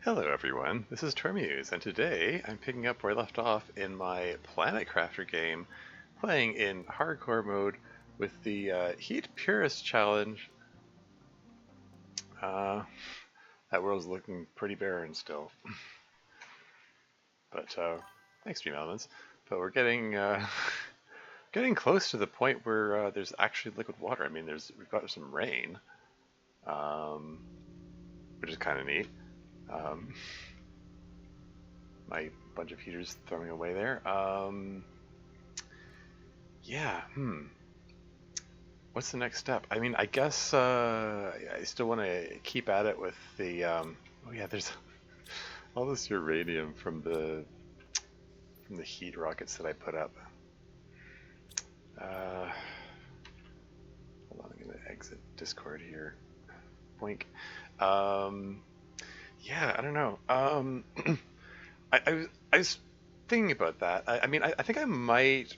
Hello everyone, this is Termuse, and today I'm picking up where I left off in my Planet Crafter game, playing in hardcore mode with the Heat Purist challenge. That world's looking pretty barren still, but extreme elements. But we're getting getting close to the point where there's actually liquid water. I mean, we've got some rain, which is kind of neat. My bunch of heaters throwing away there. Yeah, What's the next step? I mean, I guess I still want to keep at it with the. Oh yeah, there's all this uranium from the heat rockets that I put up. Hold on, I'm gonna exit Discord here. Boink. Yeah, I don't know. I was thinking about that. I mean, I think I might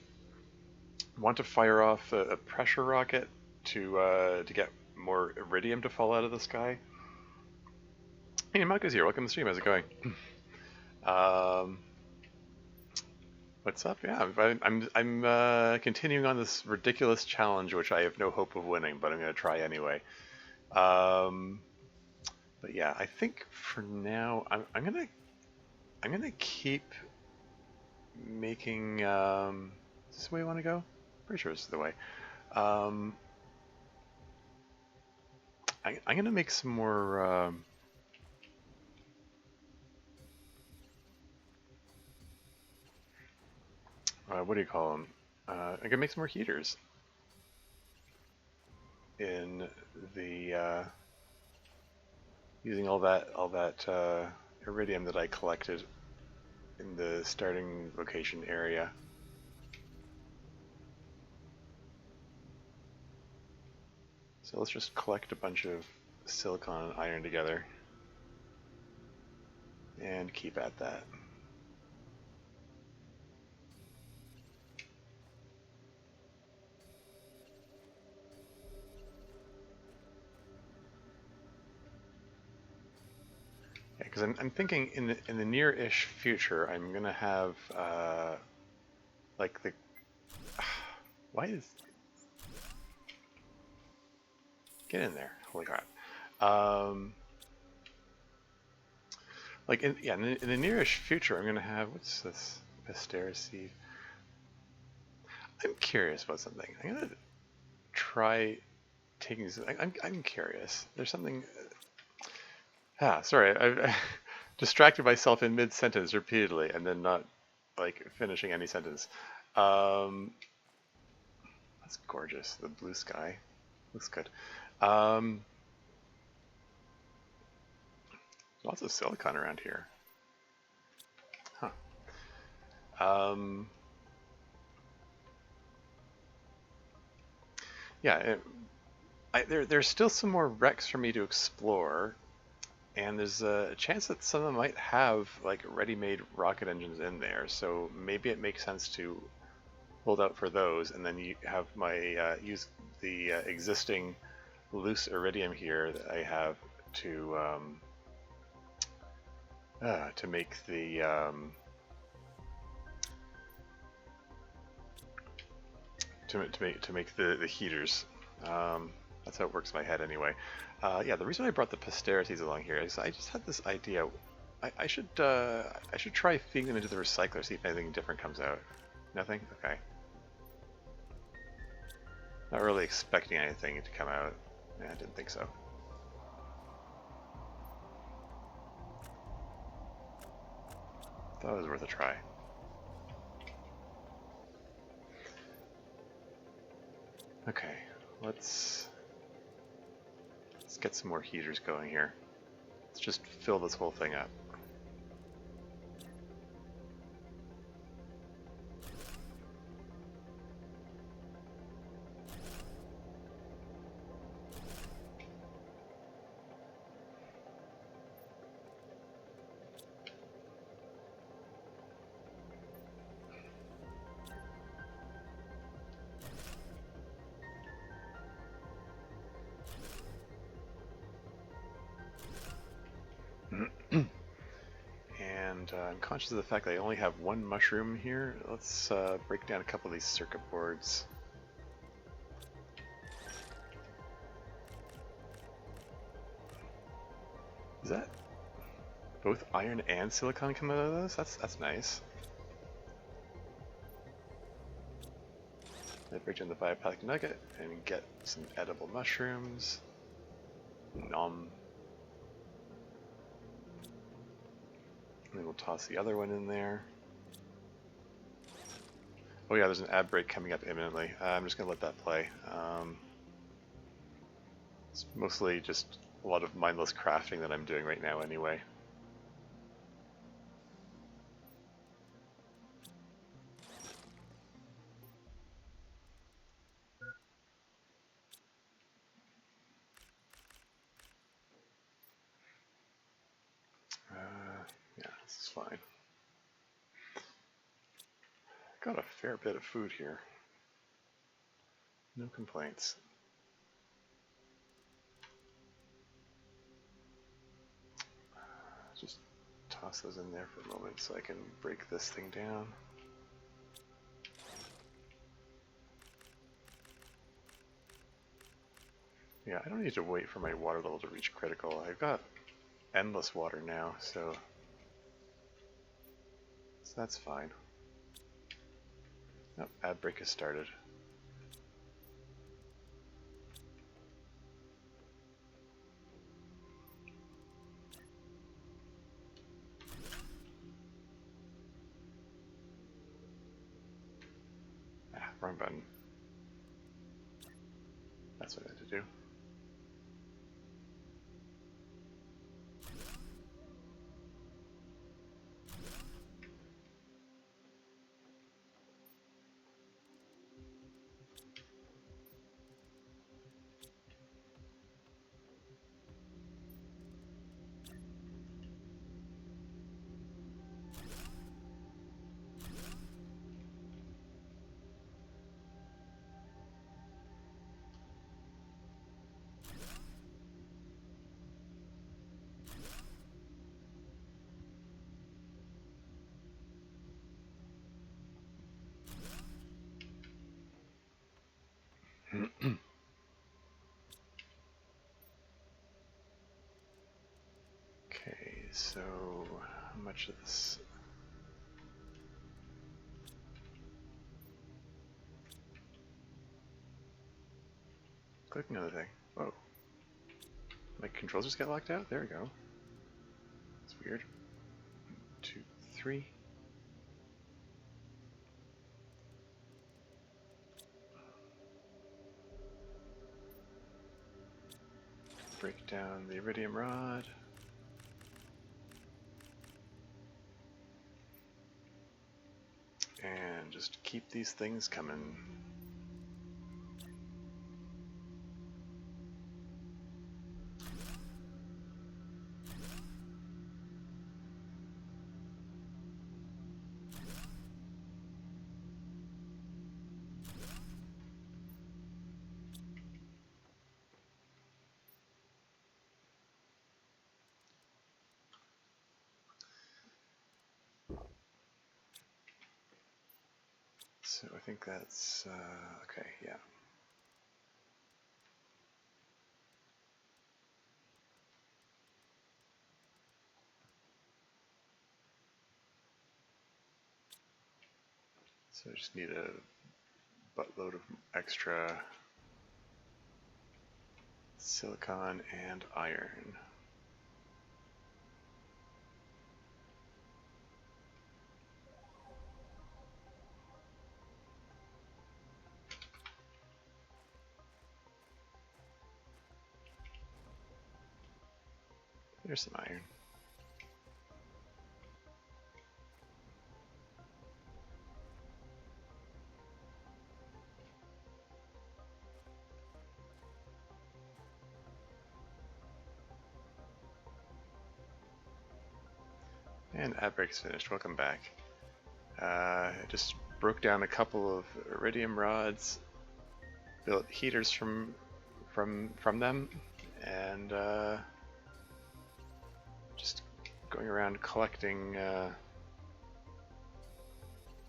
want to fire off a pressure rocket to get more iridium to fall out of the sky. Hey, Marco's here. Welcome to the stream. How's it going? um, what's up? Yeah, I'm continuing on this ridiculous challenge, which I have no hope of winning, but I'm going to try anyway. But yeah, I think for now I'm gonna keep making. Is this the way I want to go? Pretty sure this is the way. I'm gonna make some more. What do you call them? I'm gonna make some more heaters in the using all that iridium that I collected in the starting location area. So let's just collect a bunch of silicon and iron together and keep at that. Yeah, because I'm thinking in the near-ish future, I'm gonna have like the why is get in there? Holy crap! Like in the near-ish future, I'm gonna have what's this Pastera seed? I'm curious about something. I'm gonna try taking. I'm curious. There's something. Sorry, I distracted myself in mid-sentence repeatedly and then not like finishing any sentence. That's gorgeous. The blue sky looks good. Lots of silicon around here. Huh. Yeah, there's still some more wrecks for me to explore. And there's a chance that some of them might have like ready-made rocket engines in there, so maybe it makes sense to hold out for those, and then you have my use the existing loose iridium here that I have to make the to make the heaters. That's how it works in my head anyway. Yeah, the reason I brought the Posterities along here is I just had this idea. I should try feeding them into the recycler, see if anything different comes out. Nothing? Okay. Not really expecting anything to come out. Yeah, I didn't think so. Thought it was worth a try. Okay, let's get some more heaters going here. Let's just fill this whole thing up. I'm conscious of the fact that I only have one mushroom here. Let's break down a couple of these circuit boards. Is that both iron and silicon come out of those? That's nice. I break down the biopathic nugget and get some edible mushrooms. Nom. And then we'll toss the other one in there. Oh yeah, there's an ad break coming up imminently. I'm just going to let that play. It's mostly just a lot of mindless crafting that I'm doing right now anyway. Yeah, this is fine. Got a fair bit of food here. No complaints. Just toss those in there for a moment so I can break this thing down. Yeah, I don't need to wait for my water level to reach critical. I've got endless water now, so that's fine. Oh, ad break has started. Ah, wrong button. That's what I had to do. Okay, so how much of this? Click another thing. Whoa. My controls just got locked out? There we go. That's weird. 1, 2, 3. Break down the iridium rod. And just keep these things coming. So I think that's, okay, yeah. So I just need a buttload of extra silicon and iron. There's some iron. And ad break is finished. Welcome back. I just broke down a couple of iridium rods, built heaters from them, and just going around collecting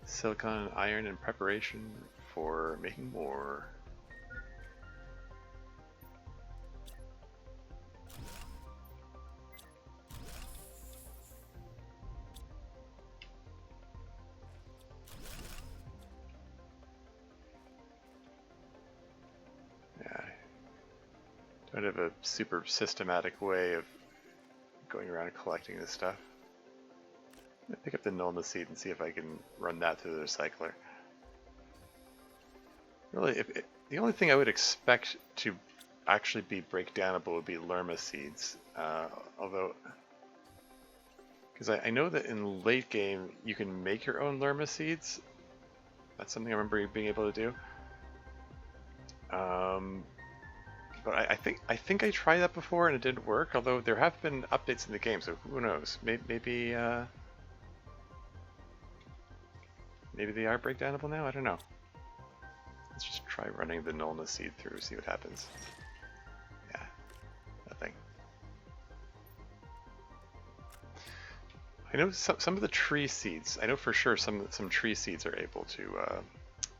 silicon and iron in preparation for making more. Yeah, don't have a super systematic way of going around collecting this stuff. I'm gonna pick up the Nulma seed and see if I can run that through the recycler. Really, the only thing I would expect to actually be breakdownable would be Lerma seeds. Although, because I know that in late game you can make your own Lerma seeds. That's something I remember being able to do. But I think I tried that before and it didn't work. Although there have been updates in the game, so who knows? Maybe they are breakdownable now. I don't know. Let's just try running the Nulma seed through, see what happens. Yeah, nothing. I know some of the tree seeds. I know for sure some tree seeds are able to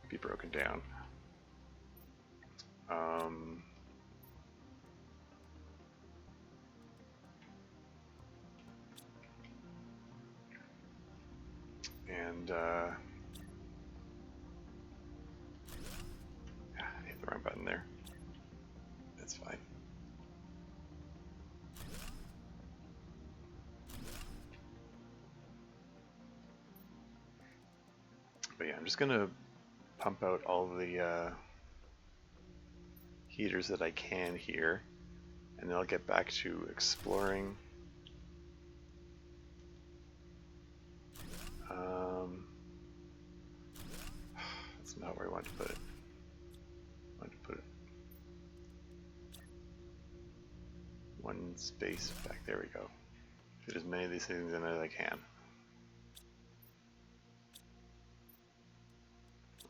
be broken down. And I hit the wrong button there. That's fine. But yeah, I'm just gonna pump out all the heaters that I can here, and then I'll get back to exploring. That's not where I want to put it. I want to put it one space back. There we go. Fit as many of these things in as I can.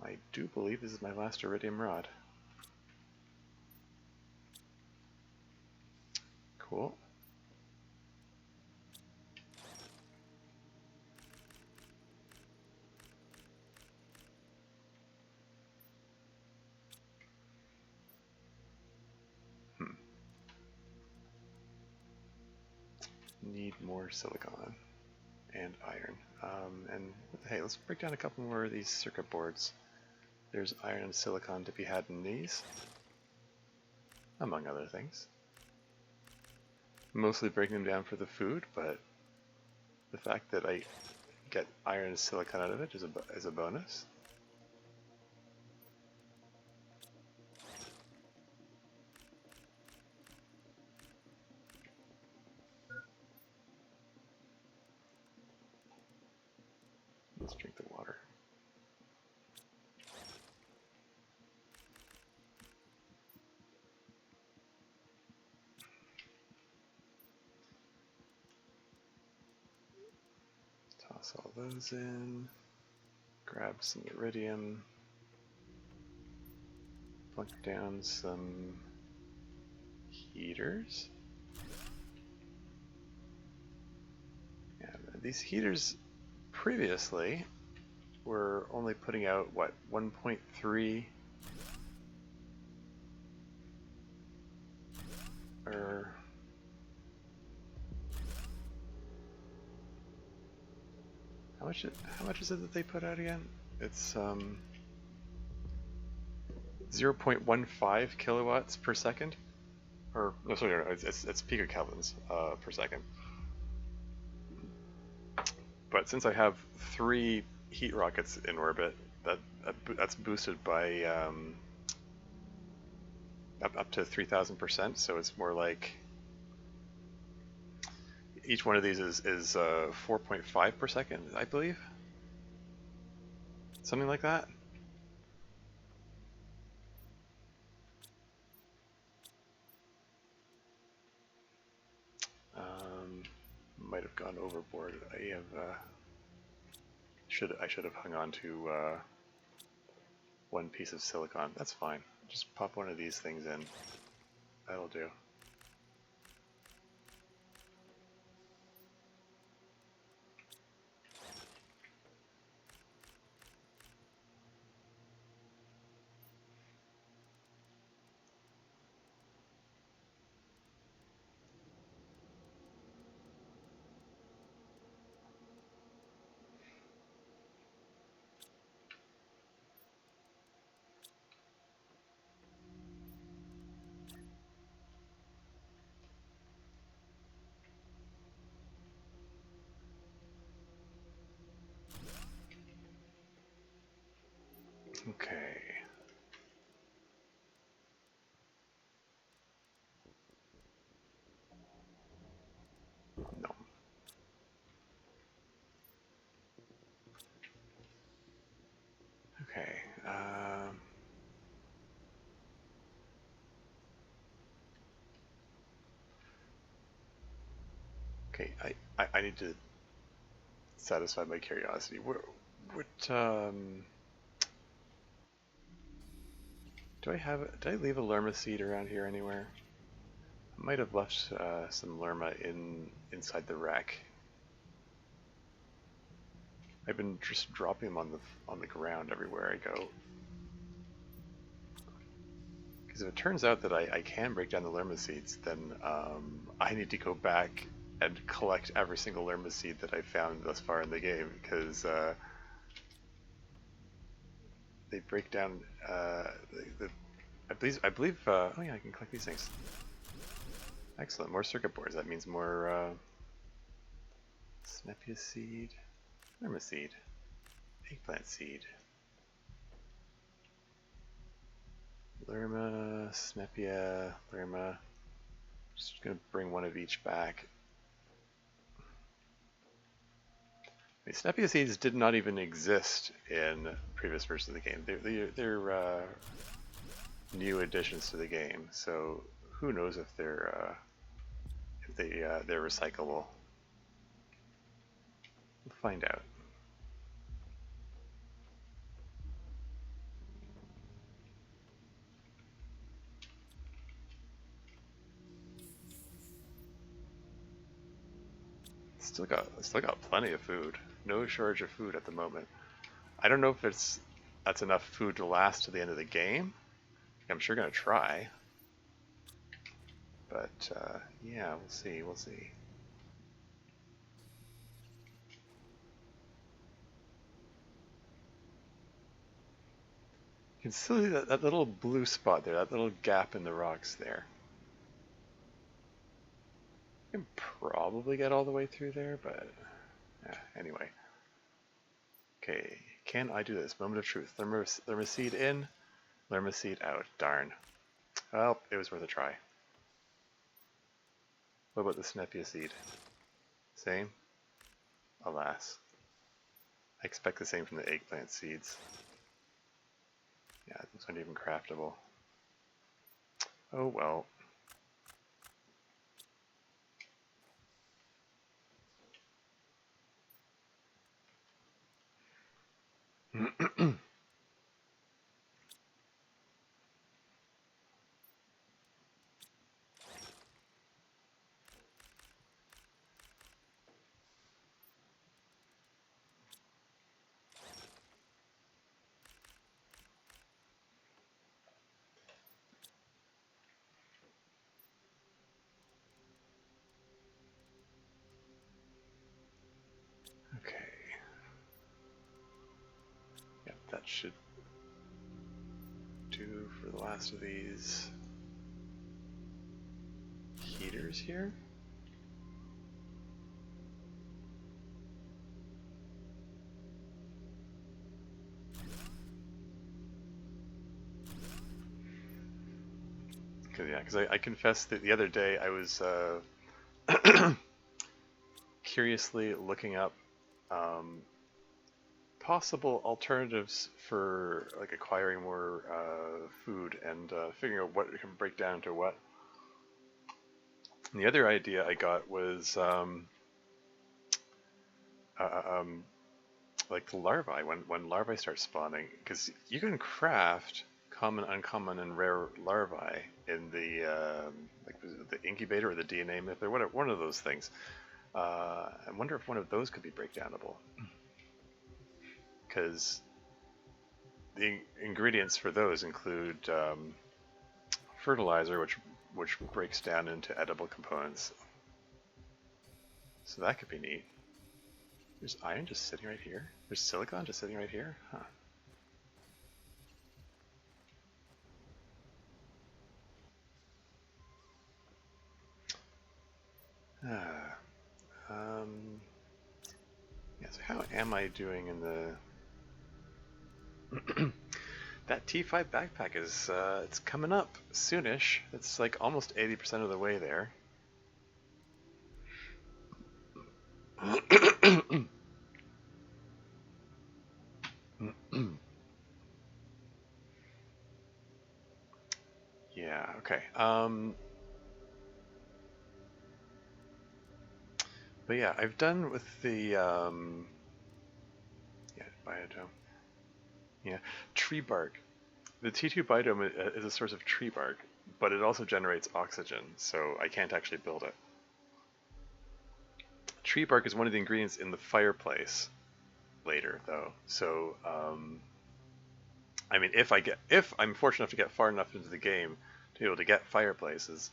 I do believe this is my last iridium rod. Cool. Need more silicon and iron. And hey, let's break down a couple more of these circuit boards. There's iron and silicon to be had in these, among other things. Mostly breaking them down for the food, but the fact that I get iron and silicon out of it is a bonus. Let's drink the water. Toss all those in. Grab some iridium. Plunk down some heaters. Yeah, these heaters previously were only putting out, what, 1.3 or how much is it that they put out again? It's 0.15 kilowatts per second, or no, sorry, no, it's picokelvins per second. But since I have 3 heat rockets in orbit, that's boosted by up to 3,000%. So it's more like each one of these is 4.5 per second, I believe, something like that. Might have gone overboard. I should have hung on to one piece of silicon. That's fine. Just pop one of these things in. That'll do. Okay. No. Okay. Okay. I need to satisfy my curiosity. What do I have? Did I leave a lerma seed around here anywhere? I might have left some lerma inside the wreck. I've been just dropping them on the ground everywhere I go. Because if it turns out that I can break down the lerma seeds, then I need to go back and collect every single lerma seed that I've found thus far in the game, because they break down I believe oh yeah, I can collect these things. Excellent, more circuit boards. That means more Snepia seed, lerma seed, eggplant seed, lerma, Snepia, lerma. Just gonna bring one of each back. I mean, Snepia seeds did not even exist in previous versions of the game. They're new additions to the game, so who knows if they're recyclable. We'll find out. Still got plenty of food. No shortage of food at the moment. I don't know if that's enough food to last to the end of the game. I'm sure gonna try. But yeah, we'll see. We'll see. You can still see that little blue spot there, that little gap in the rocks there. You can probably get all the way through there, but yeah, anyway. Okay, can I do this? Moment of truth. Lerma seed in, lerma seed out. Darn. Well, it was worth a try. What about the Snepia seed? Same? Alas. I expect the same from the eggplant seeds. Yeah, those aren't even craftable. Oh well. Okay. Yep, that should do for the last of these heaters here. Because I confess that the other day I was curiously looking up possible alternatives for like acquiring more food and figuring out what can break down into what. And the other idea I got was like the larvae, when larvae start spawning, because you can craft common, uncommon, and rare larvae in the like the incubator or the DNA method, or one of those things. I wonder if one of those could be breakdownable, because the ingredients for those include fertilizer, which breaks down into edible components. So that could be neat. There's iron just sitting right here. There's silicon just sitting right here. Huh. Yeah, so how am I doing in the... That T5 backpack is it's coming up soonish. It's like almost 80% of the way there. Yeah, okay. But yeah, I've done with the yeah, biodome. Yeah, tree bark. The T2 biodome is a source of tree bark, but it also generates oxygen, so I can't actually build it. Tree bark is one of the ingredients in the fireplace later, though. So, I mean, if I'm fortunate enough to get far enough into the game to be able to get fireplaces,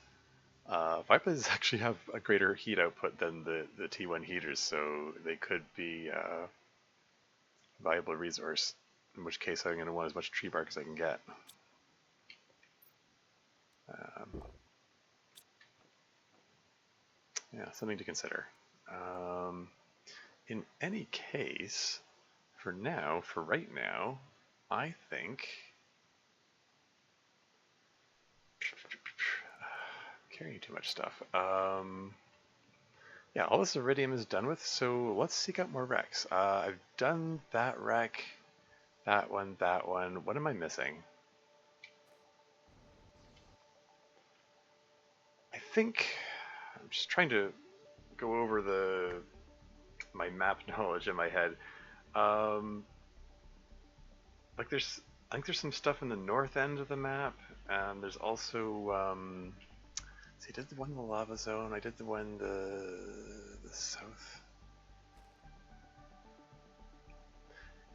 fireplaces actually have a greater heat output than the T1 heaters, so they could be a viable resource. In which case, I'm going to want as much tree bark as I can get. Um, yeah, something to consider. In any case, for right now, I think carrying too much stuff. Yeah, all this iridium is done with, so let's seek out more wrecks. I've done that wreck, that one, that one. What am I missing? I think I'm just trying to go over my map knowledge in my head. Um, like I think there's some stuff in the north end of the map, and there's also see, I did the one in the lava zone. I did the one in the south.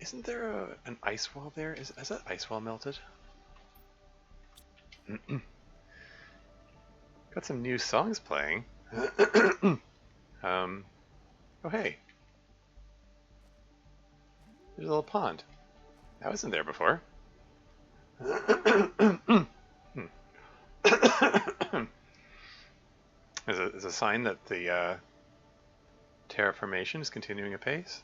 Isn't there an ice wall there? Is that ice wall melted? Got some new songs playing. Oh hey, there's a little pond. That wasn't there before. Is a sign that the terraformation is continuing apace.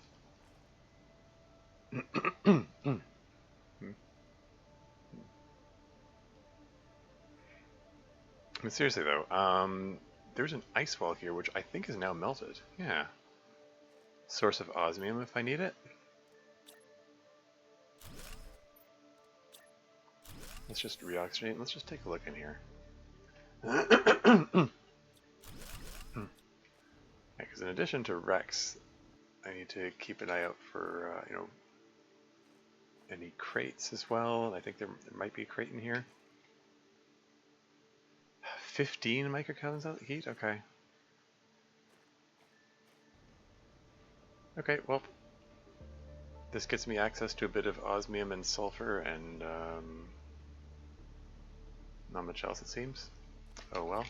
But seriously though, there's an ice wall here which I think is now melted. Yeah. Source of osmium if I need it. Let's just reoxygenate. Let's just take a look in here. Because in addition to Rex, I need to keep an eye out for any crates as well. I think there might be a crate in here. 15 microcalins out heat. Okay. Okay. Well, this gets me access to a bit of osmium and sulfur and not much else it seems. Oh well.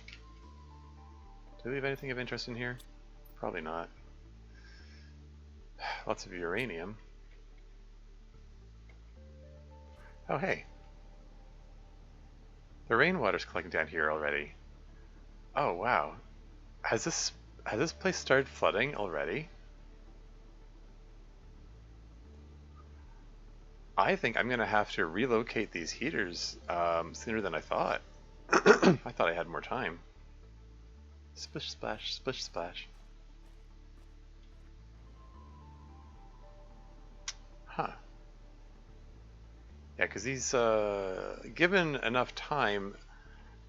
Do we have anything of interest in here? Probably not. Lots of uranium. Oh hey. The rainwater's collecting down here already. Oh wow. Has this place started flooding already? I think I'm gonna have to relocate these heaters sooner than I thought. I thought I had more time. Splish splash, splish splash. Huh. Yeah, because these, given enough time,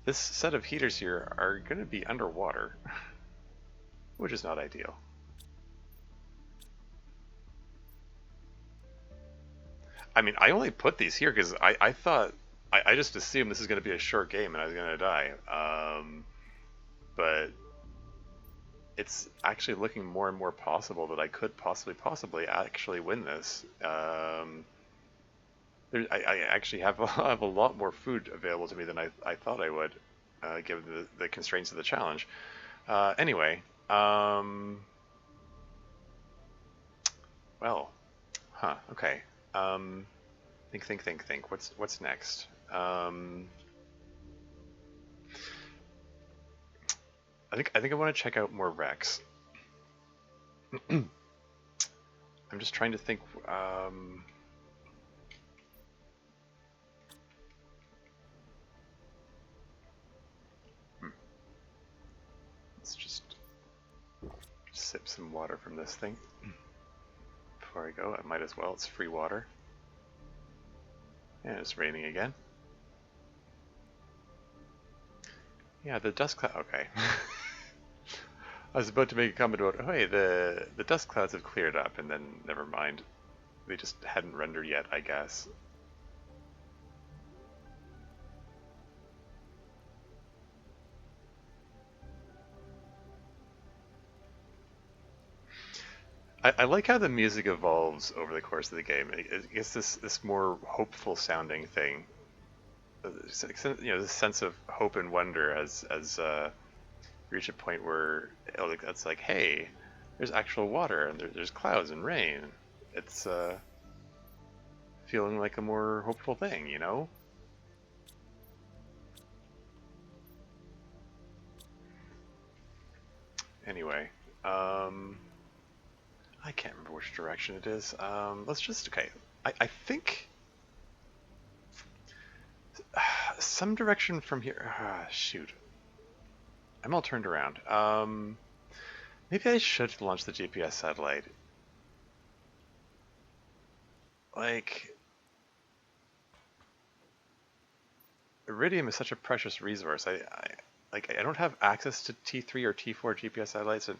this set of heaters here are going to be underwater, which is not ideal. I mean, I only put these here because I thought, I just assumed this is going to be a short game and I was going to die. But it's actually looking more and more possible that I could possibly actually win this. I actually have have a lot more food available to me than I thought I would, given the constraints of the challenge. Anyway, well, okay. Think. What's next? I think I want to check out more wrecks. I'm just trying to think. Let's just sip some water from this thing. Before I go, I might as well. It's free water. And it's raining again. Yeah, the dust cloud. Okay. I was about to make a comment about, oh, hey, the dust clouds have cleared up, and then never mind. They just hadn't rendered yet, I guess. I like how the music evolves over the course of the game. It gets this more hopeful sounding thing. You know, this sense of hope and wonder as you reach a point where it's like, hey, there's actual water and there's clouds and rain. It's feeling like a more hopeful thing, you know? Anyway, I can't remember which direction it is. Let's just, okay. I think some direction from here. Shoot. I'm all turned around. Maybe I should launch the GPS satellite. Like, Iridium is such a precious resource. I don't have access to T3 or T4 GPS satellites. It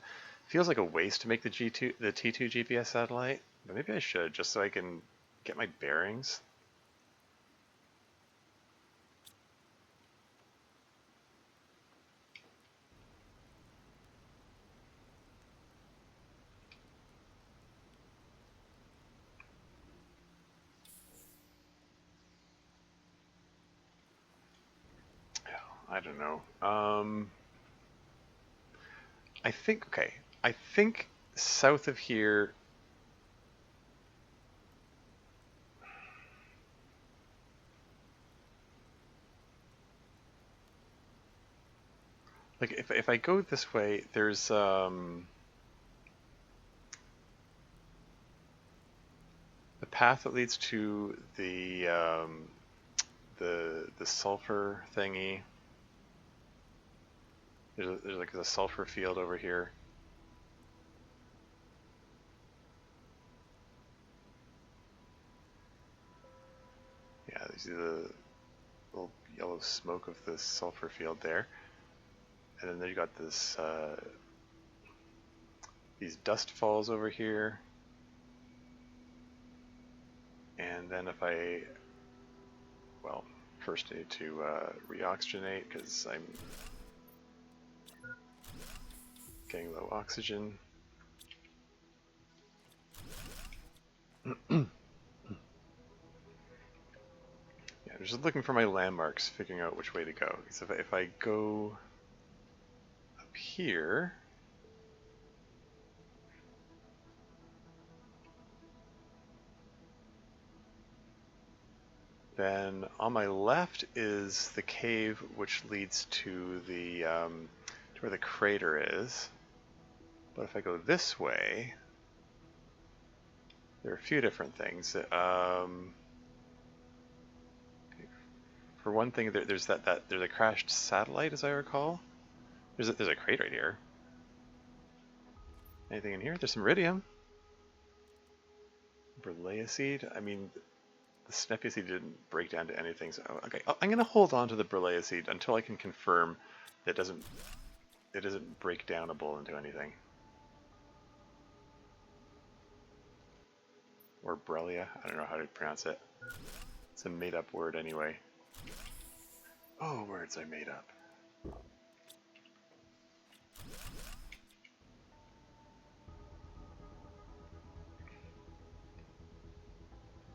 feels like a waste to make the T2 GPS satellite, but maybe I should just so I can get my bearings. I don't know. I think, okay. I think south of here. Like, if I go this way, there's, the path that leads to the sulfur thingy. There's like a sulfur field over here. Yeah, you see the little yellow smoke of the sulfur field there. And then you got this these dust falls over here. And then if I, well, first I need to reoxygenate because I'm getting low oxygen. Yeah, I'm just looking for my landmarks, figuring out which way to go. So if I go up here, then on my left is the cave which leads to the to where the crater is. But if I go this way, there are a few different things. For one thing, there's there's a crashed satellite, as I recall. There's a crate right here. Anything in here? There's some iridium. Beryllia seed. I mean, the Snepia seed didn't break down to anything. So okay, I'm gonna hold on to the Beryllia seed until I can confirm that it isn't break downable into anything. Or Brelia. I don't know how to pronounce it. It's a made-up word anyway. Oh, words are made up.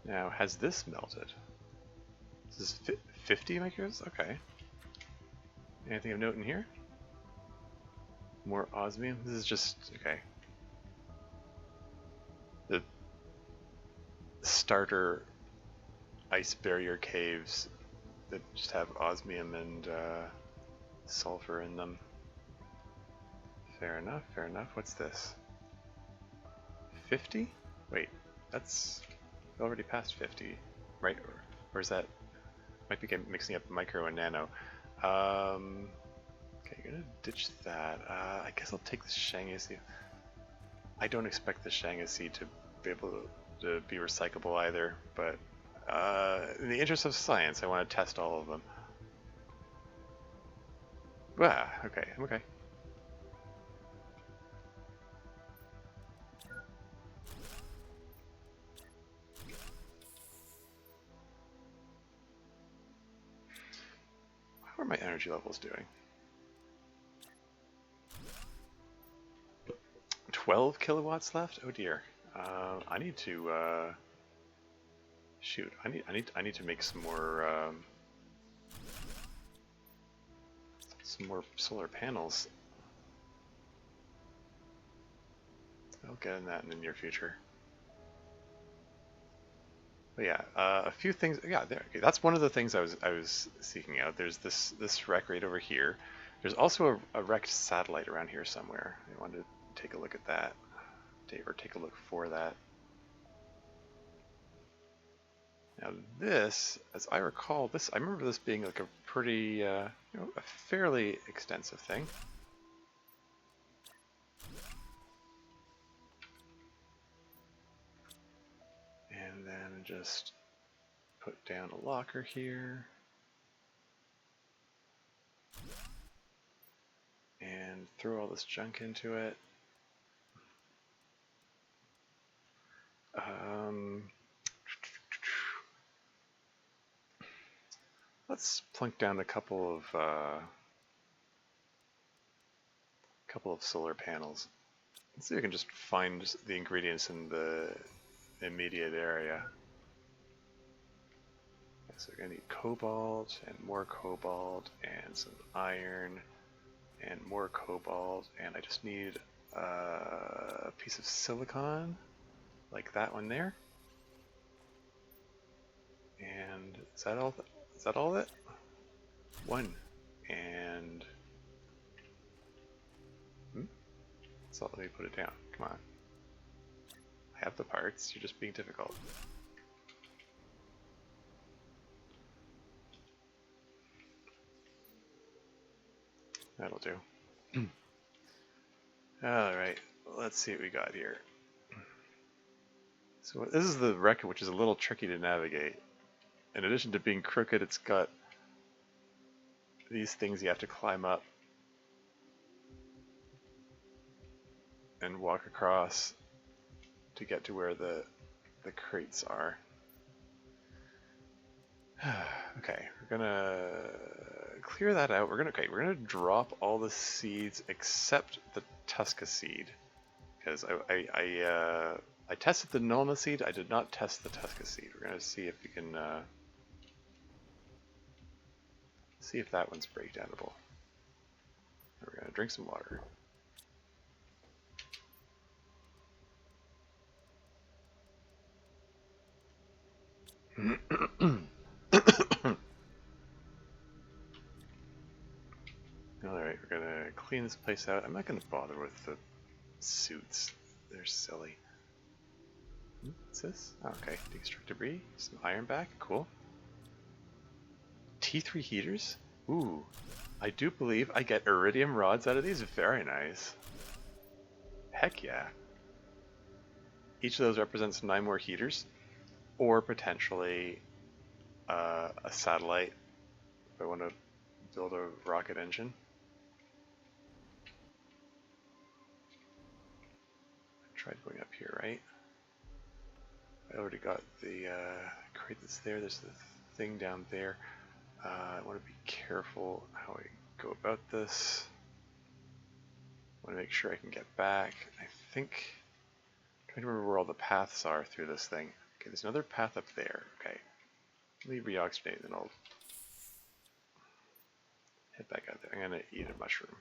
Now, has this melted? This is 50 micros? Okay. Anything of note in here? More osmium? This is just, okay. The starter ice barrier caves that just have osmium and sulfur in them. Fair enough, fair enough. What's this? 50? Wait, that's already past 50, right? Or is that, might be mixing up micro and nano. Okay, gonna ditch that. I guess I'll take the Shanghai seed. I don't expect the Shanghai seed to be able to be recyclable either, but in the interest of science, I want to test all of them. Ah, okay, I'm okay. How are my energy levels doing? 12 kilowatts left? Oh dear. I need to shoot. I need to make some more solar panels. I'll get in that in the near future. But yeah, a few things. Yeah, there. Okay, that's one of the things I was seeking out. There's this wreck right over here. There's also a wrecked satellite around here somewhere. I wanted to take a look at that, or take a look for that. Now this, as I recall, I remember this being like a pretty, a fairly extensive thing. And then just put down a locker here. And throw all this junk into it. Let's plunk down a couple of solar panels. Let's see if we can just find the ingredients in the immediate area. So we're gonna need cobalt and some iron and more cobalt, and I just need a piece of silicon like that one there. And is that all? Is that all of it? One. And so let me put it down. Come on. I have the parts. You're just being difficult. That'll do. Alright, let's see what we got here. So this is the wreck, which is a little tricky to navigate. In addition to being crooked, it's got these things you have to climb up and walk across to get to where the crates are. Okay, we're gonna clear that out. We're gonna drop all the seeds except the Tusca seed, because I tested the Nulna seed. I did not test the Tusca seed. We're gonna see if we can see if that one's breakdownable. We're gonna drink some water. Alright, we're gonna clean this place out. I'm not gonna bother with the suits. They're silly. What's this? Oh, okay, deconstruct debris. Some iron back. Cool. T3 heaters? Ooh. I do believe I get iridium rods out of these. Very nice. Heck yeah. Each of those represents 9 more heaters, or potentially a satellite if I want to build a rocket engine. I tried going up here, right? I already got the crate that's there. There's the thing down there. I want to be careful how I go about this. I want to make sure I can get back. I think I'm trying to remember where all the paths are through this thing. Okay, there's another path up there. Okay, let me reoxygenate, then I'll head back out there. I'm gonna eat a mushroom.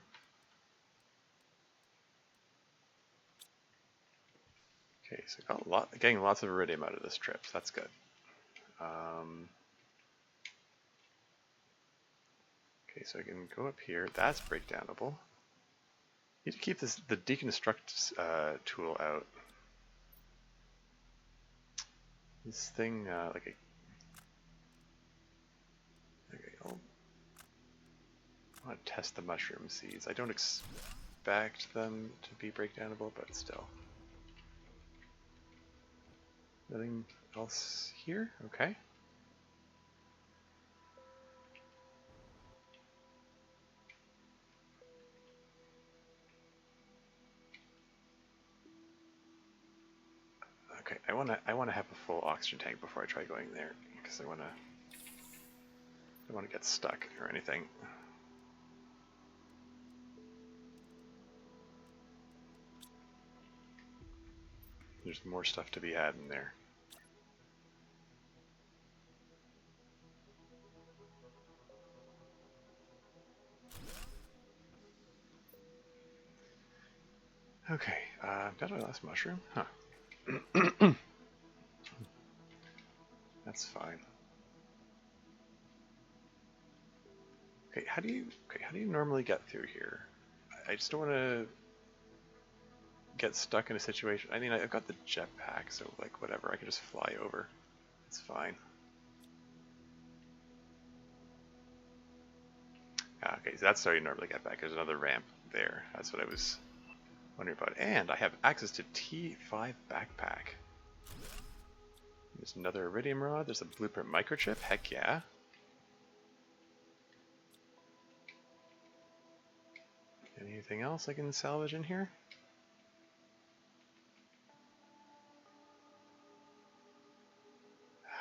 Okay, so I got getting lots of iridium out of this trip. So that's good. Okay, so I can go up here. That's breakdownable. Need to keep the deconstruct tool out. This thing, okay, want to test the mushroom seeds. I don't expect them to be breakdownable, but still. Nothing else here? Okay. Okay, I wanna have a full oxygen tank before I try going there because I don't wanna get stuck or anything. There's more stuff to be had in there. Okay, got my last mushroom? Huh. That's fine. Okay, how do you normally get through here? I just don't want to get stuck in a situation. I mean, I've got the jetpack, so like whatever, I can just fly over. It's fine. Okay, so that's how you normally get back. There's another ramp there. That's what I was wondering about. And I have access to T5 backpack. There's another iridium rod. There's a blueprint microchip. Heck yeah. Anything else I can salvage in here?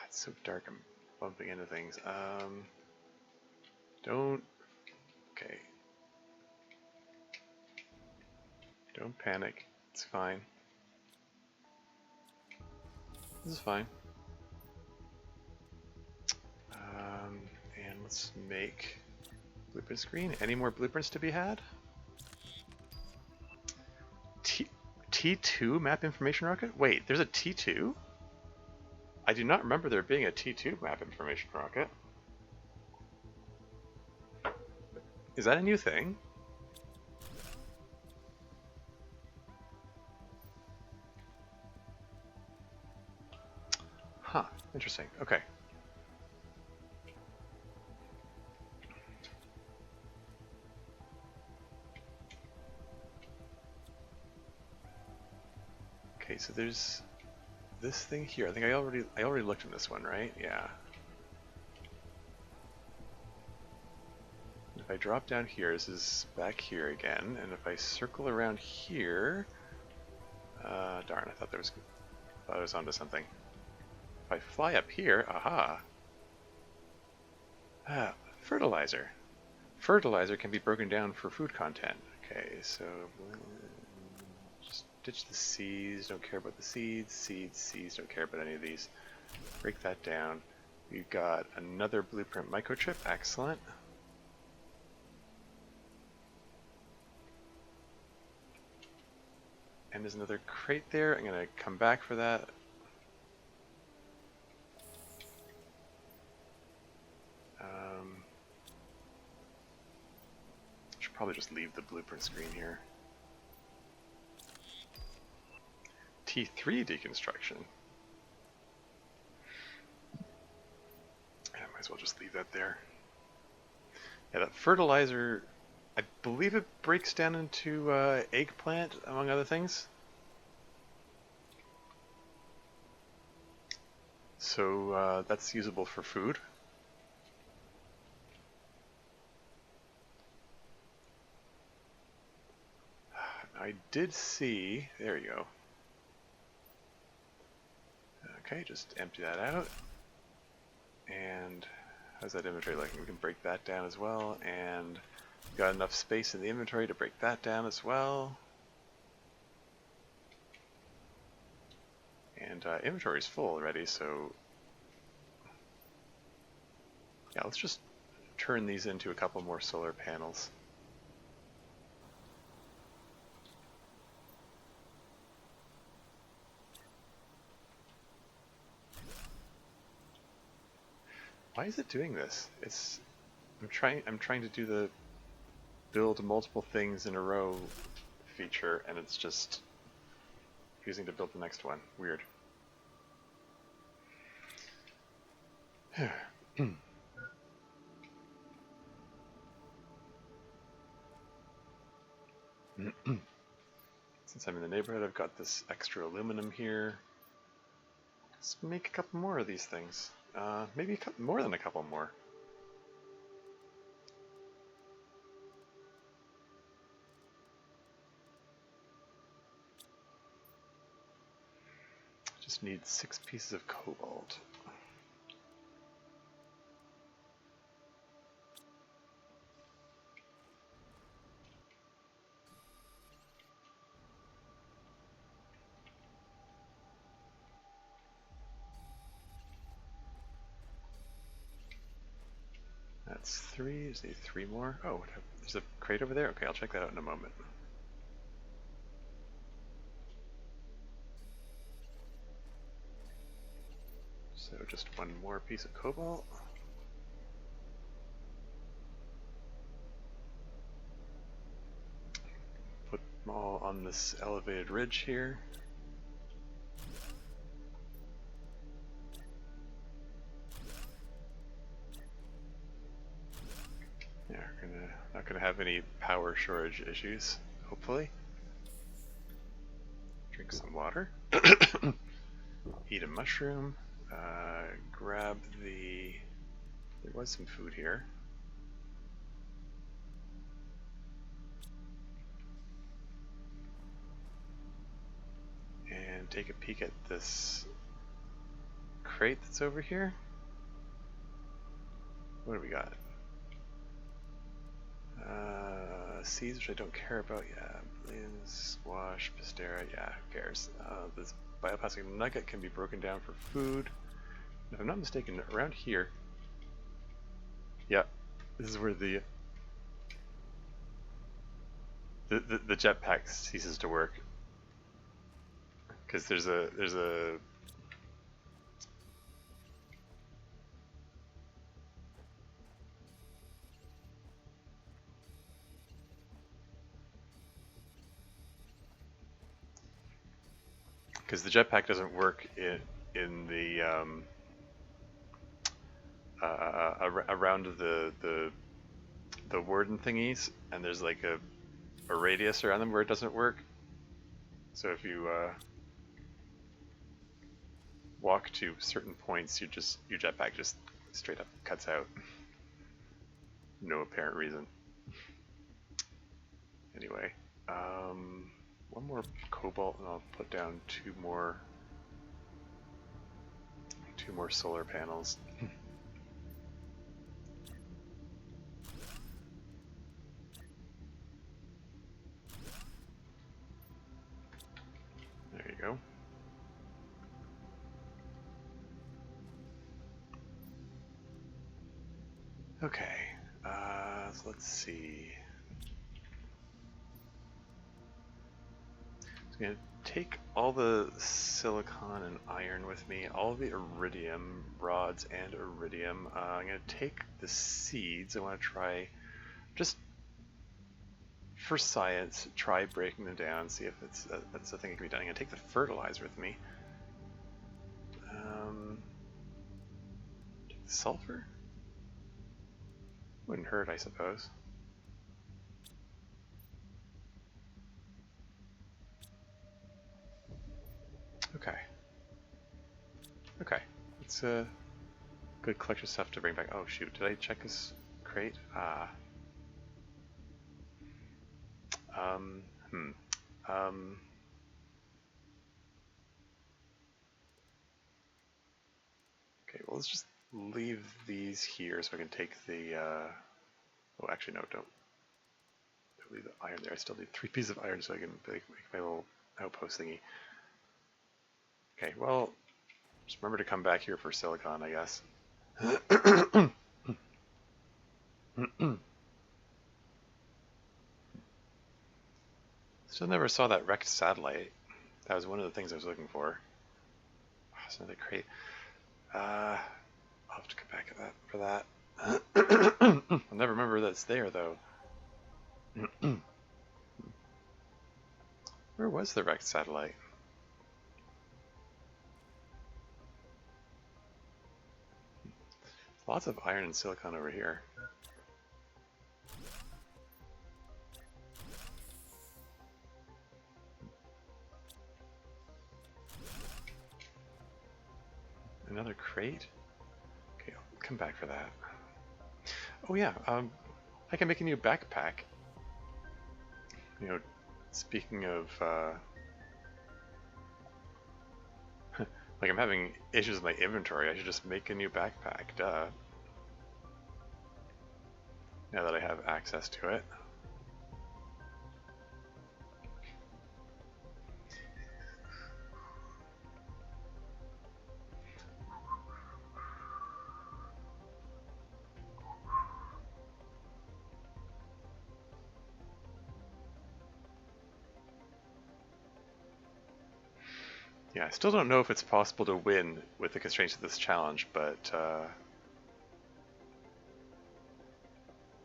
It's so dark. I'm bumping into things. Don't. Okay. Don't panic. It's fine. This is fine. And let's make blueprint screen. Any more blueprints to be had? T2 map information rocket? Wait, there's a T2? I do not remember there being a T2 map information rocket. Is that a new thing? Huh, interesting. Okay. Okay, so there's this thing here. I think I already looked at this one, right? Yeah. If I drop down here, this is back here again, and if I circle around here, darn, I thought I was onto something. If I fly up here, aha. Fertilizer. Fertilizer can be broken down for food content. Okay, so just ditch the seeds, don't care about the seeds, seeds, don't care about any of these. Break that down. We've got another blueprint microchip, excellent. And there's another crate there, I'm gonna come back for that. Should probably just leave the blueprint screen here. T3 deconstruction. Yeah, might as well just leave that there. Yeah, that fertilizer, I believe it breaks down into eggplant, among other things. So that's usable for food. I did see, there you go. Okay, just empty that out. And how's that inventory looking? We can break that down as well. And we've got enough space in the inventory to break that down as well. And inventory is full already, so yeah, let's just turn these into a couple more solar panels. Why is it doing this? I'm trying to do the build multiple things in a row feature, and it's just refusing to build the next one. Weird. Since I'm in the neighborhood, I've got this extra aluminum here. Let's make a couple more of these things. Maybe a couple, more than a couple more. Just need 6 pieces of cobalt. That's 3. Is there 3 more? Oh, there's a crate over there? Okay, I'll check that out in a moment. So just 1 more piece of cobalt. Put them all on this elevated ridge here. Yeah, we're not gonna have any power shortage issues, hopefully. Drink some water. Eat a mushroom. Grab the... There was some food here. And take a peek at this crate that's over here. What do we got? Seeds, which I don't care about. Yeah, beans, squash, pistera. Yeah, who cares? This bioplastic nugget can be broken down for food. If I'm not mistaken, around here. Yeah, this is where the jetpack ceases to work. Because there's a because the jetpack doesn't work in the around the warden thingies, and there's like a radius around them where it doesn't work. So if you walk to certain points, your jetpack just straight up cuts out. No apparent reason. Anyway, 1 more cobalt, and I'll put down 2 more solar panels. There you go. Okay, so let's see. I'm going to take all the silicon and iron with me, all the iridium rods and iridium. I'm going to take the seeds. I want to try, just for science, try breaking them down, see if that's a thing that can be done. I'm going to take the fertilizer with me. Take the sulfur? Wouldn't hurt, I suppose. Okay. Okay. It's a good collection of stuff to bring back. Oh shoot, did I check this crate? Okay, well let's just leave these here so I can take the, oh actually no, don't leave the iron there. I still need 3 pieces of iron so I can make my little outpost thingy. Okay, well, just remember to come back here for silicon, I guess. Still never saw that wrecked satellite. That was one of the things I was looking for. Oh, it's another crate. I'll have to come back at that for that. I'll never remember that's there though. Where was the wrecked satellite? Lots of iron and silicon over here. Another crate? Okay, I'll come back for that. Oh yeah, I can make a new backpack. You know, speaking of, like I'm having issues with my inventory, I should just make a new backpack, duh. Now that I have access to it. Yeah, I still don't know if it's possible to win with the constraints of this challenge, but I'm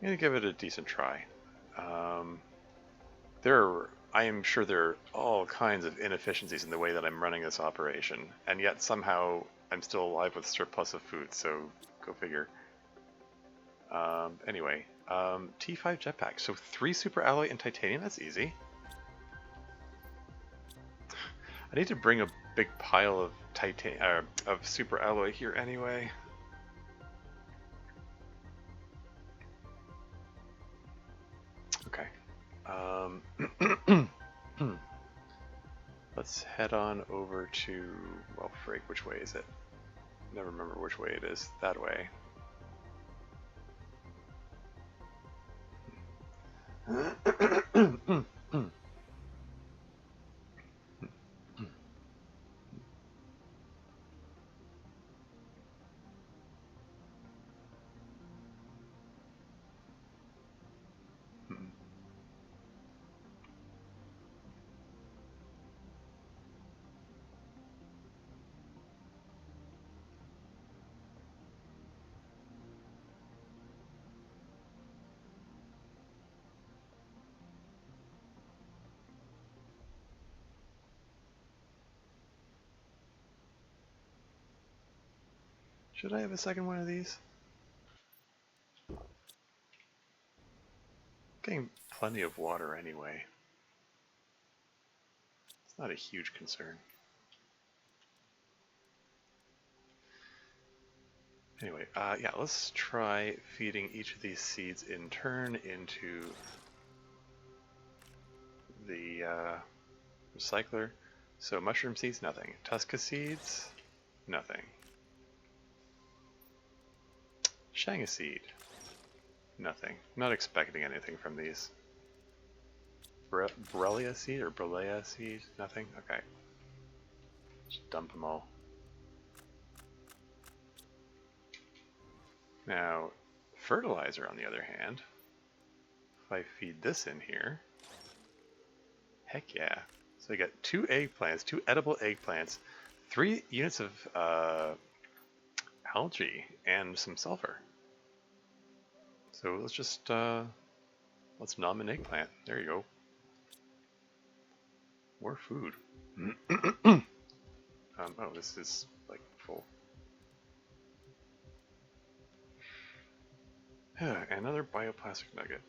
gonna give it a decent try. Um, I am sure there are all kinds of inefficiencies in the way that I'm running this operation, and yet somehow I'm still alive with surplus of food, so go figure. Anyway, T5 jetpack, so 3 super alloy and titanium, that's easy. I need to bring a big pile of of super alloy here anyway. Okay. Let's head on over to, well, frig, which way is it? Never remember which way it is. That way. Should I have a second one of these? Getting plenty of water anyway. It's not a huge concern. Anyway, yeah, let's try feeding each of these seeds in turn into the recycler. So mushroom seeds, nothing. Tusca seeds, nothing. Shanga seed, nothing. Not expecting anything from these. Borrelia seed or Borrelia seed, nothing? Okay. Just dump them all. Now, fertilizer on the other hand, if I feed this in here, heck yeah. So I got 2 eggplants, 2 edible eggplants, 3 units of algae, and some sulfur. So let's just, let's nom an eggplant. There you go. More food. Oh, this is, like, full. Another bioplastic nugget.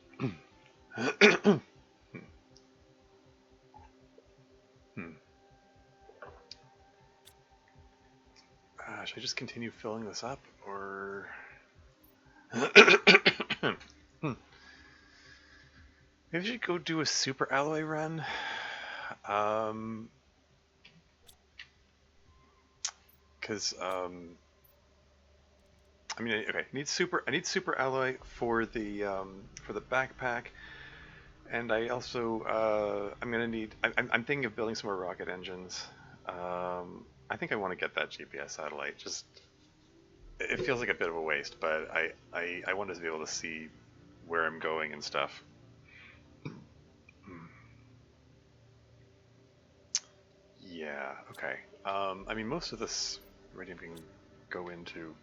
Should I just continue filling this up, or... Maybe I should go do a super alloy run. Because I mean, okay, I need super alloy for the backpack, and I also I'm gonna need. I'm thinking of building some more rocket engines. I think I want to get that GPS satellite. Just it feels like a bit of a waste, but I wanted to be able to see where I'm going and stuff. Yeah. Okay. I mean, most of this iridium can go into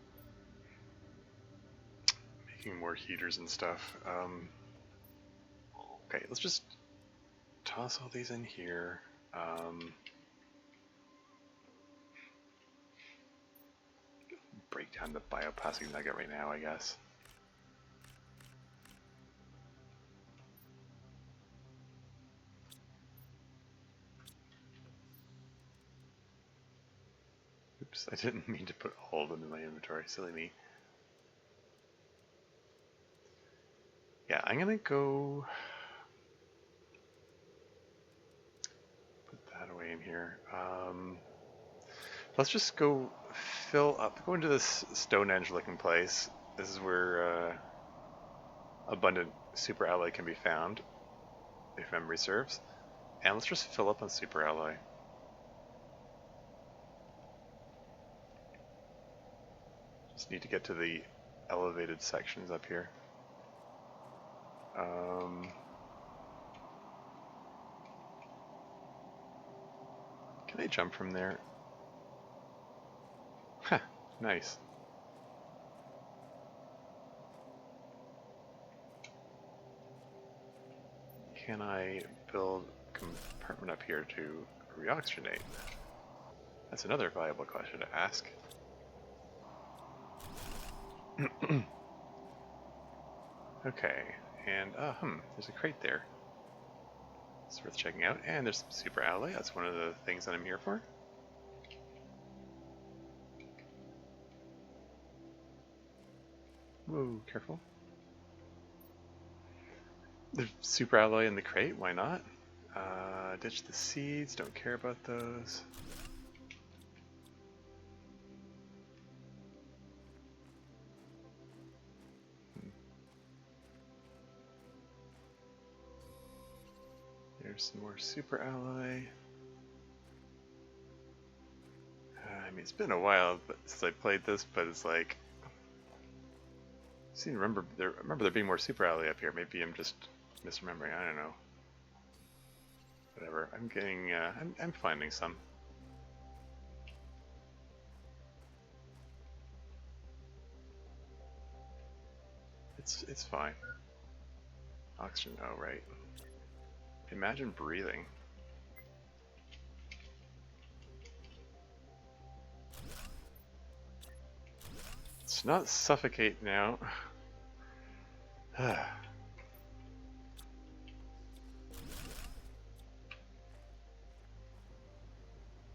making more heaters and stuff. Okay, let's just toss all these in here. Break down the bioplastic nugget right now, I guess. Oops, I didn't mean to put all of them in my inventory. Silly me. Yeah, I'm gonna go put that away in here. Let's just go fill up, go into this Stonehenge looking place. This is where abundant super alloy can be found, if memory serves. And let's just fill up on super alloy. Just need to get to the elevated sections up here. Can I jump from there? Huh, nice. Can I build a compartment up here to reoxygenate? That's another viable question to ask. Okay, and there's a crate there. It's worth checking out. And there's some super alloy. That's one of the things that I'm here for. Whoa, careful. There's super alloy in the crate, why not? Ditch the seeds, don't care about those. There's some more super alloy. I mean, it's been a while since I played this, but it's like, I remember there being more super alloy up here. Maybe I'm just misremembering. I don't know. Whatever. I'm getting. I'm finding some. It's fine. Oxygen. Oh right. Imagine breathing. Let's not suffocate now.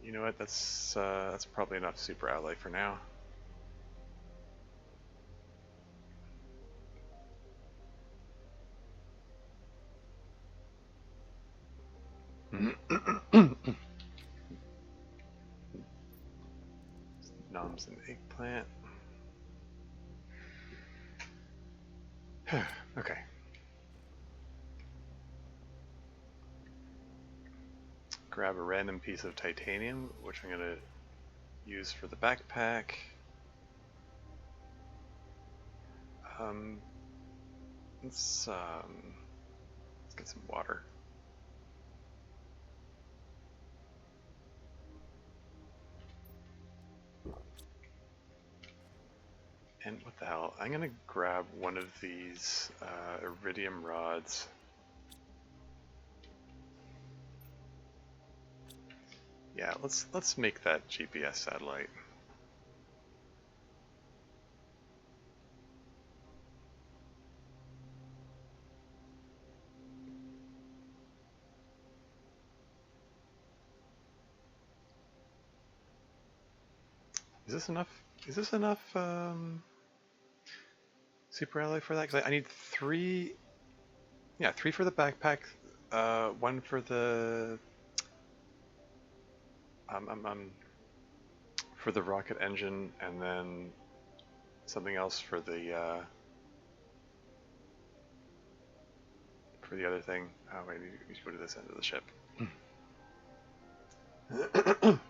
You know what? That's probably enough super alloy for now. Noms and eggplant. Okay. Grab a random piece of titanium, which I'm going to use for the backpack. Let's get some water. And what the hell? I'm gonna grab one of these iridium rods. Yeah, let's make that GPS satellite. Is this enough? Is this enough super alloy for that? Because I need 3. Yeah, 3 for the backpack, 1 for the rocket engine, and then something else for the other thing. Oh wait, we should go to this end of the ship.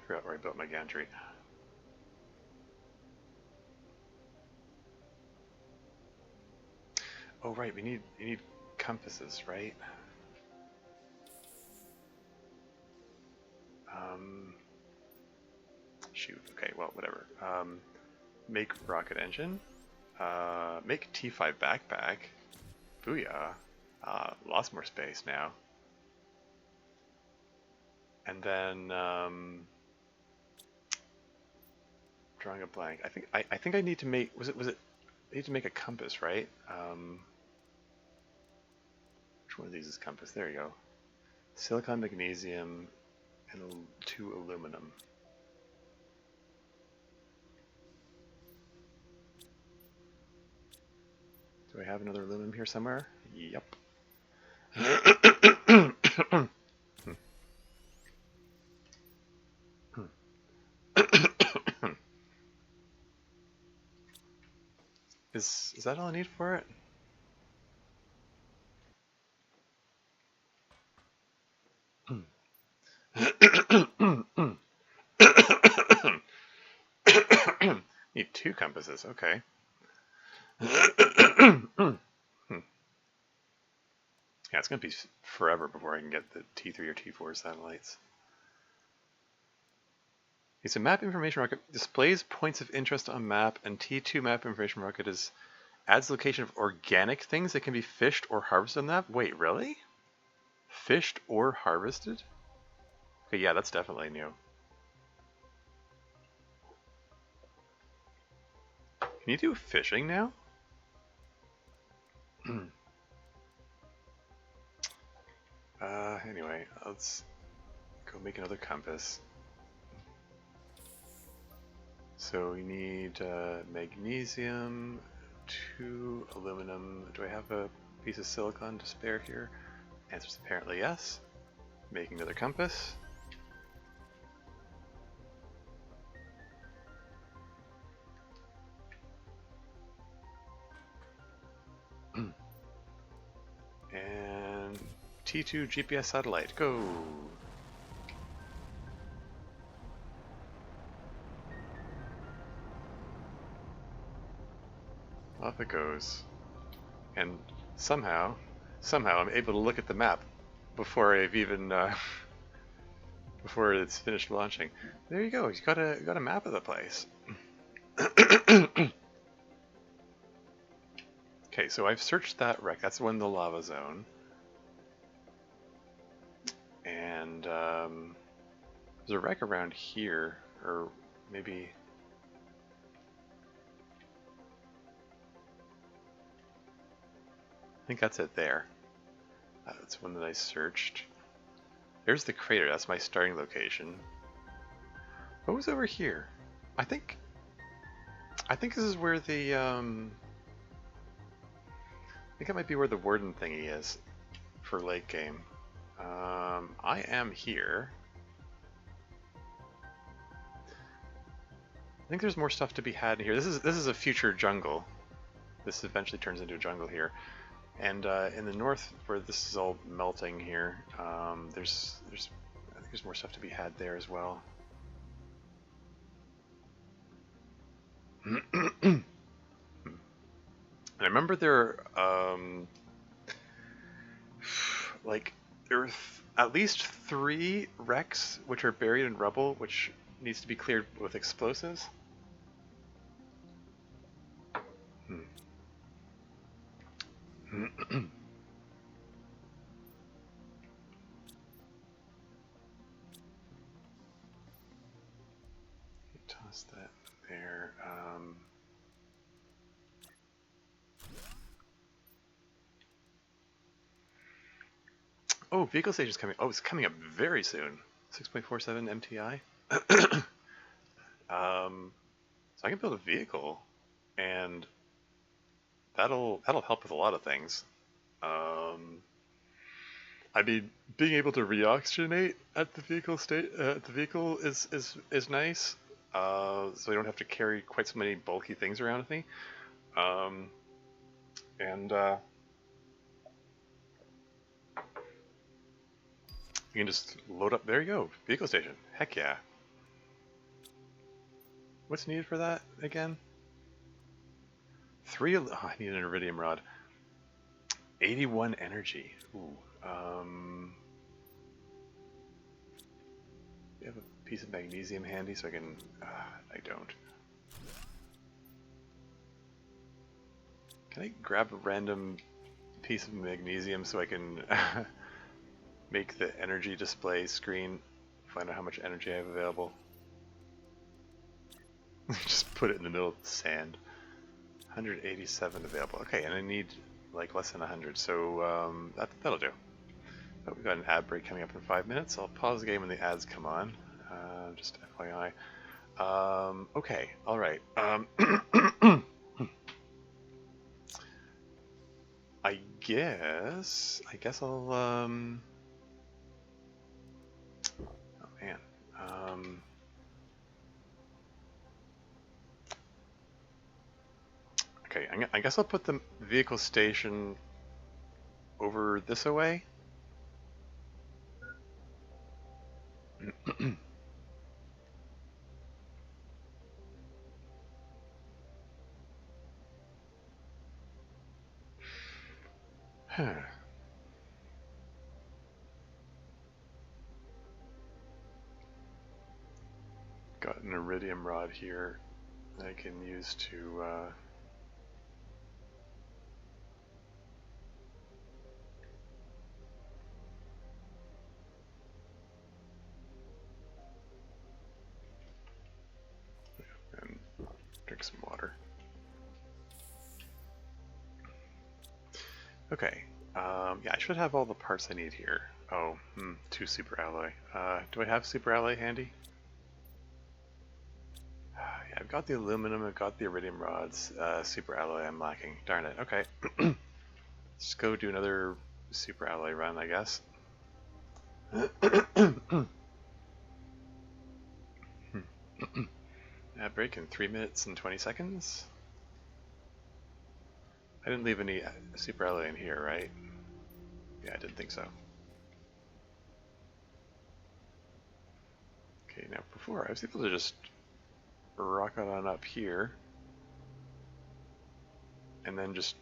Forgot where I built my gantry. Oh right, you need compasses, right? Shoot. Okay, well, whatever. Make rocket engine. Make T5 backpack. Booyah. Lots more space now. And then drawing a blank. I think I need to make. Was it? I need to make a compass, right? Which one of these is compass? There you go. Silicon, magnesium, and 2 aluminum. Do I have another aluminum here somewhere? Yep. Is that all I need for it? Need 2 compasses, okay. Yeah, it's going to be forever before I can get the T3 or T4 satellites. It's a map information rocket. Displays points of interest on map, and T2 map information rocket adds location of organic things that can be fished or harvested on that. Wait, really? Fished or harvested? Okay, yeah, that's definitely new. Can you do fishing now? Anyway, let's go make another compass. So we need magnesium, 2 aluminum. Do I have a piece of silicon to spare here? Answer's apparently yes. Making another compass. And T2 GPS satellite, go! Off it goes. And somehow I'm able to look at the map before I've even before it's finished launching. There you go. You got a map of the place. Okay, so I've searched that wreck. That's one in the lava zone. And there's a wreck around here, or maybe. I think that's it there. That's one that I searched. There's the crater. That's my starting location. What was over here? I think this is where the I think it might be where the warden thingy is for late game. I am here. I think there's more stuff to be had in here. This is a future jungle. This eventually turns into a jungle here. And in the north, where this is all melting here, I think there's more stuff to be had there as well. And I remember there, like there are at least 3 wrecks which are buried in rubble, which needs to be cleared with explosives. Toss that there. Oh, vehicle station's coming. Oh, it's coming up very soon. 6.47 MTI. So I can build a vehicle, and that'll help with a lot of things. I mean, being able to reoxygenate at the vehicle is nice. So I don't have to carry quite so many bulky things around with me. And you can just load up. There you go, vehicle station. Heck yeah. What's needed for that again? 3. Oh, I need an iridium rod. 81 energy. Ooh. You have a piece of magnesium handy, so I can. I don't. Can I grab a random piece of magnesium so I can make the energy display screen, find out how much energy I have available? Just put it in the middle of the sand. 187 available. Okay, and I need like less than 100, so that'll do. But we've got an ad break coming up in 5 minutes. I'll pause the game when the ads come on. Just FYI. Okay, alright. guess I'll, oh man. Um, okay, I guess I'll put the vehicle station over this away. Got an iridium rod here that I can use to, and drink some water. Okay, yeah, I should have all the parts I need here. Oh, 2 super alloy. Do I have super alloy handy? Yeah, I've got the aluminum, I've got the iridium rods, super alloy I'm lacking. Darn it, okay. Let's go do another super alloy run, I guess. Break in 3 minutes and 20 seconds. I didn't leave any super alloy in here, right? Yeah, I didn't think so. Okay, now before I was able to just rocket on up here and then just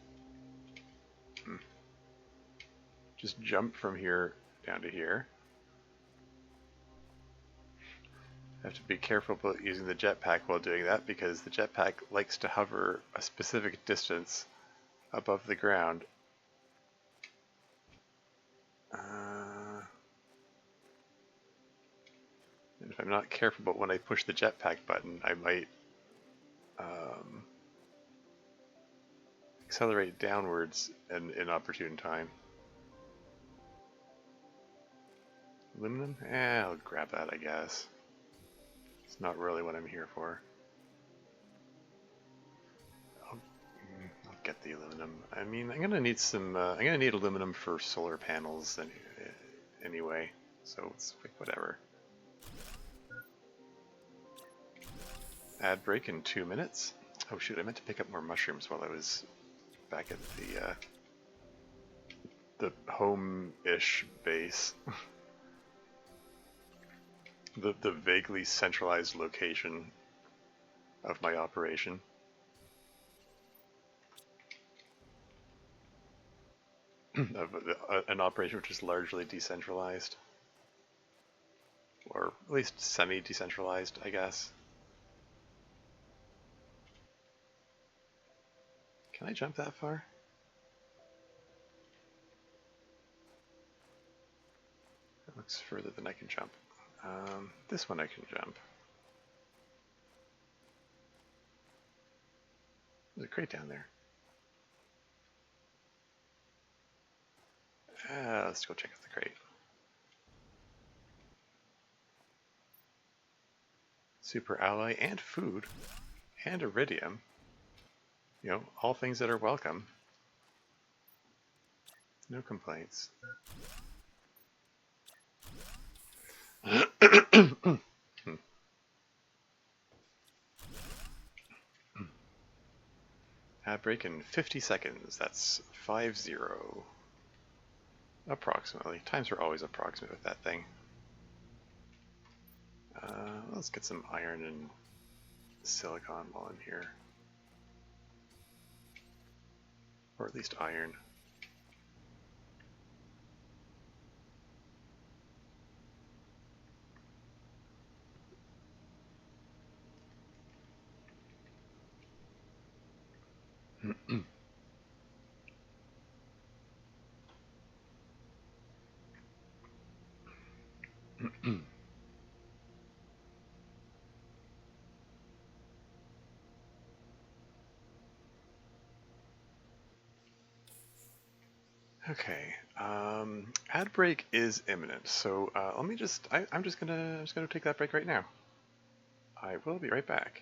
jump from here down to here. I have to be careful about using the jetpack while doing that because the jetpack likes to hover a specific distance above the ground. And if I'm not careful about when I push the jetpack button, I might accelerate downwards in inopportune time. Aluminum? I'll grab that, I guess. It's not really what I'm here for. I'll get the aluminum. I mean, I'm gonna need some. I'm gonna need aluminum for solar panels anyway. So it's like whatever. Ad break in 2 minutes. Oh shoot! I meant to pick up more mushrooms while I was back at the home-ish base. the vaguely centralized location of my operation. Of an operation which is largely decentralized. Or at least semi-decentralized, I guess. Can I jump that far? That looks further than I can jump. This one I can jump. There's a crate down there. Let's go check out the crate. Super alloy and food and iridium. You know, all things that are welcome. No complaints. Break in 50 seconds. That's 5-0. Approximately. Times are always approximate with that thing. Let's get some iron and silicon while I'm here. Or at least iron. Okay, ad break is imminent, so let me just, I'm just gonna take that break right now. I will be right back.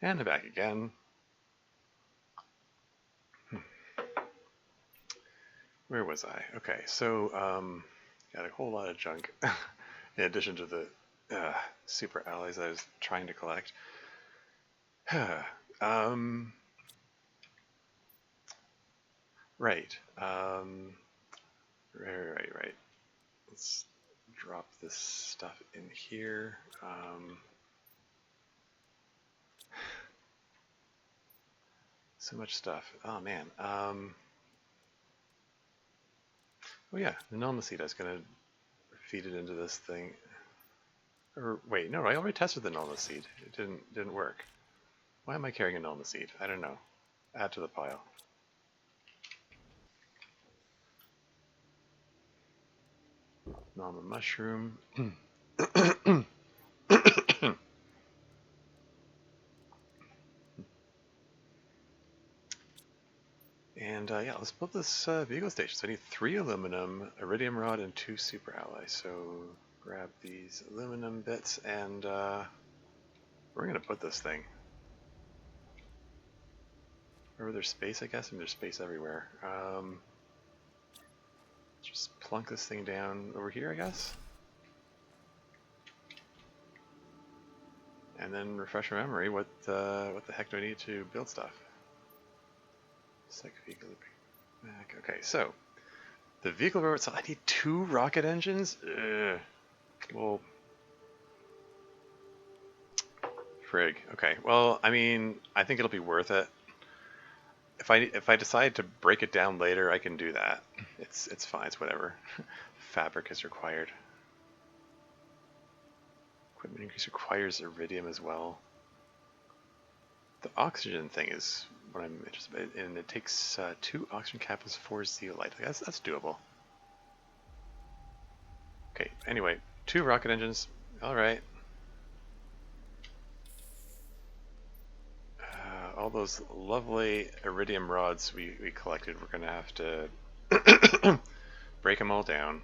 And I'm back again. Where was I? Okay, so got a whole lot of junk in addition to the super alloys I was trying to collect. um, right. Right. Let's drop this stuff in here. So much stuff. Oh man. Oh yeah, the Noma seed. I was gonna feed it into this thing. Or wait, no, I already tested the Noma seed. It didn't work. Why am I carrying a Noma seed? I don't know. Add to the pile. Noma mushroom. And yeah, let's build this vehicle station. So I need 3 aluminum, iridium rod, and 2 super alloys. So grab these aluminum bits, and we're gonna put this thing. Wherever there's space, I guess. I mean, there's space everywhere. Just plunk this thing down over here, I guess. And then refresh my memory. What the heck do I need to build stuff? Vehicle back. Okay, so the vehicle rover itself. I need 2 rocket engines. Well, frig. Okay. Well, I mean, I think it'll be worth it. If I decide to break it down later, I can do that. It's fine. It's whatever. Fabric is required. Equipment increase requires iridium as well. The oxygen thing is what I'm interested in. It takes 2 oxygen capsules, 4 zeolite. That's doable. Okay. Anyway, 2 rocket engines. All right. All those lovely iridium rods we collected, we're going to have to break them all down.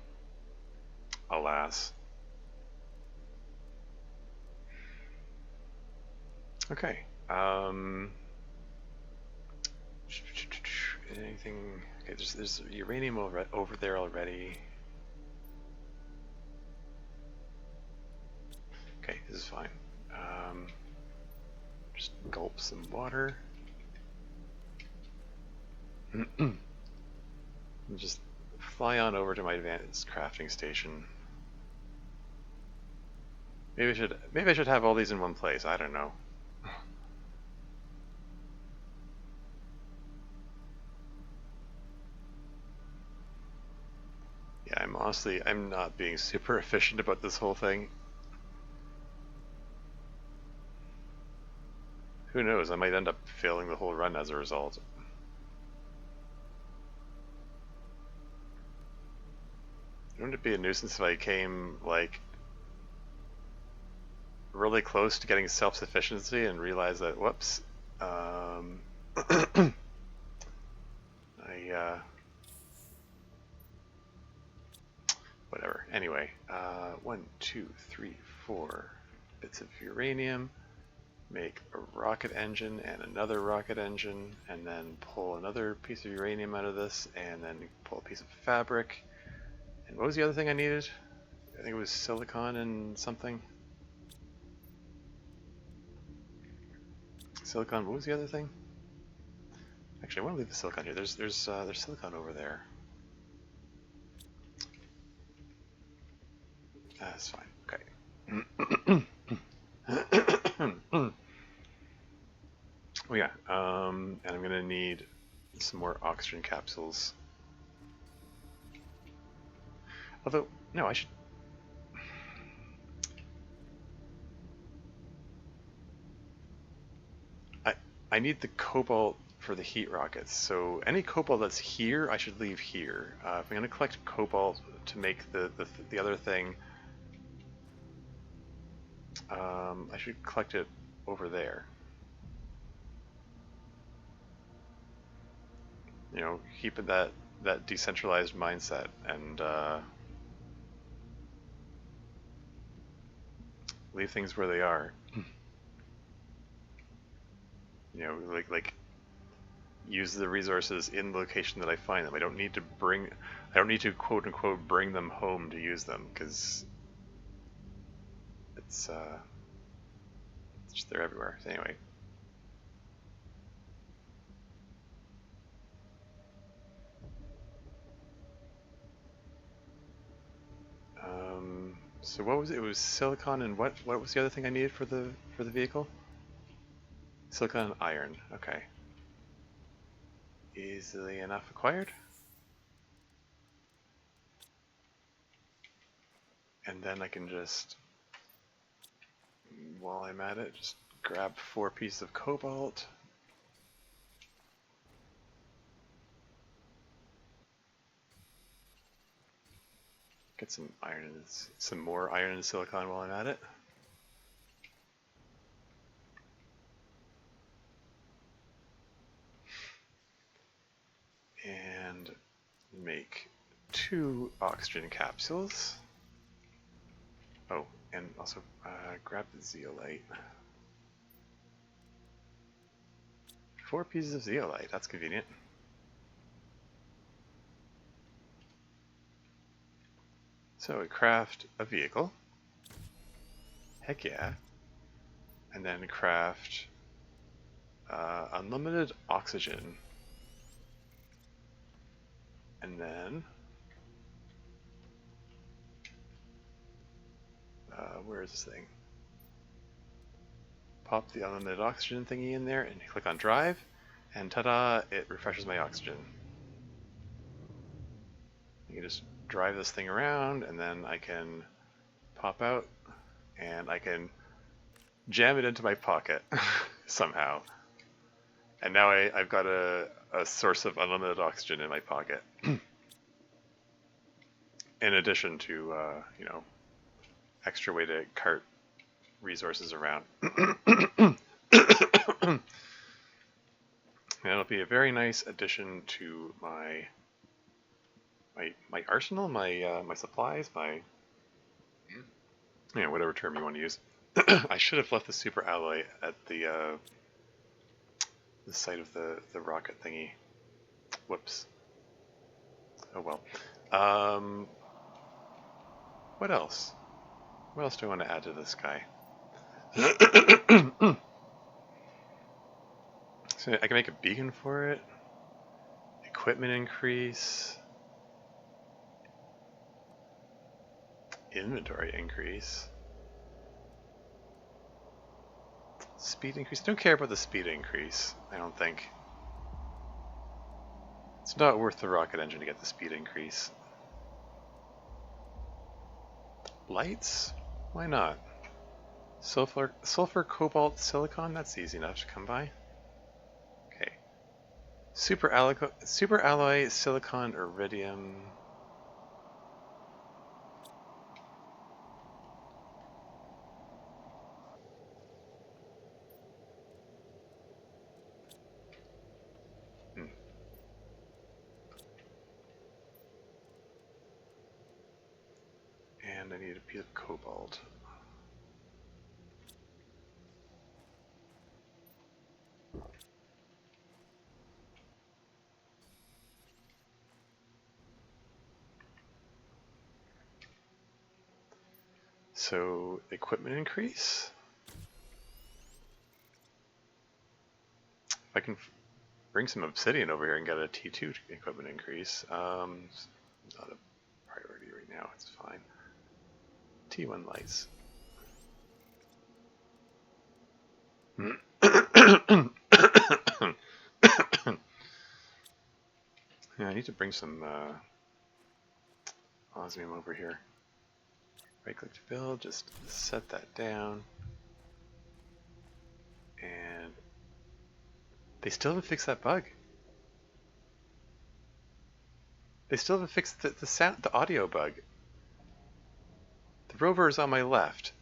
Alas. Okay. Anything? Okay, there's uranium over there already. Okay, this is fine. Just gulp some water. And just fly on over to my advanced crafting station. Maybe I should have all these in one place. I don't know. Yeah, I'm not being super efficient about this whole thing. Who knows? I might end up failing the whole run as a result. Wouldn't it be a nuisance if I came, like, really close to getting self-sufficiency and realized that, whoops, whatever. Anyway, 1, 2, 3, 4 bits of uranium. Make a rocket engine and another rocket engine, and then pull another piece of uranium out of this, and then pull a piece of fabric. And what was the other thing I needed? I think it was silicon and something. Silicon. What was the other thing? Actually, I want to leave the silicon here. There's silicon over there. That's fine. Okay. Oh yeah, and I'm gonna need some more oxygen capsules. Although, no, I need the cobalt for the heat rockets, so any cobalt that's here, I should leave here. If I'm gonna collect cobalt to make the other thing, I should collect it over there. You know, keep it that decentralized mindset and leave things where they are. You know, like use the resources in the location that I find them. I don't need to quote unquote bring them home to use them because it's just they're everywhere. So anyway. So what was it? It was silicon and what was the other thing I needed for the vehicle? Silicon and iron. Okay. Easily enough acquired. And then I can just, while I'm at it, just grab 4 pieces of cobalt. Get some iron, some more iron and silicon while I'm at it. And make 2 oxygen capsules. Oh, and also grab the zeolite. 4 pieces of zeolite, that's convenient. So we craft a vehicle. Heck yeah. And then craft unlimited oxygen. And then where is this thing? Pop the unlimited oxygen thingy in there and click on drive, and ta-da, it refreshes my oxygen. You can just drive this thing around, and then I can pop out, and I can jam it into my pocket somehow. And now I've got a source of unlimited oxygen in my pocket. In addition to, you know, extra way to cart resources around. And it'll be a very nice addition to my arsenal, my supplies, my, you know, whatever term you want to use. I should have left the super alloy at the site of the rocket thingy. Whoops. Oh well. What else? What else do I want to add to this guy? So I can make a beacon for it. Equipment increase. Inventory increase. Speed increase. Don't care about the speed increase, I don't think. It's not worth the rocket engine to get the speed increase. Lights? Why not? Sulfur, cobalt, silicon? That's easy enough to come by. Okay. Super alloy, silicon, iridium. And I need a piece of cobalt. So, equipment increase. If I can bring some obsidian over here and get a T2 equipment increase. Not a priority right now, it's fine. T1 lights. Yeah, I need to bring some osmium over here. Right click to build, just set that down. And they still haven't fixed that bug. They still haven't fixed the audio bug. The rover is on my left.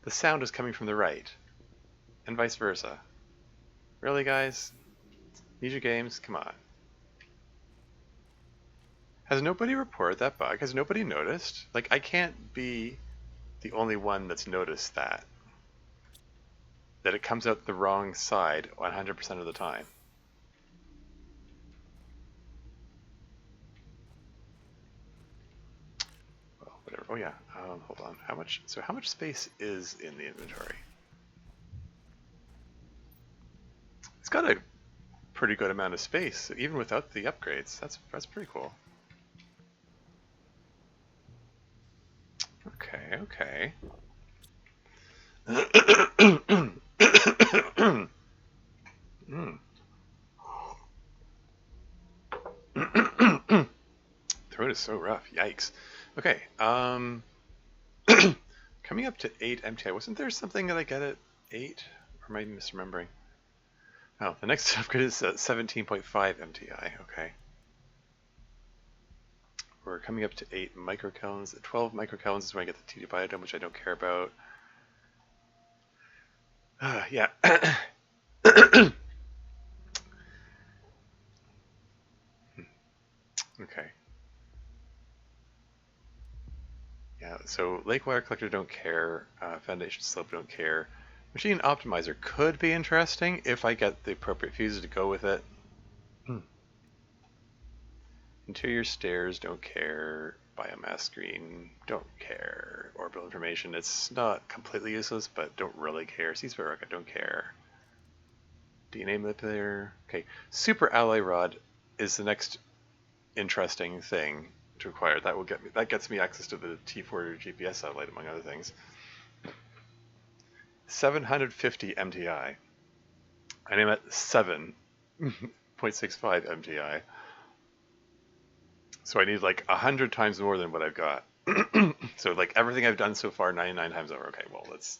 The sound is coming from the right. And vice versa. Really, guys? Need your games? Come on. Has nobody reported that bug? Has nobody noticed? Like, I can't be the only one that's noticed that. that it comes out the wrong side 100% of the time. Well, whatever. Oh yeah. Hold on. How much? So how much space is in the inventory? It's got a pretty good amount of space, even without the upgrades. That's pretty cool. Okay, okay. Mm. Throat is so rough. Yikes. Okay. Coming up to 8 MTI. Wasn't there something that I get at 8? Or am I misremembering? Oh, the next upgrade is 17.5 MTI. Okay. We're coming up to 8 microkelvins. 12 microkelvins is when I get the TD biodome, which I don't care about. Yeah. Okay. Yeah, so Lake Wire Collector don't care. Foundation Slope don't care. Machine Optimizer could be interesting if I get the appropriate fuses to go with it. Interior stairs don't care. Biomass screen don't care. Orbital information, it's not completely useless, but don't really care. Seaspire rocket don't care. DNA manipulator. Okay, Super Alloy Rod is the next interesting thing to acquire. That gets me access to the T4 GPS satellite, among other things. 750 MTI. And I'm at 7.65 MTI. So I need like 100 times more than what I've got. So like everything I've done so far, 99 times over. Okay, well it's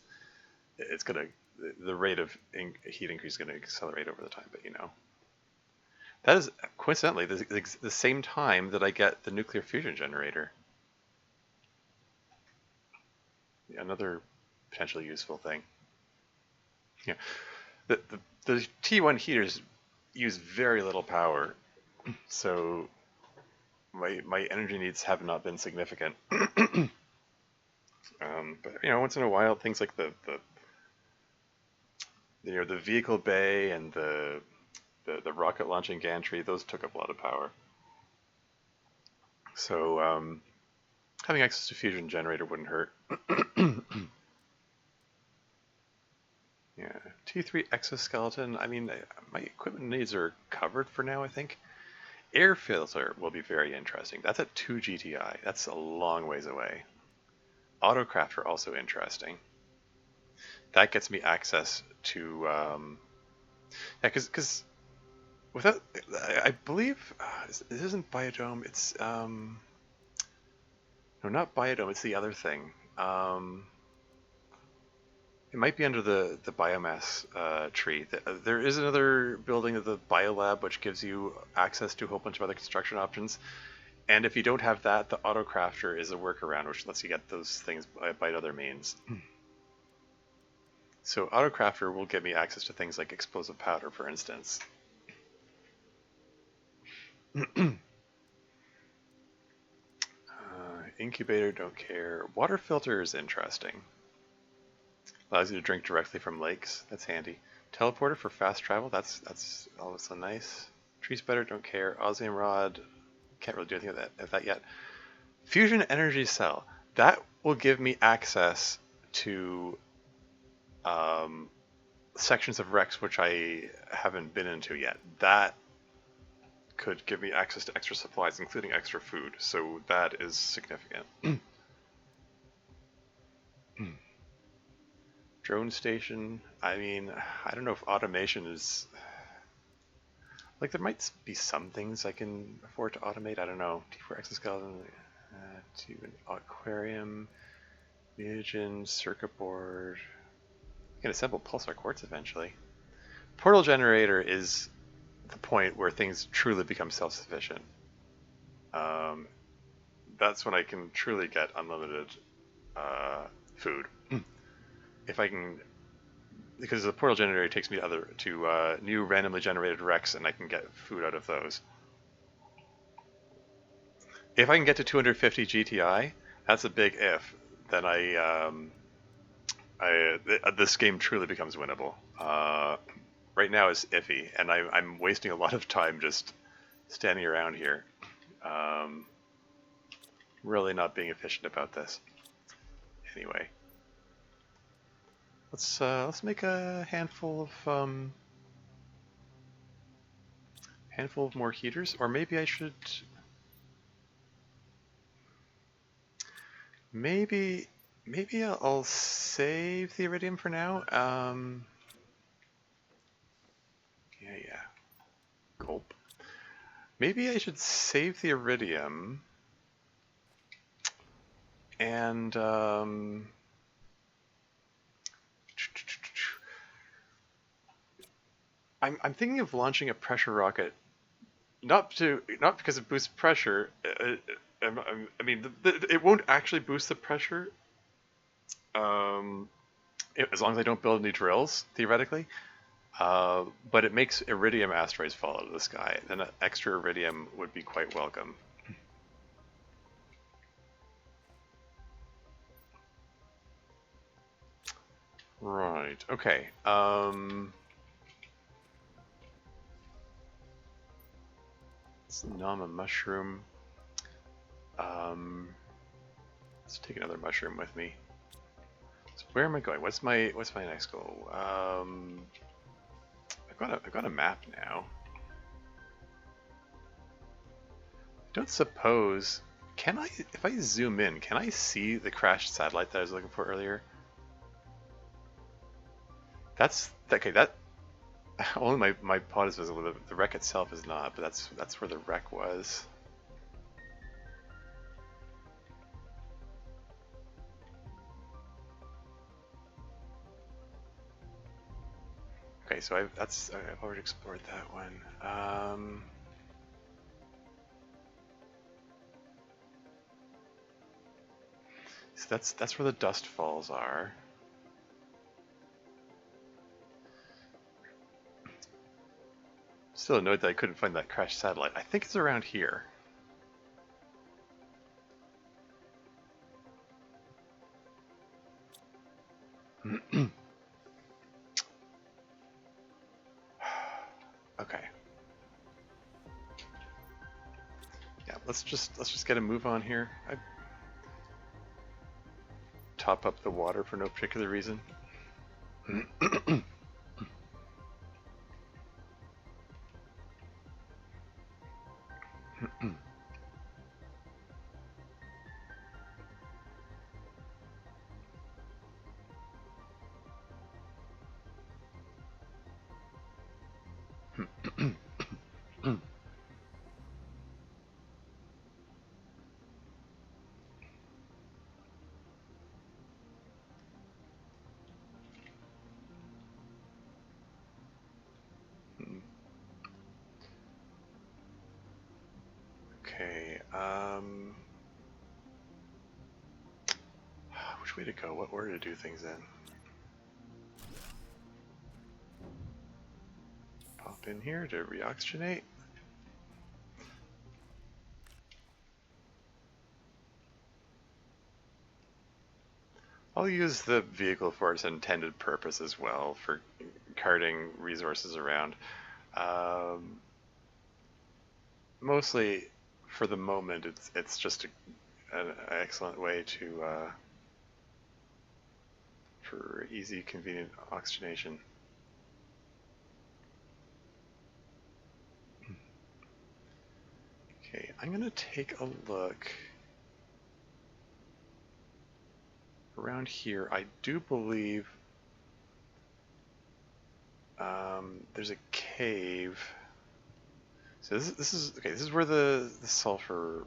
gonna, the rate of heat increase is gonna accelerate over the time, but you know. That is coincidentally the same time that I get the nuclear fusion generator. Another potentially useful thing. Yeah, the T1 heaters use very little power, so my energy needs have not been significant. But you know, once in a while, things like the the vehicle bay and the rocket launching gantry, those took up a lot of power. So having access to fusion generator wouldn't hurt. Yeah, T3 exoskeleton. I mean, my equipment needs are covered for now, I think. Air filter will be very interesting. That's at 2 GTI. That's a long ways away. Autocrafter also interesting. That gets me access to yeah, because without I believe this isn't biodome. It's no, not biodome. It's the other thing. It might be under the biomass tree. There is another building of the biolab which gives you access to a whole bunch of other construction options. And if you don't have that, the autocrafter is a workaround which lets you get those things by other means. So autocrafter will give me access to things like explosive powder, for instance. Incubator, don't care. Water filter is interesting. Allows you to drink directly from lakes. That's handy. Teleporter for fast travel. That's also nice. Tree spider, don't care. Osmium rod. Can't really do anything with that yet. Fusion energy cell. That will give me access to sections of Rex which I haven't been into yet. That could give me access to extra supplies, including extra food. So that is significant. Drone station. I mean, I don't know if automation is... Like, there might be some things I can afford to automate. I don't know. T4 exoskeleton, to an aquarium, mutagen, circuit board. I can assemble pulsar quartz eventually. Portal generator is the point where things truly become self-sufficient. That's when I can truly get unlimited food. If I can, because the portal generator takes me to new randomly generated Rex, and I can get food out of those. If I can get to 250 GTI, that's a big if. Then I This game truly becomes winnable. Right now is iffy, and I'm wasting a lot of time just standing around here. Um, really not being efficient about this. Anyway, let's make a handful of more heaters, or maybe I should maybe I'll save the iridium for now. Yeah. Gulp. Maybe I should save the iridium and I'm thinking of launching a pressure rocket, not because it boosts pressure. I mean, it won't actually boost the pressure, um, as long as I don't build any drills, theoretically. But it makes iridium asteroids fall out of the sky. Then an extra iridium would be quite welcome. Right. Okay. Let's nom a mushroom. Let's take another mushroom with me. So where am I going? What's my next goal? I've got a map now. I don't suppose. Can I? If I zoom in, can I see the crashed satellite that I was looking for earlier? That's okay. That only my pod is visible. The wreck itself is not, but that's where the wreck was. Okay, so I've already explored that one. So that's where the dust falls are. Still annoyed that I couldn't find that crashed satellite. I think it's around here. Okay. Yeah, let's just get a move on here. I top up the water for no particular reason. Okay, which way to go? What order to do things in? Pop in here to reoxygenate. I'll use the vehicle for its intended purpose as well, for carting resources around. Mostly, for the moment, it's just an excellent way to for easy, convenient oxygenation. Okay, I'm gonna take a look around here. I do believe there's a cave. So this is okay. This is where the sulfur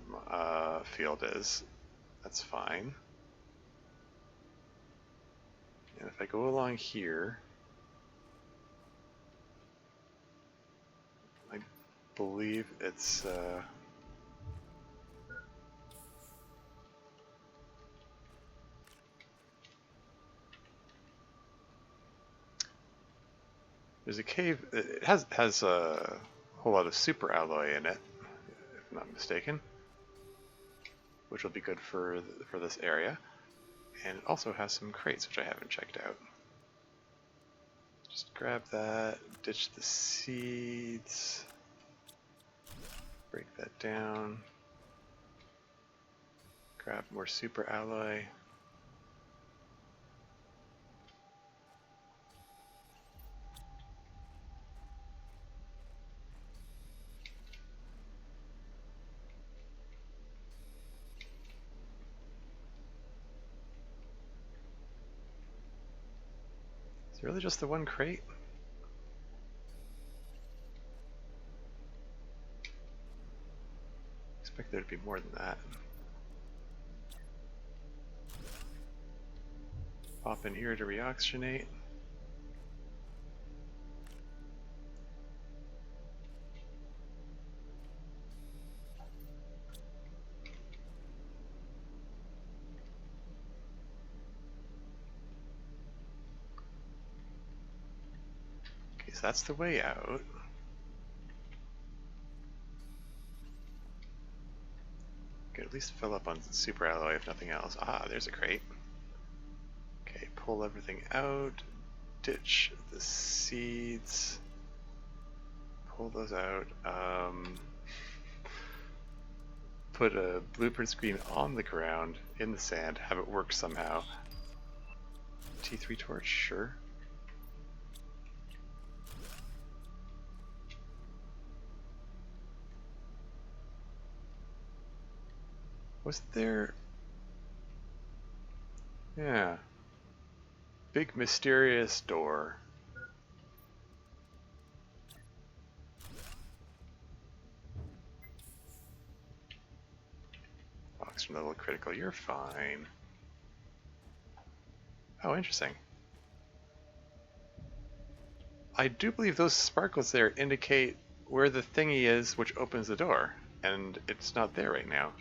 field is. That's fine. And if I go along here, I believe it's there's a cave. It has a whole lot of super alloy in it, if I'm not mistaken, which will be good for this area. And it also has some crates, which I haven't checked out. Just grab that, ditch the seeds, break that down, grab more super alloy. Is it really just the one crate? Expect there to be more than that. Pop in here to reoxygenate. Okay, so that's the way out. Could at least fill up on super alloy if nothing else. Ah, there's a crate. Okay, pull everything out, ditch the seeds, pull those out, put a blueprint screen on the ground in the sand, have it work somehow. T3 torch, sure. Was there... Yeah. Big mysterious door. Oxygen level critical, you're fine. Oh, interesting. I do believe those sparkles there indicate where the thingy is which opens the door, and it's not there right now.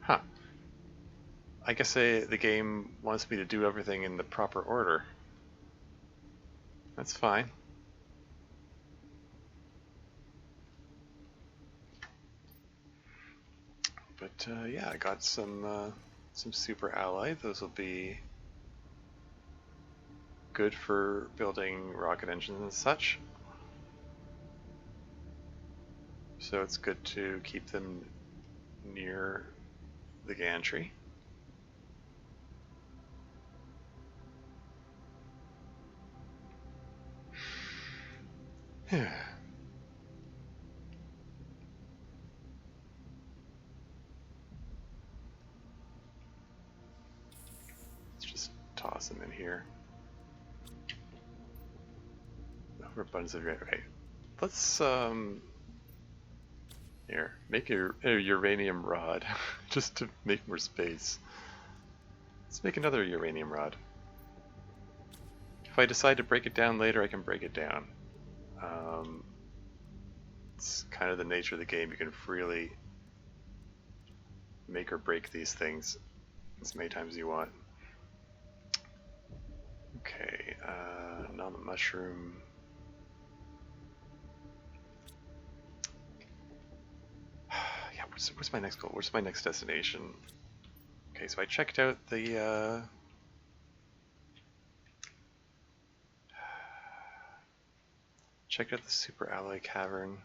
Huh. I guess the game wants me to do everything in the proper order. That's fine. But yeah, I got some super alloy. Those will be good for building rocket engines and such. So it's good to keep them near the gantry. Let's just toss them in here. Overabundance of okay. Let's here make a uranium rod just to make more space. Let's make another uranium rod. If I decide to break it down later, I can break it down. It's kind of the nature of the game. You can freely make or break these things as many times as you want. Okay, Nama mushroom. Yeah, what's my next goal? Where's my next destination? Okay, so I checked out the checked out the super alloy cavern.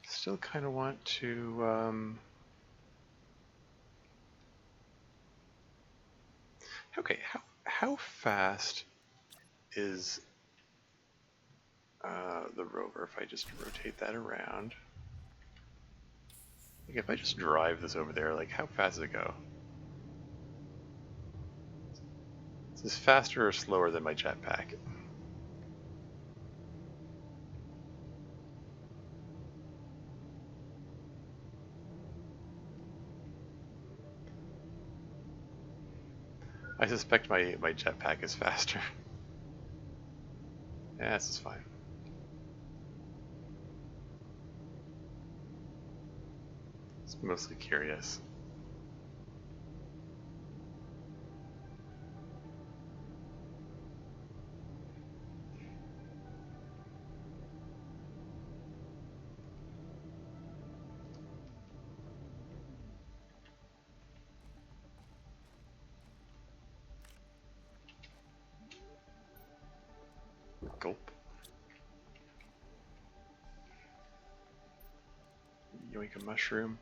Still kind of want to okay, how fast is the rover if I just rotate that around? Like if I just drive this over there, like how fast does it go? Is this faster or slower than my jetpack? I suspect my jetpack is faster. Yeah, this is fine. It's mostly curious. Gulp. Yoink a mushroom.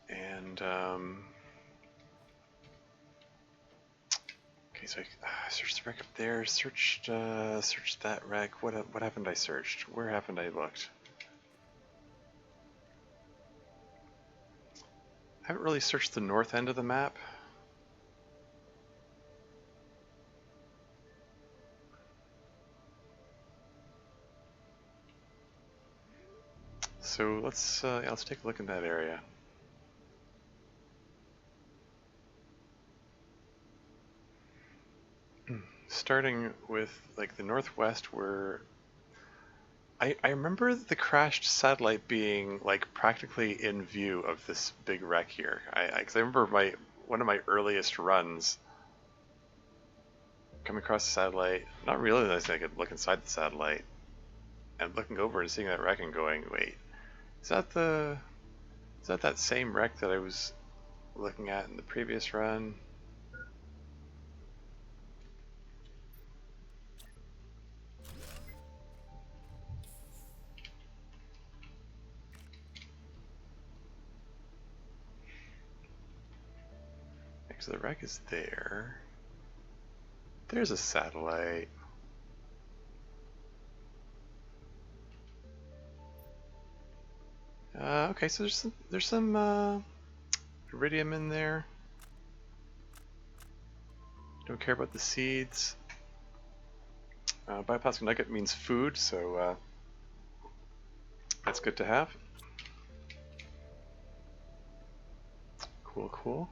And, okay, so I searched the wreck up there, searched that wreck. What haven't I searched? Where haven't I looked? I haven't really searched the north end of the map. So let's take a look in that area. Starting with like the northwest, where I remember the crashed satellite being like practically in view of this big wreck here. Because I remember one of my earliest runs coming across the satellite, not realizing I could look inside the satellite, and looking over and seeing that wreck and going, wait, is that that same wreck that I was looking at in the previous run? So the wreck is there. There's a satellite. Okay, so there's some iridium in there. Don't care about the seeds. Bioplastic nugget means food, so that's good to have. Cool, cool.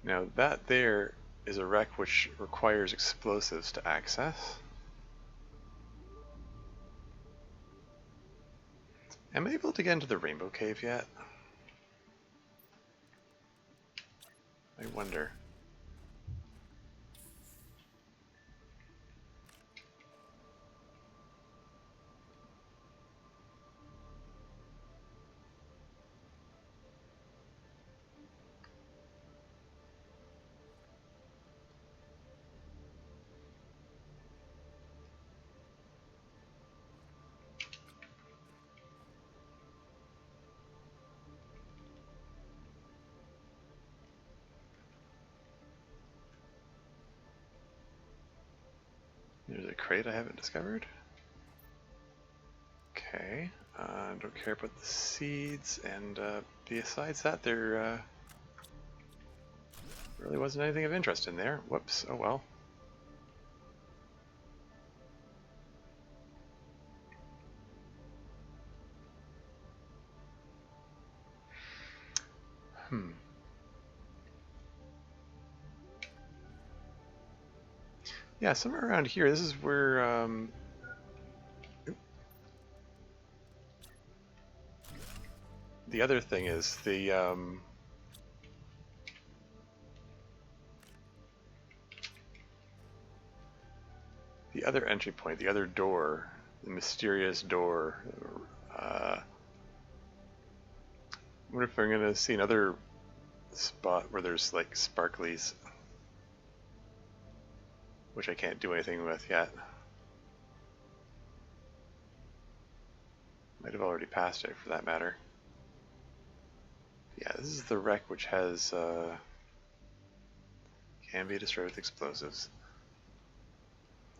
Now that there is a wreck which requires explosives to access. Am I able to get into the Rainbow Cave yet? I wonder. There's a crate I haven't discovered. Okay, don't care about the seeds, and besides that, there really wasn't anything of interest in there. Whoops, oh well. Yeah, somewhere around here, this is where, the other thing is, the other entry point, the other door, the mysterious door. I wonder if I'm gonna see another spot where there's like sparklies, which I can't do anything with yet. Might have already passed it for that matter. Yeah, this is the wreck which has can be destroyed with explosives.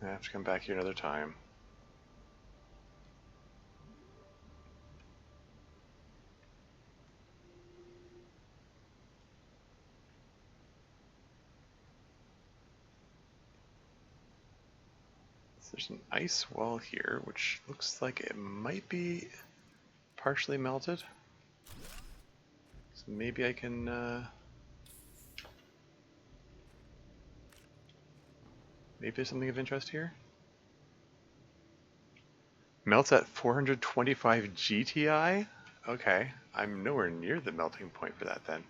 I have to come back here another time. So there's an ice wall here, which looks like it might be partially melted. So maybe I can maybe there's something of interest here. Melts at 425 GTI? Okay, I'm nowhere near the melting point for that then.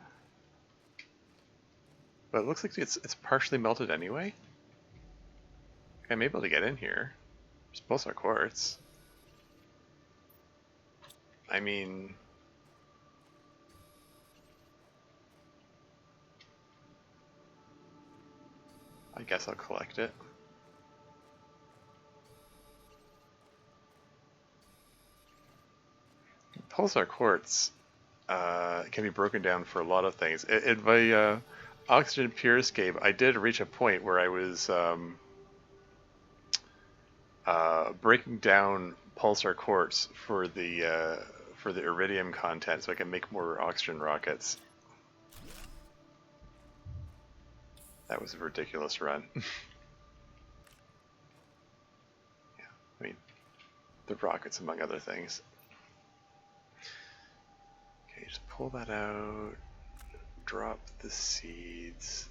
But it looks like it's partially melted anyway. Okay, I'm able to get in here. There's pulsar quartz. I mean, guess I'll collect it. Pulsar quartz can be broken down for a lot of things. In my oxygen purist game, I did reach a point where I was breaking down pulsar quartz for the iridium content, so I can make more oxygen rockets. That was a ridiculous run. Yeah, I mean, the rockets among other things. Okay, just pull that out, drop the seeds,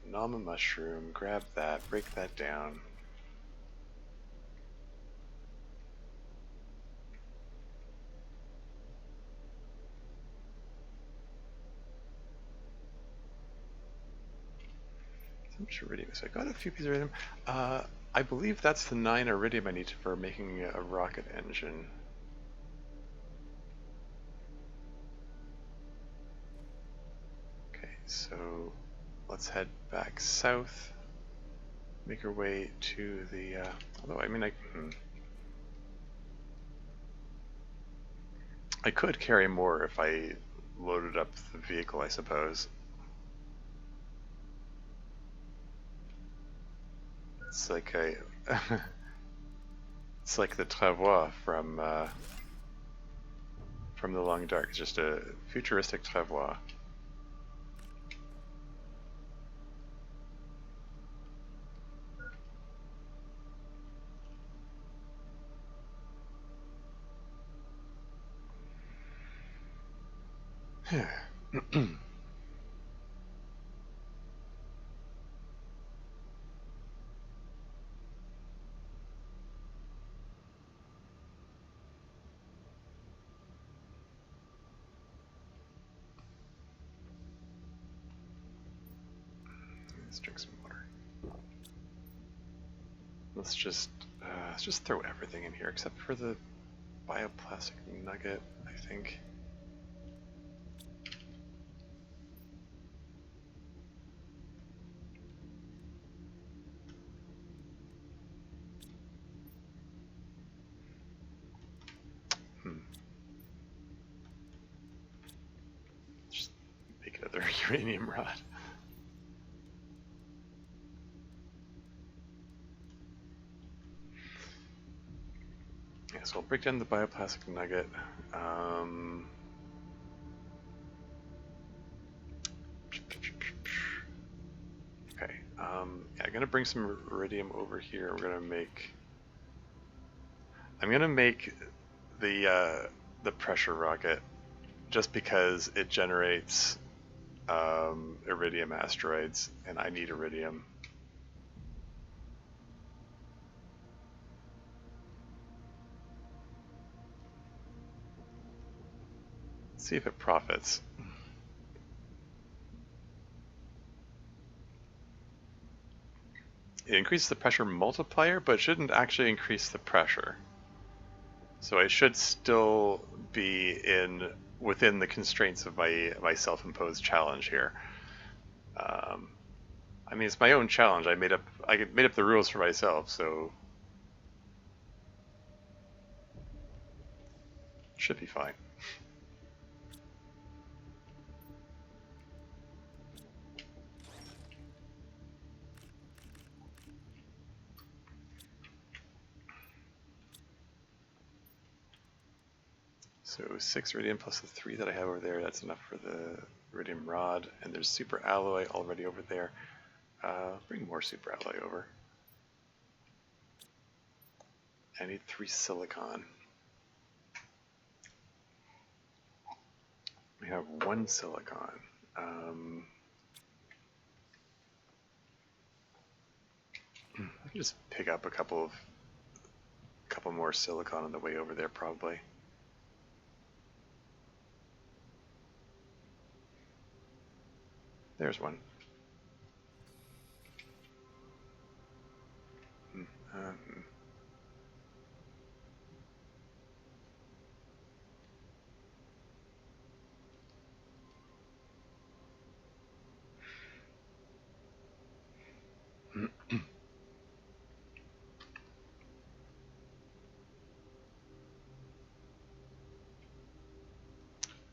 Nama mushroom, grab that, break that down. So much iridium. So I got a few pieces of iridium. I believe that's the 9 iridium I need for making a rocket engine. Okay, so let's head back south. Make our way to the. Although I mean, I could carry more if I loaded up the vehicle, I suppose. It's like a. It's like the travois from the Long Dark. It's just a futuristic travois. Let's drink some water. Let's just throw everything in here except for the bioplastic nugget, I think. Just make another uranium rod. Yeah, so I'll break down the bioplastic nugget. Okay, yeah, I'm gonna bring some iridium over here. I'm gonna make the pressure rocket just because it generates iridium asteroids, and I need iridium. Let's see if it profits. It increases the pressure multiplier, but it shouldn't actually increase the pressure. So I should still be within the constraints of my self-imposed challenge here. I mean, it's my own challenge. I made up the rules for myself, so it should be fine. So 6 iridium plus the 3 that I have over there, that's enough for the iridium rod, and there's super alloy already over there. Bring more super alloy over. I need 3 silicon. We have 1 silicon. I can just pick up a couple more silicon on the way over there, probably. There's one.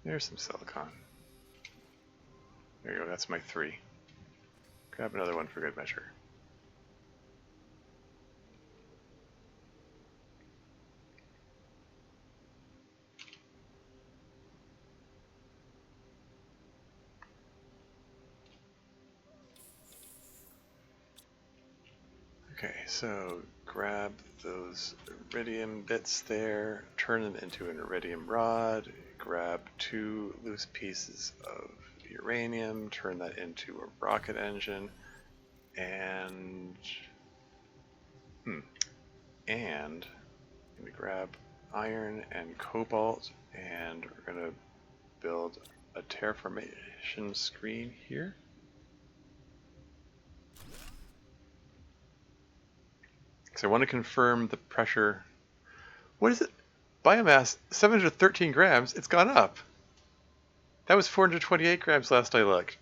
There's some silicon. There you go, that's my 3. Grab another one for good measure. Okay, so grab those iridium bits there, turn them into an iridium rod, grab 2 loose pieces of uranium, turn that into a rocket engine, and and I'm gonna grab iron and cobalt, and we're gonna build a terraformation screen here. Because I want to confirm the pressure. What is it? Biomass, 713 grams. It's gone up. That was 428 grams last I looked.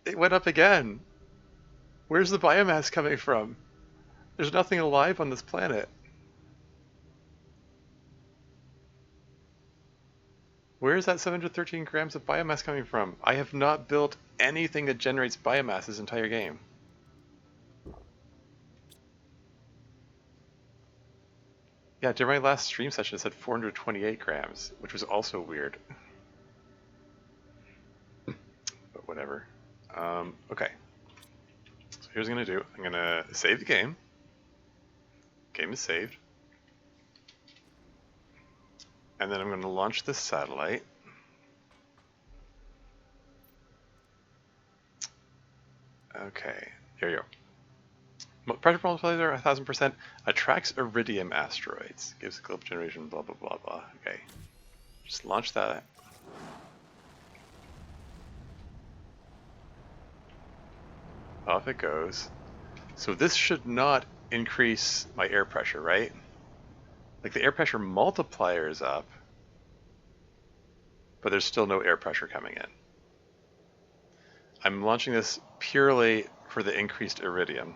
It went up again. Where's the biomass coming from? There's nothing alive on this planet. Where is that 713 grams of biomass coming from? I have not built anything that generates biomass this entire game. Yeah, during my last stream session it said 428 grams, which was also weird. But whatever. Okay. So here's what I'm going to do. I'm going to save the game. Game is saved. And then I'm going to launch this satellite. Okay, here you go. Pressure multiplier 1000%, attracts iridium asteroids, gives clip generation, blah blah blah blah. Okay, just launch that. Off it goes. So this should not increase my air pressure, right? Like the air pressure multiplier is up, but there's still no air pressure coming in. I'm launching this purely for the increased iridium.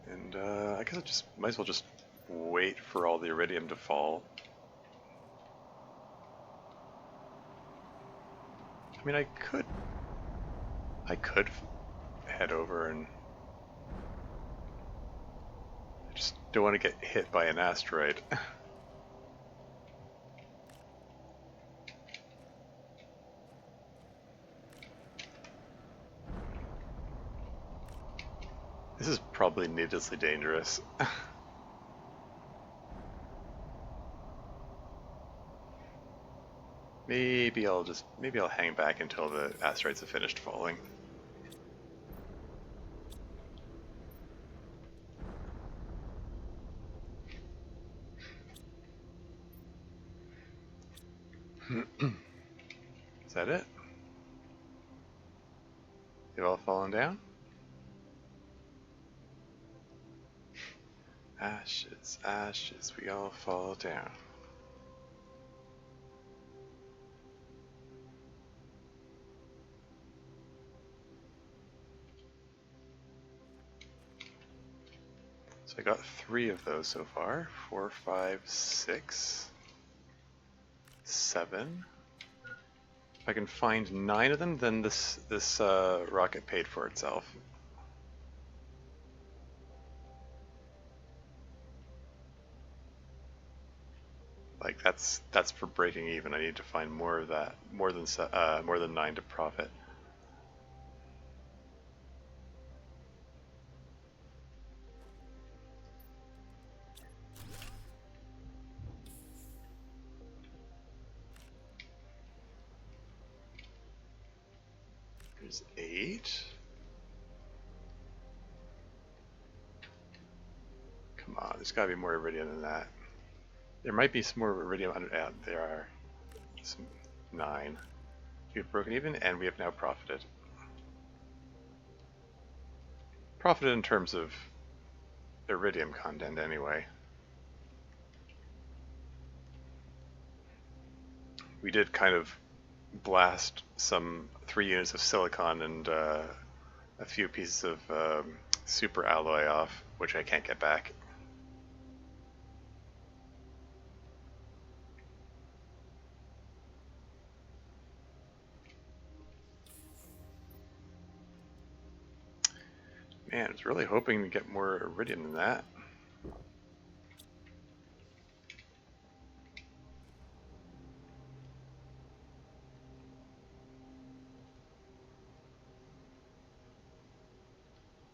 And I guess I just might as well just wait for all the iridium to fall. I mean, I could head over and I just don't want to get hit by an asteroid. This is probably needlessly dangerous. Maybe I'll hang back until the asteroids have finished falling. Is that it? They've all fallen down? Ashes, ashes, we all fall down. So I got 3 of those so far. 4, 5, 6, 7. If I can find 9 of them, then this rocket paid for itself. Like that's for breaking even. I need to find more of that, more than 9 to profit. There's 8. Come on, there's got to be more iridium than that. There might be some more iridium under. There are some 9. We've broken even, and we have now profited. Profited in terms of iridium content anyway. We did kind of blast some 3 units of silicon and a few pieces of super alloy off, which I can't get back. Man, I was really hoping to get more iridium than that.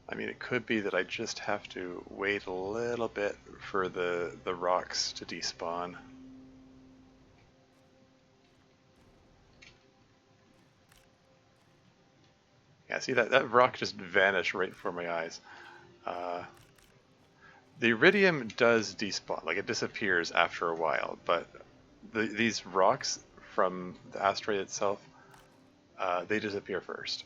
I mean, it could be that I just have to wait a little bit for the rocks to despawn. Yeah, see that rock just vanished right before my eyes. Uh, the iridium does despawn, like it disappears after a while, but these rocks from the asteroid itself, they disappear first.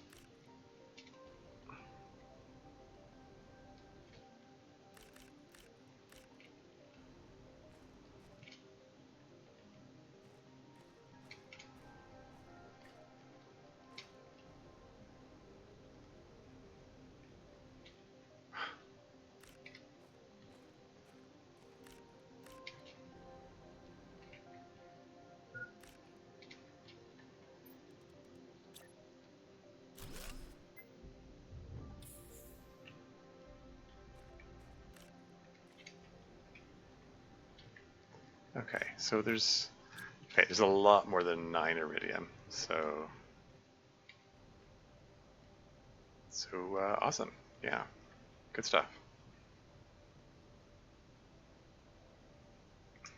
Okay, so there's a lot more than 9 iridium. So awesome. Yeah, good stuff.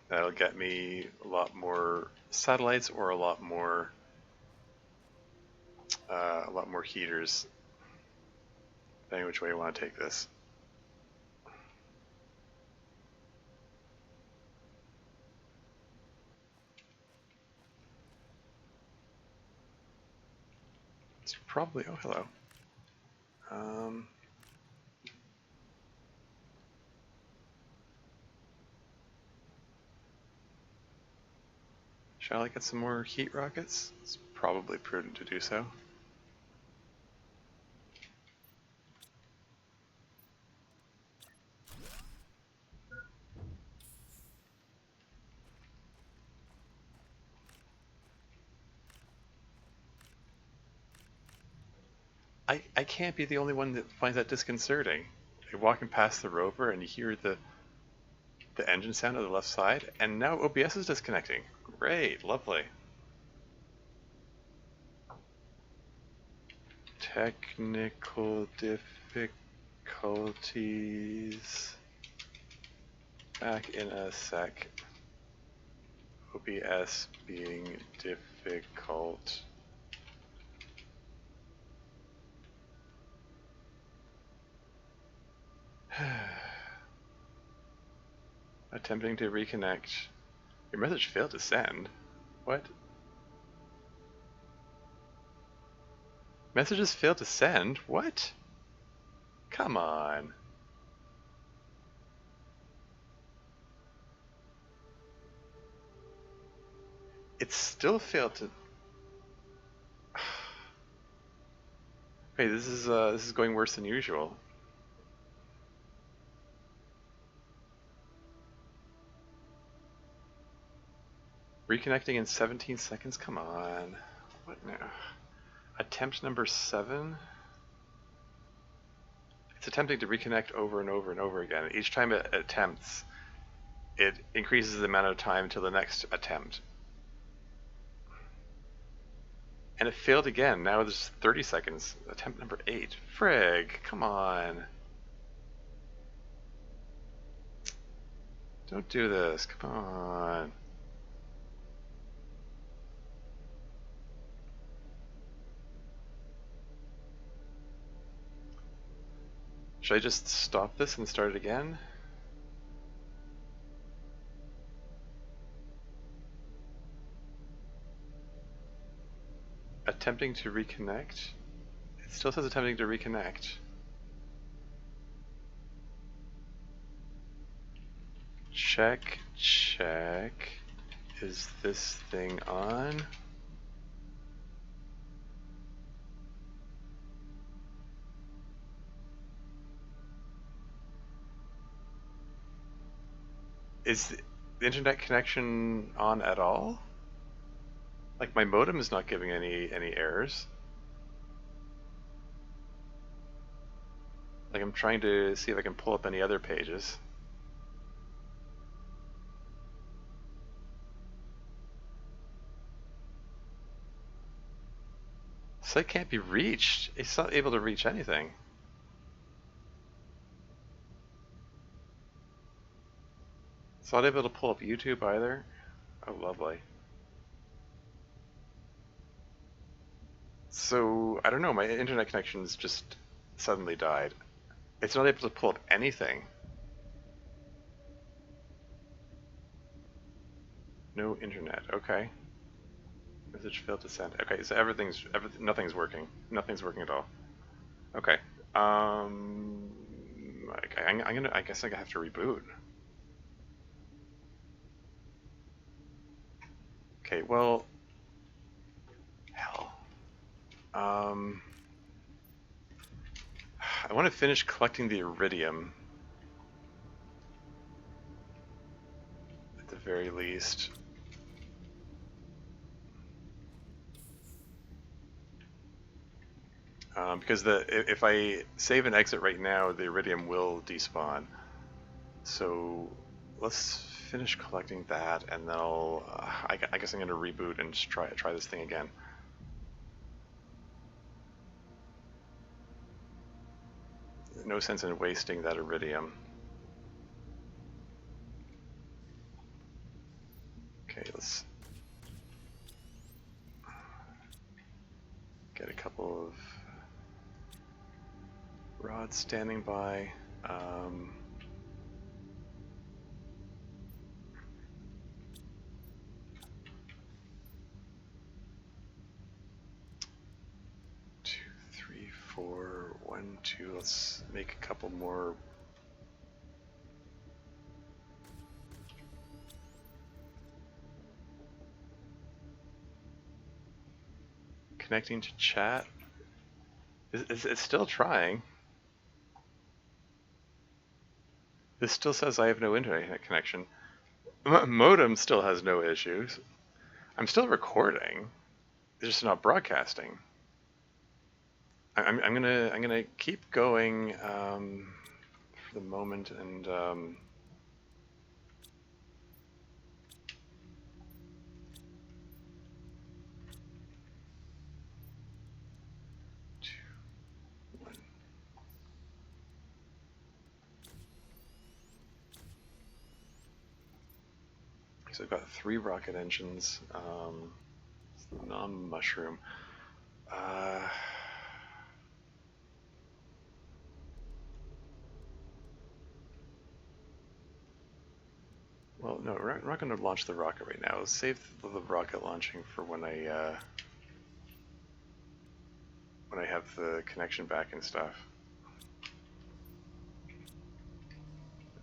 That'll get me a lot more satellites or a lot more heaters, depending which way you want to take this. It's probably, oh hello. Shall I get some more heat rockets? It's probably prudent to do so. I can't be the only one that finds that disconcerting. You're walking past the rover and you hear the engine sound on the left side, and now OBS is disconnecting. Great, lovely. Technical difficulties. Back in a sec. OBS being difficult. Attempting to reconnect. Your message failed to send. What? Messages failed to send? What? Come on. It still failed to. Hey, this is going worse than usual. Reconnecting in 17 seconds? Come on. What now? Attempt number 7? It's attempting to reconnect over and over and over again. Each time it attempts, it increases the amount of time until the next attempt. And it failed again. Now there's 30 seconds. Attempt number 8. Frig, come on. Don't do this. Come on. Should I just stop this and start it again? Attempting to reconnect? It still says attempting to reconnect. Check, check. Is this thing on? Is the internet connection on at all? Like my modem is not giving any errors. Like I'm trying to see if I can pull up any other pages. Site can't be reached. It's not able to reach anything. It's not able to pull up YouTube either. Oh, lovely. So, I don't know, my internet connection's just suddenly died. It's not able to pull up anything. No internet, okay. Message failed to send. Okay, so nothing's working. Nothing's working at all. Okay. I guess I have to reboot. Okay, well, hell. I want to finish collecting the iridium. At the very least. Because if I save and exit right now, the iridium will despawn. So let's finish collecting that, and then I guess I'm going to reboot and just try this thing again. No sense in wasting that iridium. Okay, let's get a couple of rods standing by. 4, 1, 2. Let's make a couple more. Connecting to chat. It's still trying. This still says I have no internet connection. Modem still has no issues. I'm still recording. It's just not broadcasting. I'm gonna keep going for the moment, and so I've got 3 rocket engines. Non-mushroom. Well, no, we're not going to launch the rocket right now. Let's save the rocket launching for when I have the connection back and stuff.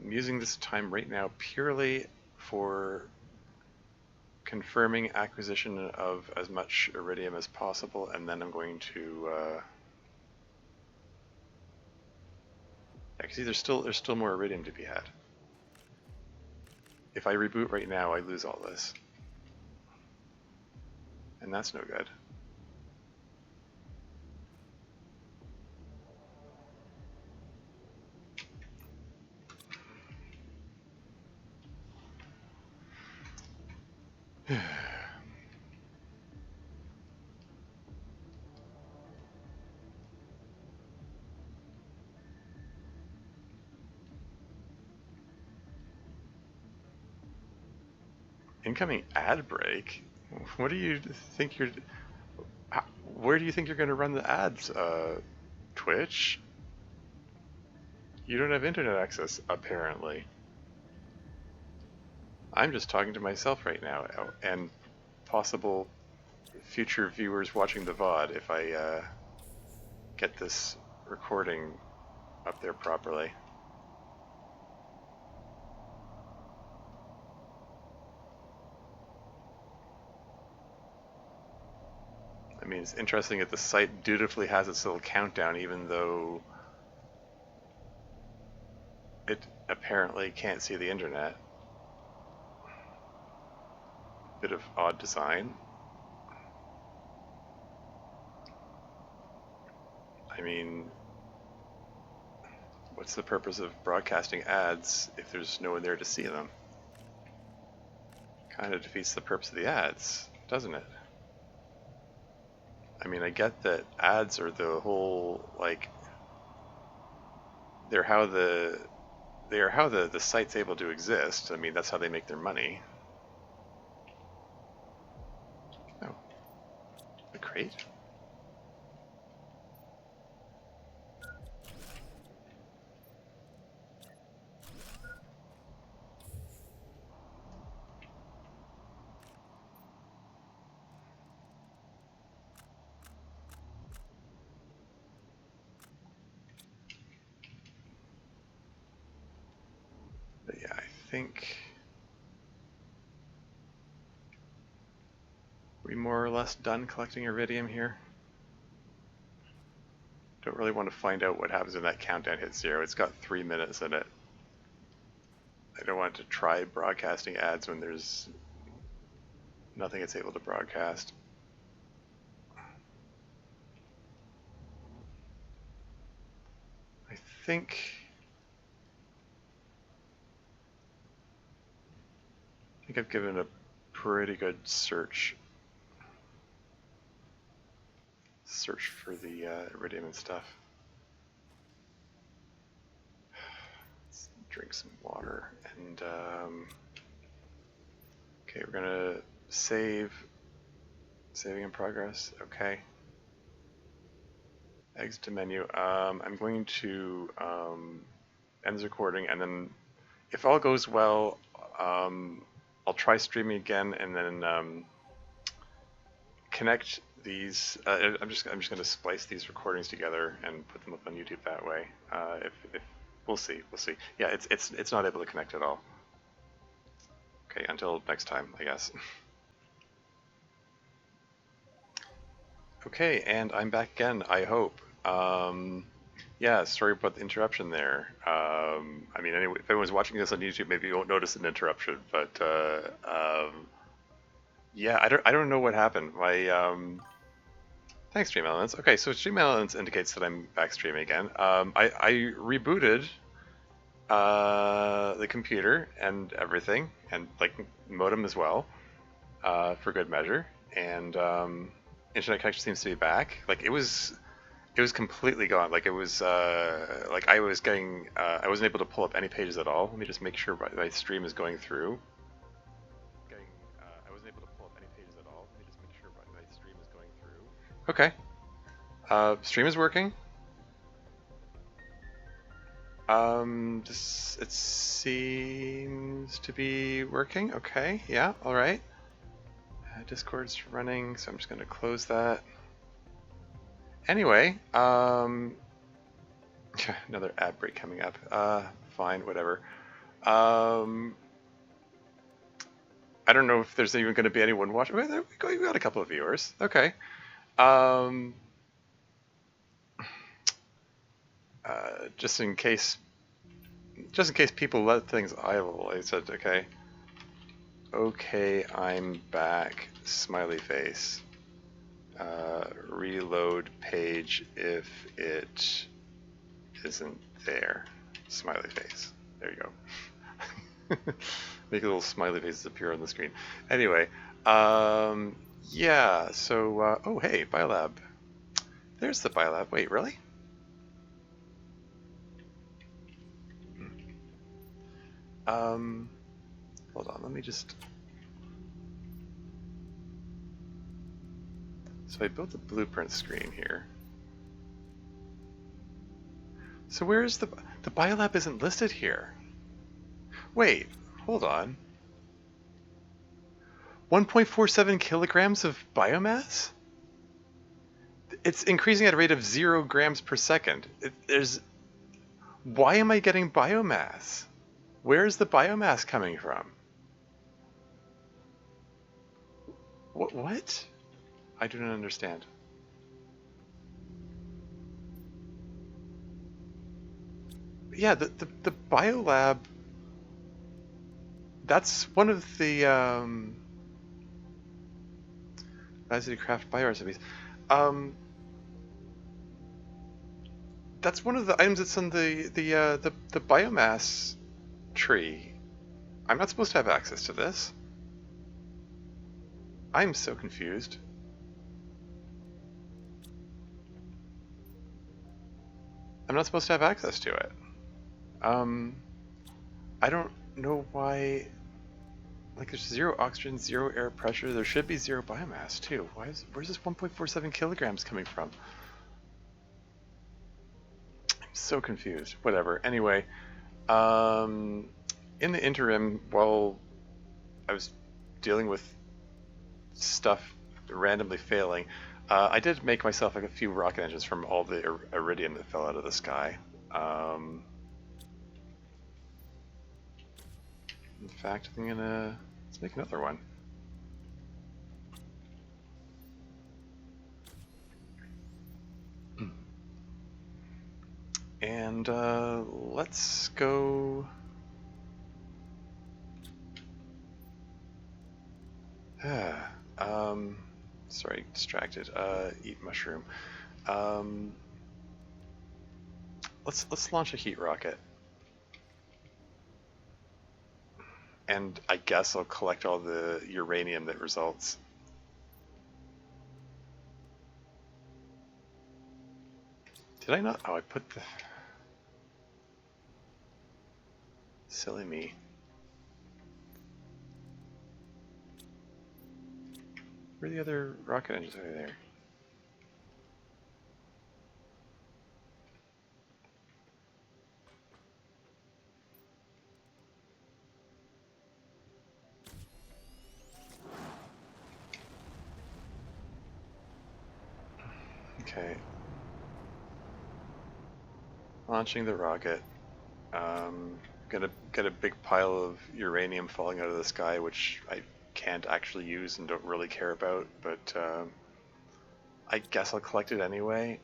I'm using this time right now purely for confirming acquisition of as much iridium as possible, and then I'm going to see, there's still more iridium to be had. If I reboot right now, I lose all this. And that's no good. Incoming ad break? What do you think where do you think you're going to run the ads? Twitch? You don't have internet access, apparently. I'm just talking to myself right now, and possible future viewers watching the VOD if I get this recording up there properly. mean, it's interesting that the site dutifully has its little countdown, even though it apparently can't see the internet. Bit of odd design. I mean, what's the purpose of broadcasting ads if there's no one there to see them? Kind of defeats the purpose of the ads, doesn't it? I mean, I get that ads are the whole, like, they're how the site's able to exist. I mean, that's how they make their money. Oh, a crate? But yeah, I think we more or less done collecting iridium here. Don't really want to find out what happens when that countdown hits 0. It's got 3 minutes in it. I don't want to try broadcasting ads when there's nothing it's able to broadcast. I think I've given a pretty good search for the iridium and stuff. Let's drink some water and okay, we're gonna saving in progress. Okay, exit to menu. I'm going to end the recording, and then if all goes well, I'll try streaming again, and then connect these. I'm just going to splice these recordings together and put them up on YouTube that way. If we'll see. Yeah, it's not able to connect at all. Okay, until next time, I guess. Okay, and I'm back again, I hope. Yeah, sorry about the interruption there. I mean, anyway, if anyone's watching this on YouTube, maybe you won't notice an interruption, but yeah, I don't know what happened. My thanks, Stream Elements. Okay, so Stream Elements indicates that I'm back streaming again. I rebooted the computer and everything, and like modem as well, for good measure, and internet connection seems to be back. Like it was completely gone. Like it was like I was getting I wasn't able to pull up any pages at all. Let me just make sure my stream is going through. I wasn't able to pull up any pages at all. Let me just make sure my stream is going through. Okay. Stream is working. It seems to be working. Okay, yeah, all right. Discord's running, so I'm just gonna close that. Anyway, another ad break coming up. Fine, whatever. I don't know if there's even going to be anyone watching. Well, there we go. We've got a couple of viewers. Okay. Just in case people let things idle, I said, okay. Okay, I'm back. Smiley face. Reload page if it isn't there. Smiley face. There you go. Make little smiley faces appear on the screen. Anyway, yeah, so, oh hey, Biolab. There's the Biolab. Wait, really? Hold on, let me just... So I built a blueprint screen here. So where is the Biolab isn't listed here? Wait, hold on. 1.47 kilograms of biomass? It's increasing at a rate of 0 grams per second. Why am I getting biomass? Where's the biomass coming from? What? I do not understand. yeah, the biolab. That's one of the as you craft bio recipes. Um, that's one of the items that's on the biomass tree. I'm not supposed to have access to this. I'm so confused. I'm not supposed to have access to it. Um, I don't know why. Like, there's zero oxygen, zero air pressure. There should be zero biomass too. Where's this 1.47 kilograms coming from? I'm so confused. Whatever. Anyway, um, in the interim, while I was dealing with stuff randomly failing, I did make myself like a few rocket engines from all the iridium that fell out of the sky. Um, in fact, let's make another one. And let's go. um, sorry, distracted. Eat mushroom. Um, let's launch a heat rocket, and I guess I'll collect all the uranium that results. Did I not? Oh, I put the. Silly me. Where are the other rocket engines? Are they there? Okay. Launching the rocket. Gonna get a big pile of uranium falling out of the sky, which I can't actually use and don't really care about, but I guess I'll collect it anyway.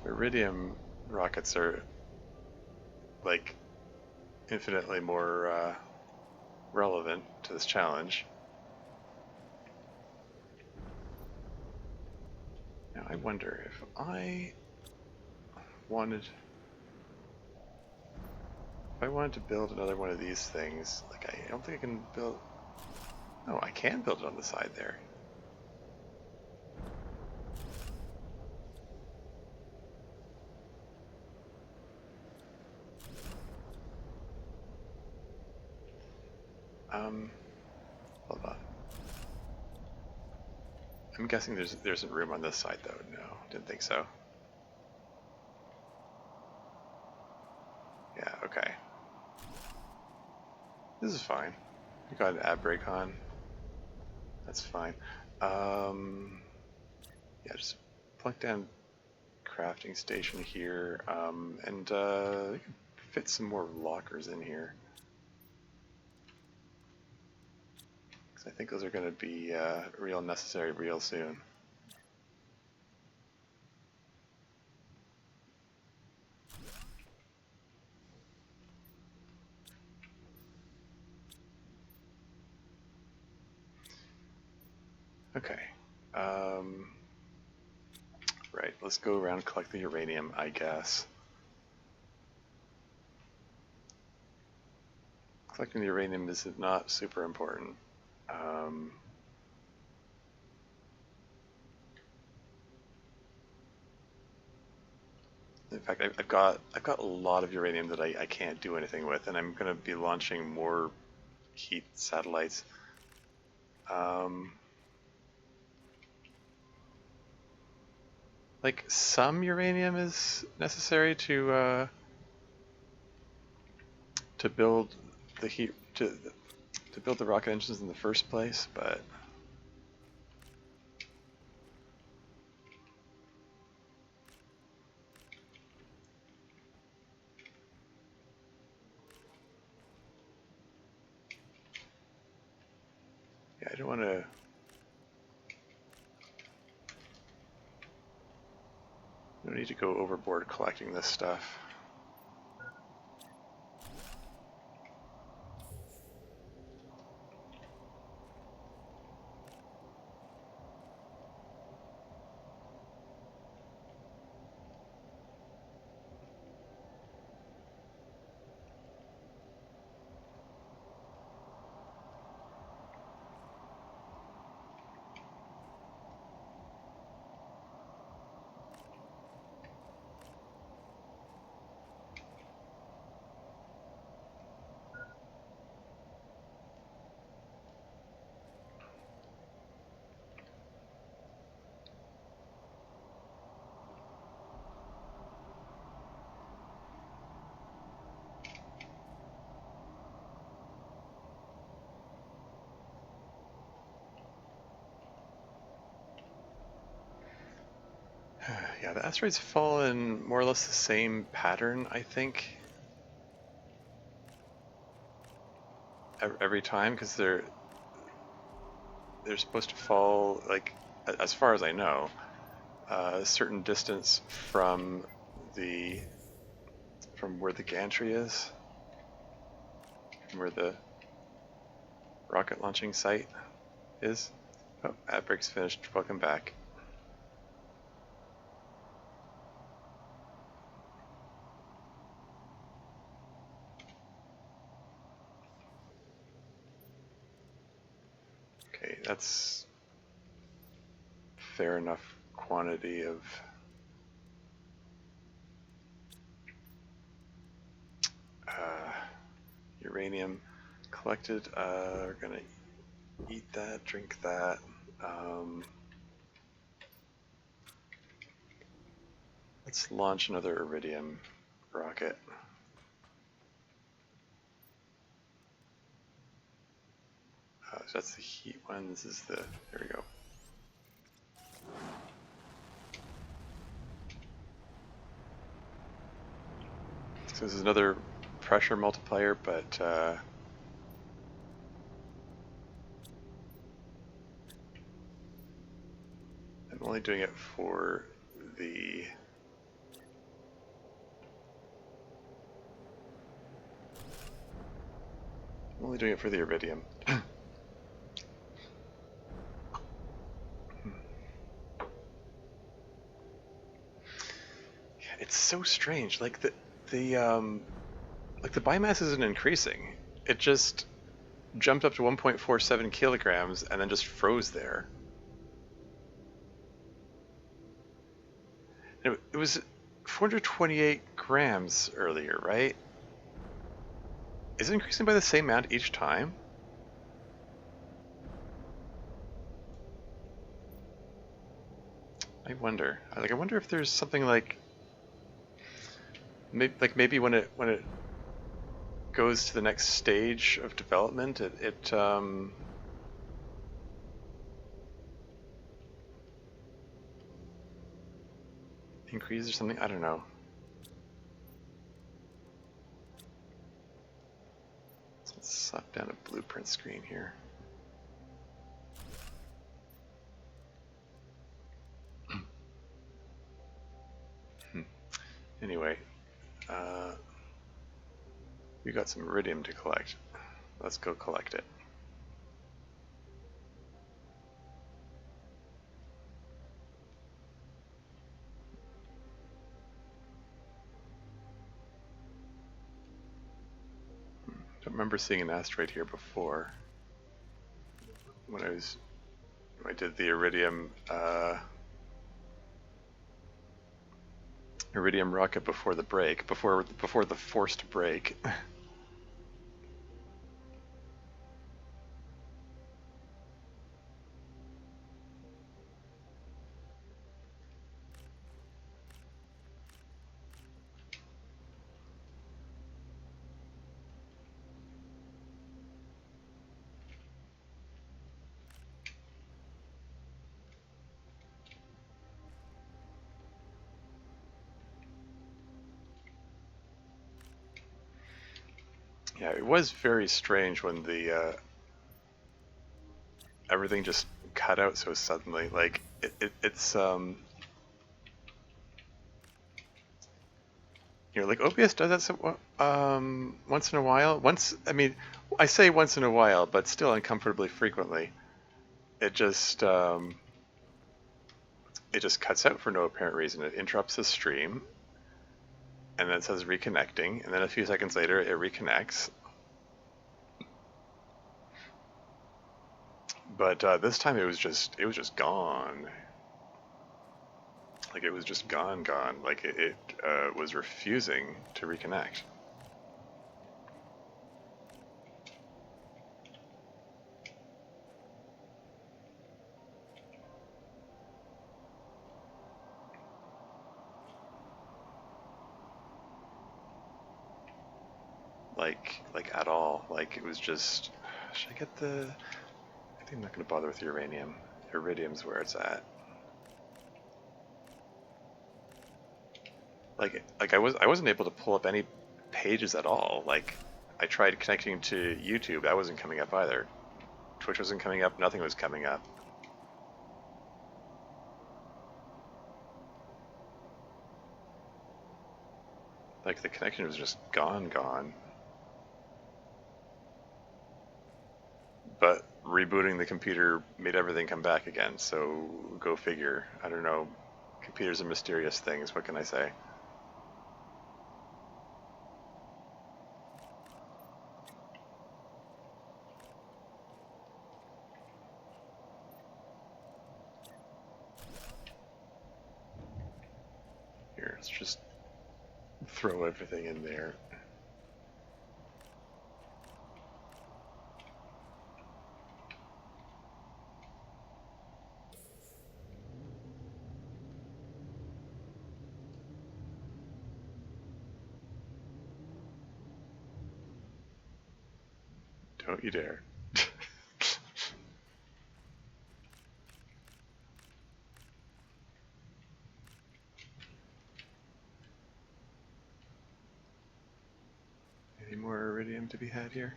Iridium rockets are like infinitely more relevant to this challenge. Now I wonder if wanted I wanted to build another one of these things, like I don't think I can build. Oh, I can build it on the side there. Hold on. I'm guessing there isn't room on this side though. No, didn't think so. Yeah, okay. This is fine. We got an ab break on. That's fine. Yeah, just plunk down crafting station here, and we can fit some more lockers in here. Because I think those are going to be real necessary real soon. Okay. Right, let's go around and collect the uranium, I guess. Collecting the uranium is not super important. In fact, I've got a lot of uranium that I can't do anything with, and I'm going to be launching more heat satellites. Like some uranium is necessary to build the heat to build the rocket engines in the first place, but Yeah, I don't want to. No need to go overboard collecting this stuff. Yeah, the asteroids fall in more or less the same pattern, I think, every time, because they're supposed to fall, like, as far as I know, a certain distance the from where the gantry is, from where the rocket launching site is. Oh, ad break's finished. Welcome back. Okay, that's fair enough quantity of uranium collected. We're gonna eat that, drink that. Let's launch another iridium rocket. So that's the heat one. This is the, there we go. So this is another pressure multiplier, but I'm only doing it for the iridium. It's so strange. Like the biomass isn't increasing. It just jumped up to 1.47 kilograms and then just froze there. It was 428 grams earlier, right? Is it increasing by the same amount each time? I wonder. I wonder if there's something like maybe when it goes to the next stage of development, it increases or something. I don't know. So let's slap down a blueprint screen here. Anyway, we got some iridium to collect. Let's go collect it. Don't remember seeing an asteroid here before. When I did the iridium rocket before the break, before the forced break. Yeah, it was very strange when the everything just cut out so suddenly. Like it's like OBS does that once in a while. I mean, I say once in a while, but still uncomfortably frequently. It just cuts out for no apparent reason. It interrupts the stream, and then it says reconnecting, and then a few seconds later it reconnects. But this time it was just gone. Like it was just gone. Like it was refusing to reconnect. Like at all. Like it was just. Should I get the? I think I'm not going to bother with uranium. Iridium's where it's at. Like I wasn't able to pull up any pages at all. Like I tried connecting to YouTube, that wasn't coming up either. Twitch wasn't coming up, nothing was coming up. Like the connection was just gone. But rebooting the computer made everything come back again, so go figure. I don't know. Computers are mysterious things, what can I say? Here, let's just throw everything in there. Don't you dare. Any more iridium to be had here?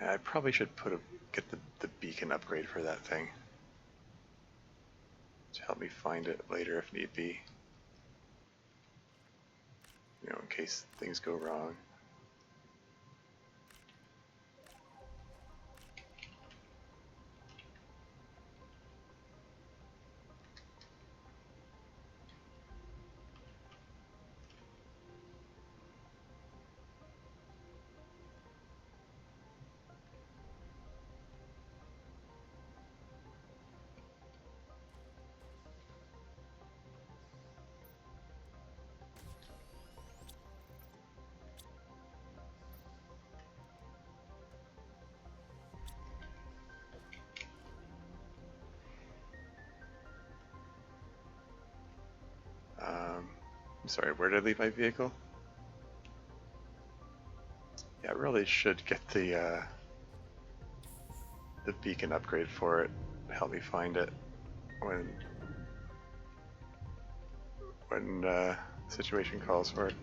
I probably should get the beacon upgrade for that thing. To help me find it later if need be. In case things go wrong. I'm sorry, where did I leave my vehicle? Yeah, I really should get the beacon upgrade for it. Help me find it when situation calls for it.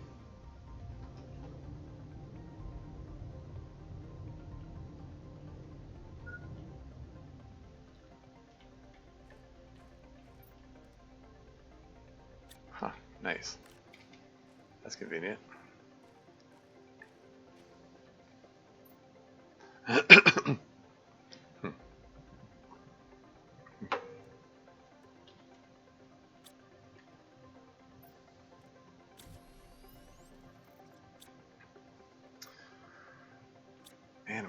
Huh, nice. That's convenient.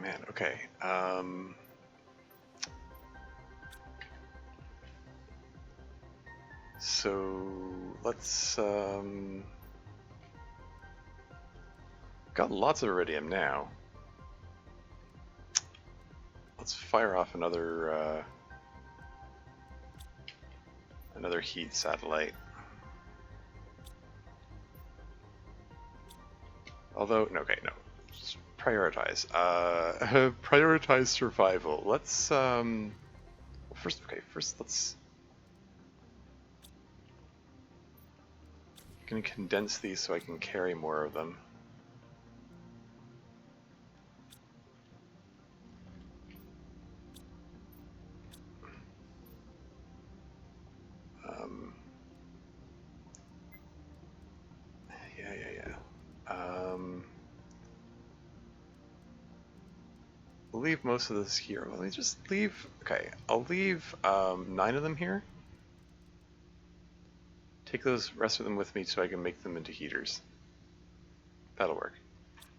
Man, okay. So let's got lots of iridium now. Let's fire off another heat satellite. Although, no, okay, no. Just prioritize. Prioritize survival. Let's first let's gonna condense these so I can carry more of them. we'll leave most of this here. Let me just leave. Okay, I'll leave 9 of them here. Take those rest of them with me so I can make them into heaters. That'll work.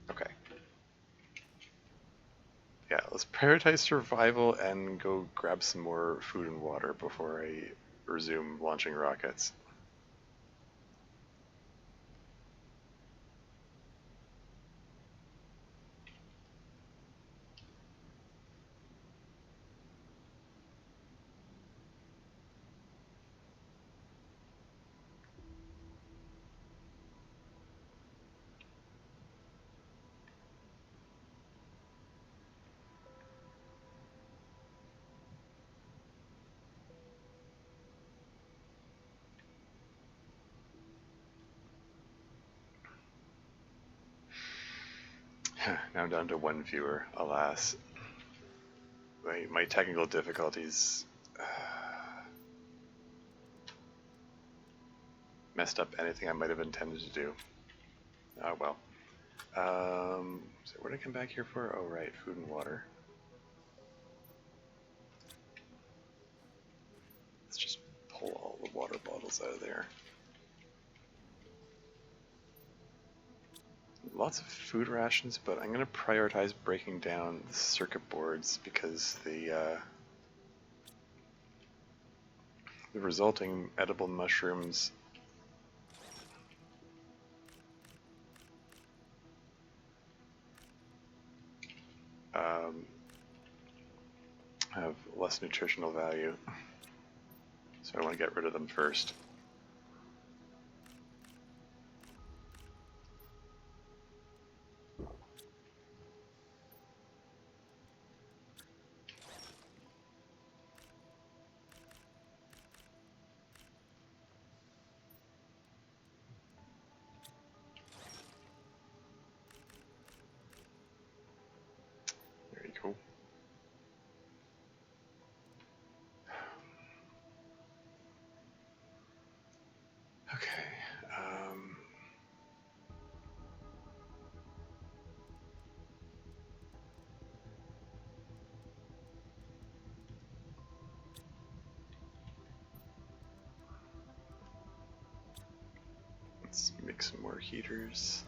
Okay. Yeah, let's prioritize survival and go grab some more food and water before I resume launching rockets. Now I'm down to 1 viewer, alas. My technical difficulties messed up anything I might have intended to do. Oh well. So what did I come back here for? Oh right, food and water. Let's just pull all the water bottles out of there. Lots of food rations, but I'm going to prioritize breaking down the circuit boards because the resulting edible mushrooms have less nutritional value, so I want to get rid of them first. There you go. Okay. Let's make some more heaters.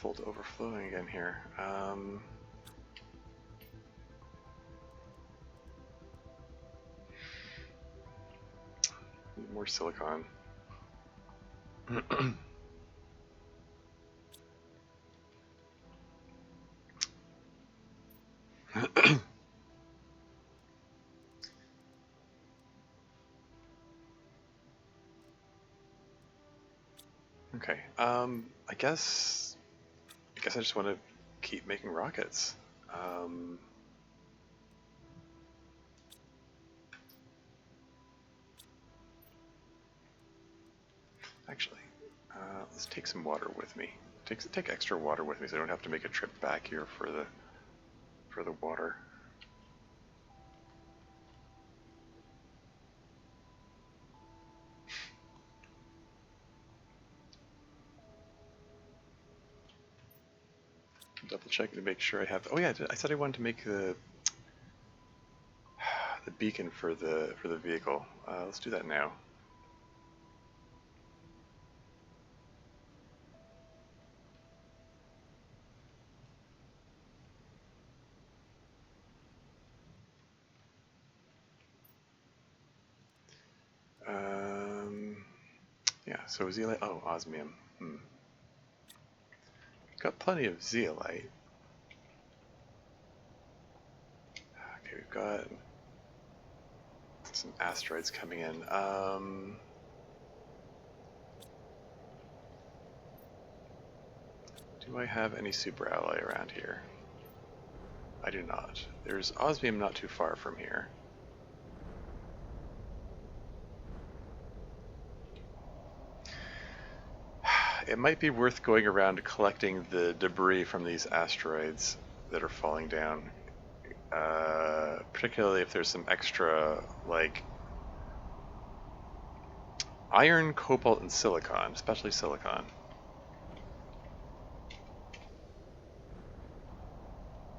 Full to overflowing again here. Need more silicon. Okay. I guess I just want to keep making rockets. Actually, let's take some water with me. Take extra water with me so I don't have to make a trip back here for the water. Double checking to make sure I have. Oh yeah, I said I wanted to make the beacon for the vehicle. Let's do that now. Yeah, so zeolite. Oh, osmium. Got plenty of zeolite. Okay, we've got some asteroids coming in. Do Do I have any super ally around here? I do not. There's osmium not too far from here. It might be worth going around collecting the debris from these asteroids that are falling down. Particularly if there's some extra, like, iron, cobalt, and silicon, especially silicon.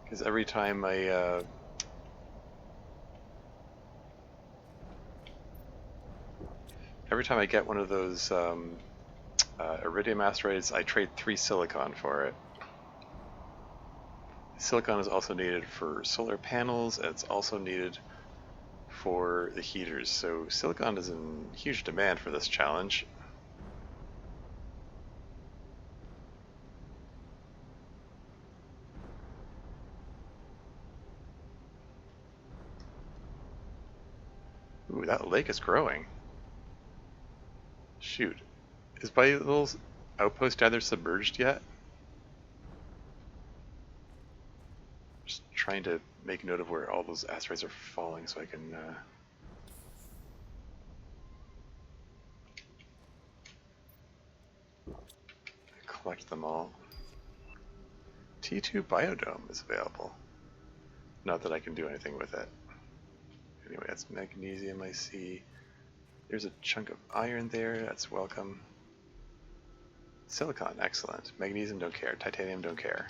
Because every time I get one of those iridium asteroids, I trade 3 silicon for it. Silicon is also needed for solar panels, and it's also needed for the heaters, so silicon is in huge demand for this challenge. Ooh, that lake is growing. Shoot. Is my little outpost either submerged yet? Just trying to make note of where all those asteroids are falling so I can collect them all. T2 Biodome is available. Not that I can do anything with it. Anyway, that's magnesium I see. There's a chunk of iron there, that's welcome. Silicon, excellent. Magnesium, don't care. Titanium, don't care.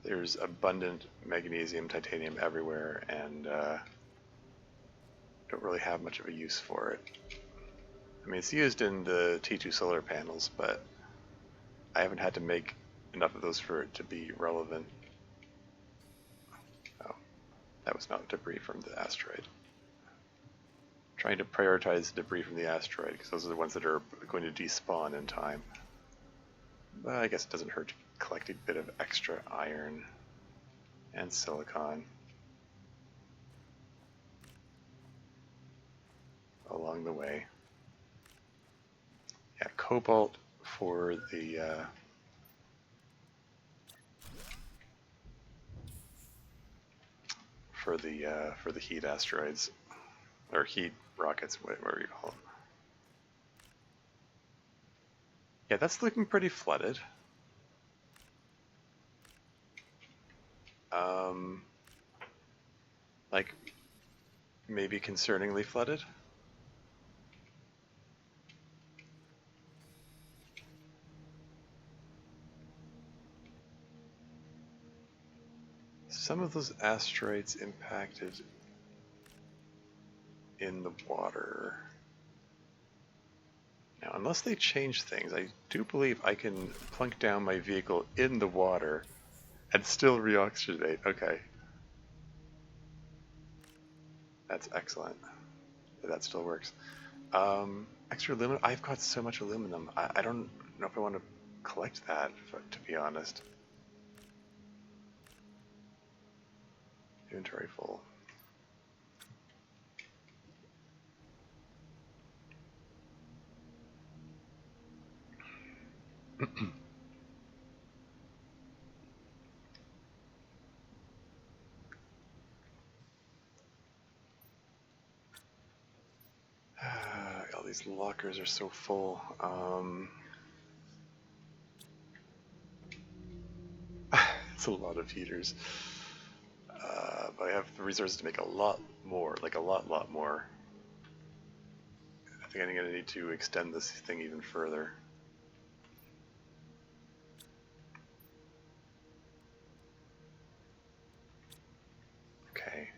There's abundant magnesium, titanium everywhere, and don't really have much of a use for it. I mean, it's used in the T2 solar panels, but I haven't had to make enough of those for it to be relevant. Oh, that was not debris from the asteroid. Trying to prioritize debris from the asteroid, because those are the ones that are going to despawn in time. But I guess it doesn't hurt to collect a bit of extra iron and silicon along the way. Yeah, cobalt for the for the heat asteroids, or heat rockets, whatever you call them. Yeah, that's looking pretty flooded. Like, maybe concerningly flooded. Some of those asteroids impacted in the water. Now, unless they change things, I do believe I can plunk down my vehicle in the water and still reoxygenate. Okay. That's excellent. That still works. Extra aluminum? I've got so much aluminum. I don't know if I want to collect that, to be honest. Inventory full. All these lockers are so full. It's a lot of heaters. But I have the resources to make a lot more, like a lot more. I think I'm going to need to extend this thing even further. Okay.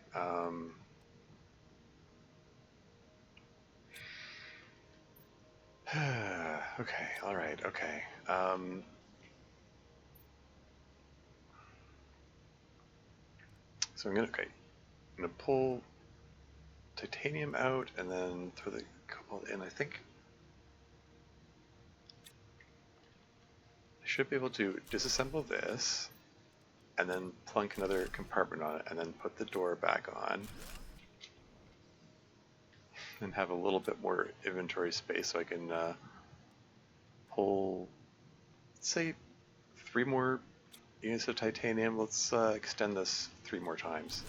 Okay, alright, okay. So I'm gonna pull titanium out and then throw the cobalt in. I think I should be able to disassemble this and then plunk another compartment on it and then put the door back on and have a little bit more inventory space so I can pull, let's say, 3 more units of titanium. Let's extend this 3 more times.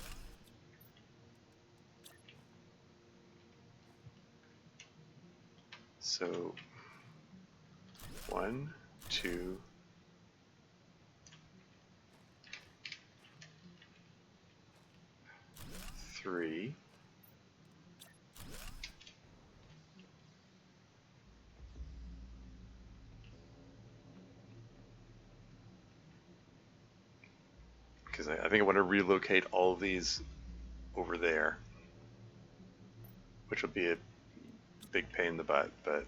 So 1, 2, 3. Because I think I want to relocate all of these over there, which will be a big pain in the butt, but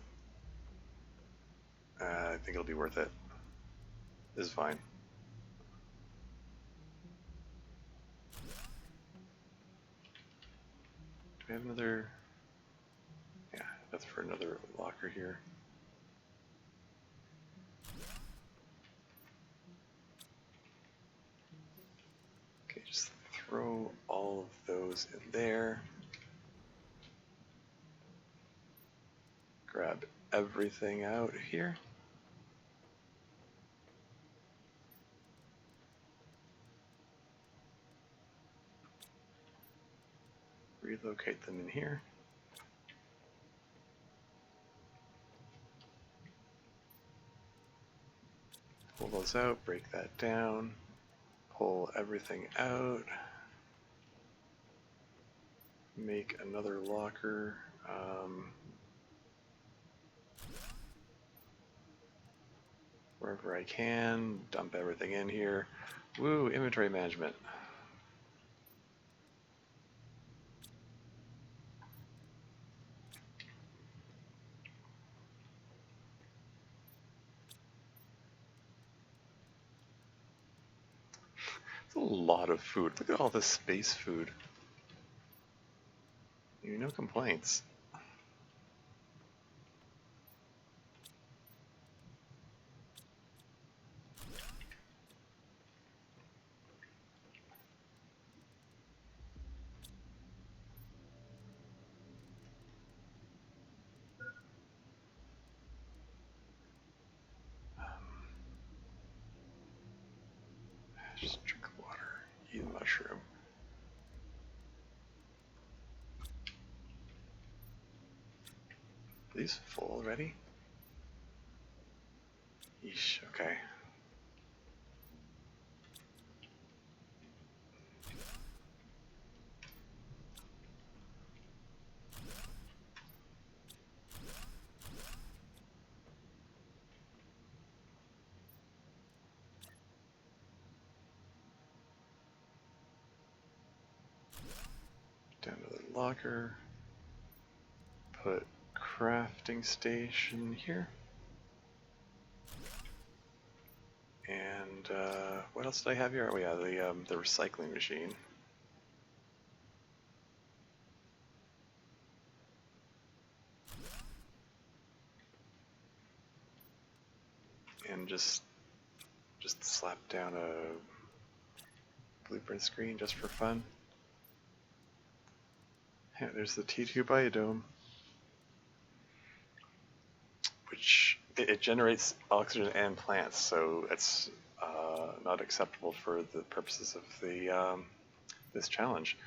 I think it'll be worth it. This is fine. Do we have another? Yeah, that's for another locker here. Okay, just throw all of those in there. Grab everything out here. Relocate them in here. Pull those out, break that down, pull everything out, make another locker. Wherever I can, dump everything in here. Woo, inventory management. It's a lot of food. Look at all this space food. No complaints. Just drink water, eat a mushroom. Are these full already? Yeesh, okay. Down to the locker. Put crafting station here. And what else did I have here? Oh yeah, the recycling machine. And just slap down a blueprint screen just for fun. Yeah, there's the T2 biodome, which it generates oxygen and plants, so it's not acceptable for the purposes of the this challenge.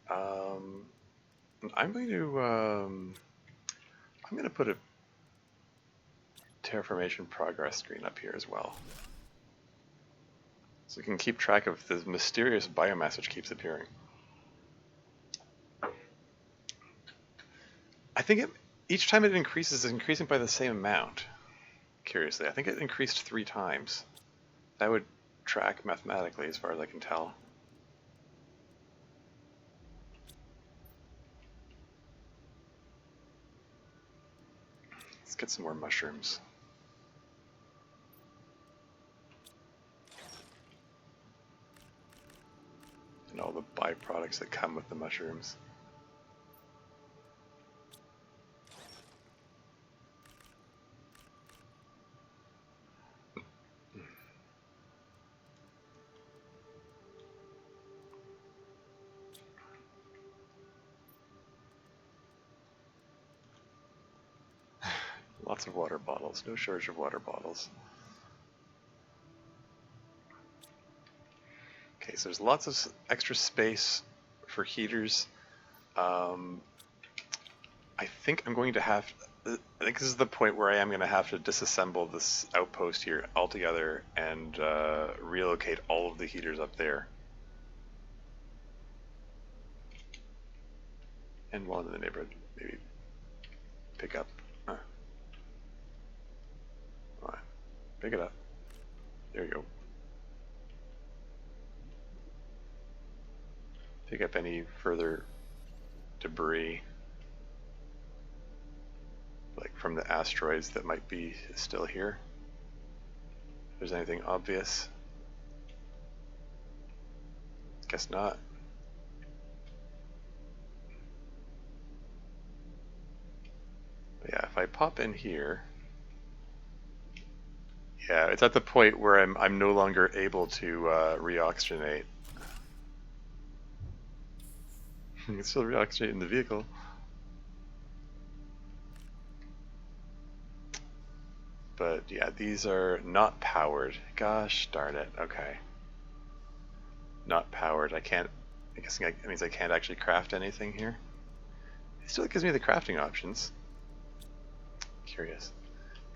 I'm going to put a terraformation progress screen up here as well, so we can keep track of the mysterious biomass which keeps appearing. I think each time it increases, it's increasing by the same amount. Curiously, I think it increased 3 times. That would track mathematically as far as I can tell. Let's get some more mushrooms. And all the byproducts that come with the mushrooms. Lots of water bottles, no shortage of water bottles. Okay, so there's lots of extra space for heaters. Um, I think I'm going to have. I think this is the point where I am going to have to disassemble this outpost here altogether and relocate all of the heaters up there. And while in the neighborhood, maybe pick up. Come on, pick it up. There you go. Pick up any further debris, like from the asteroids that might be still here. If there's anything obvious. Guess not. But yeah, if I pop in here, yeah, it's at the point where I'm no longer able to reoxygenate. You can still reoxygenate in the vehicle. But yeah, these are not powered. Gosh darn it. Okay. Not powered. I can't. I guess that means I can't actually craft anything here. It still gives me the crafting options. Curious.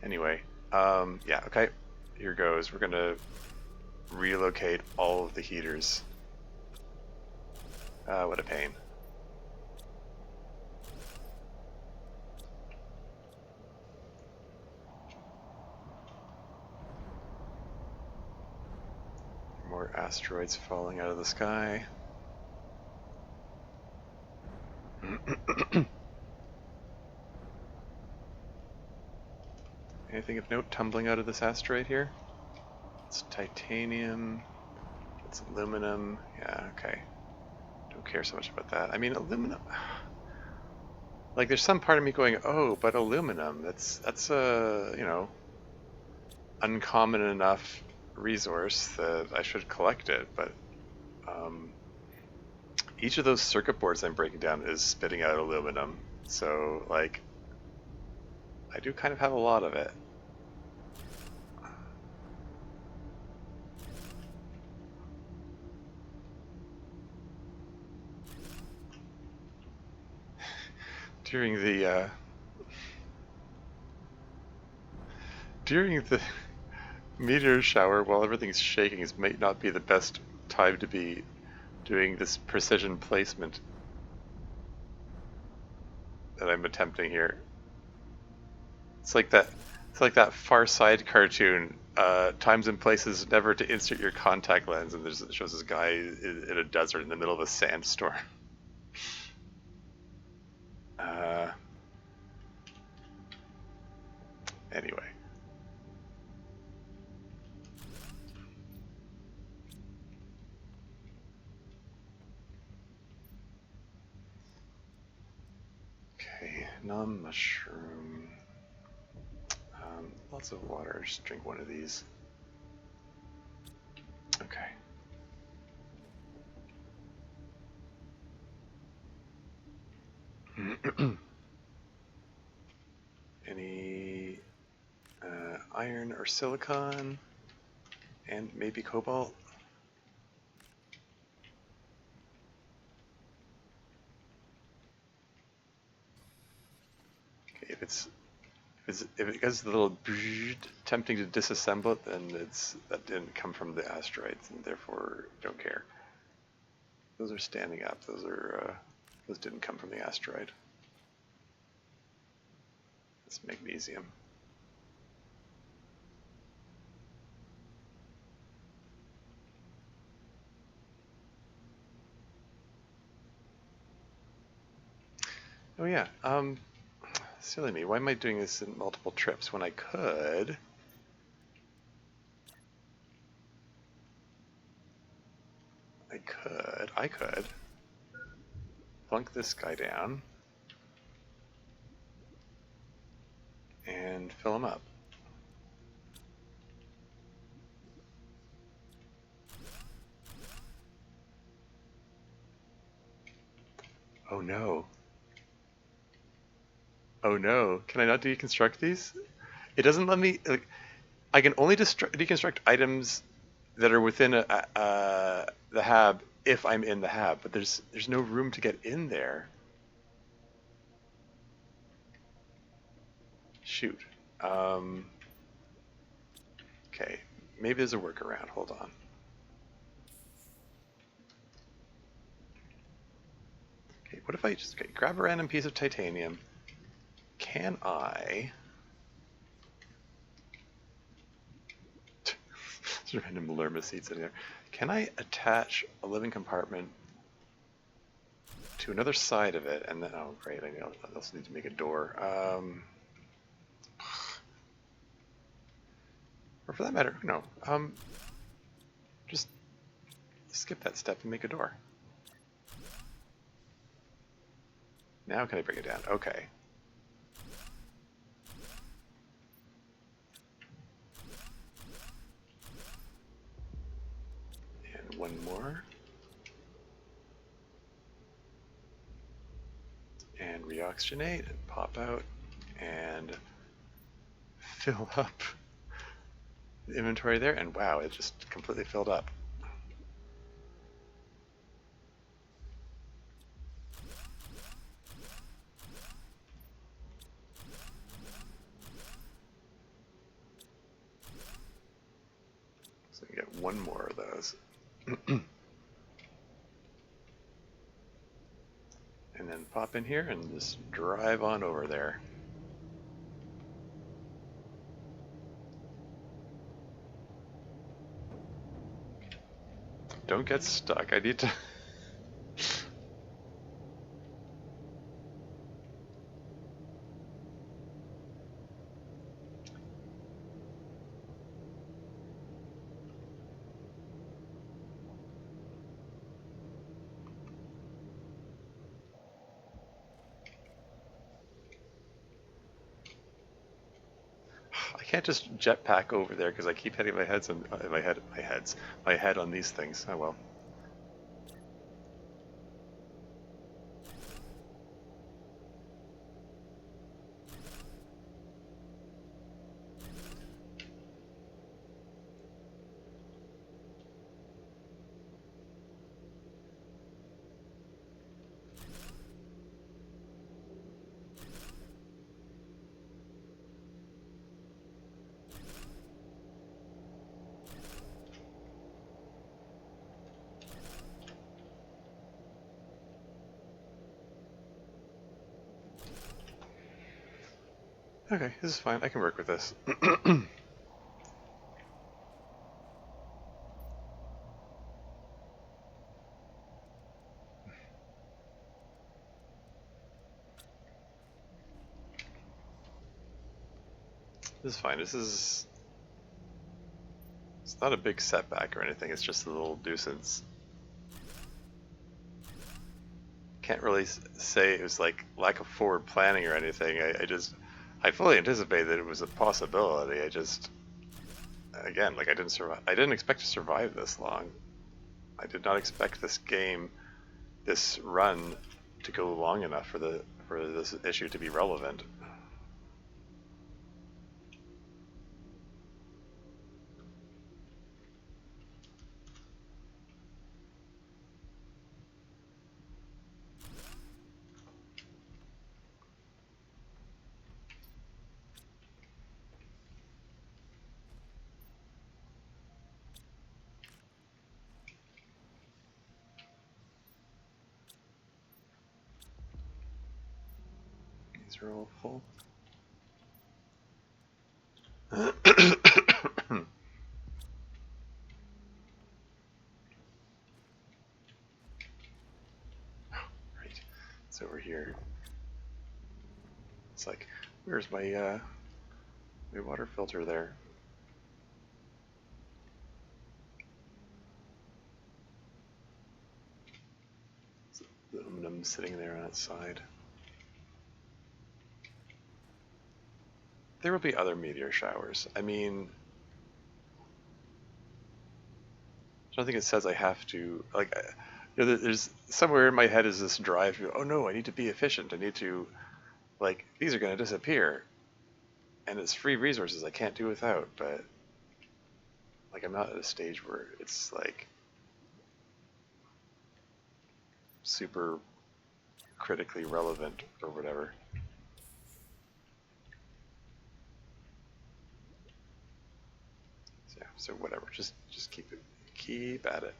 Anyway, yeah, okay. Here goes. We're gonna relocate all of the heaters. What a pain. More asteroids falling out of the sky. Anything of note tumbling out of this asteroid here? It's titanium. It's aluminum. Yeah, okay. Don't care so much about that. I mean, aluminum. Like, there's some part of me going, oh, but aluminum. That's a uncommon enough resource that I should collect it. But each of those circuit boards I'm breaking down is spitting out aluminum. So, like, I do kind of have a lot of it. During the meteor shower, while everything's shaking, it might not be the best time to be doing this precision placement that I'm attempting here. It's like that Far Side cartoon, times and places never to insert your contact lens, and it shows this guy in a desert in the middle of a sandstorm. Anyway. Okay, non-mushroom. Lots of water. Just drink one of these. Okay. Any iron or silicon, and maybe cobalt. Okay, if it gets a little tempting to disassemble it, then that didn't come from the asteroids, and therefore don't care. Those are standing up. Those didn't come from the asteroid. It's magnesium. Oh yeah. Silly me. Why am I doing this in multiple trips when I could? I could plunk this guy down and fill him up. Oh no. Oh no. Can I not deconstruct these? It doesn't let me, like, I can only deconstruct items that are within the hab if I'm in the hab, but there's no room to get in there. Shoot. Um, okay, maybe there's a workaround. Hold on. Okay, what if I just grab a random piece of titanium? Can I? There's random lerma seeds in there. Can I attach a living compartment to another side of it, and then oh great, I also need to make a door. Or for that matter, no. Just skip that step and make a door. Now can I bring it down? Okay. And one more. And reoxygenate and pop out and fill up the inventory there. And wow, it just completely filled up. So we get one more of those. And then pop in here and just drive on over there. Don't get stuck. I need to... I can't just jetpack over there because I keep hitting my head on these things. Oh well. Okay, this is fine. I can work with this. This is fine. It's not a big setback or anything. It's just a little nuisance. Can't really say it was like lack of forward planning or anything. I fully anticipated that it was a possibility. I just, again, like I didn't survive. I didn't expect to survive this long. I did not expect this run to go long enough for this issue to be relevant. These are all full. Right, it's over here. It's like, where's my water filter there? The aluminum sitting there outside. There will be other meteor showers. I mean, I don't think it says I have to, like, there's somewhere in my head is this drive to, oh no, I need to be efficient. I need to, like, these are going to disappear. And it's free resources I can't do without, but Like, I'm not at a stage where it's like super critically relevant or whatever. So, yeah, so whatever. Just keep at it.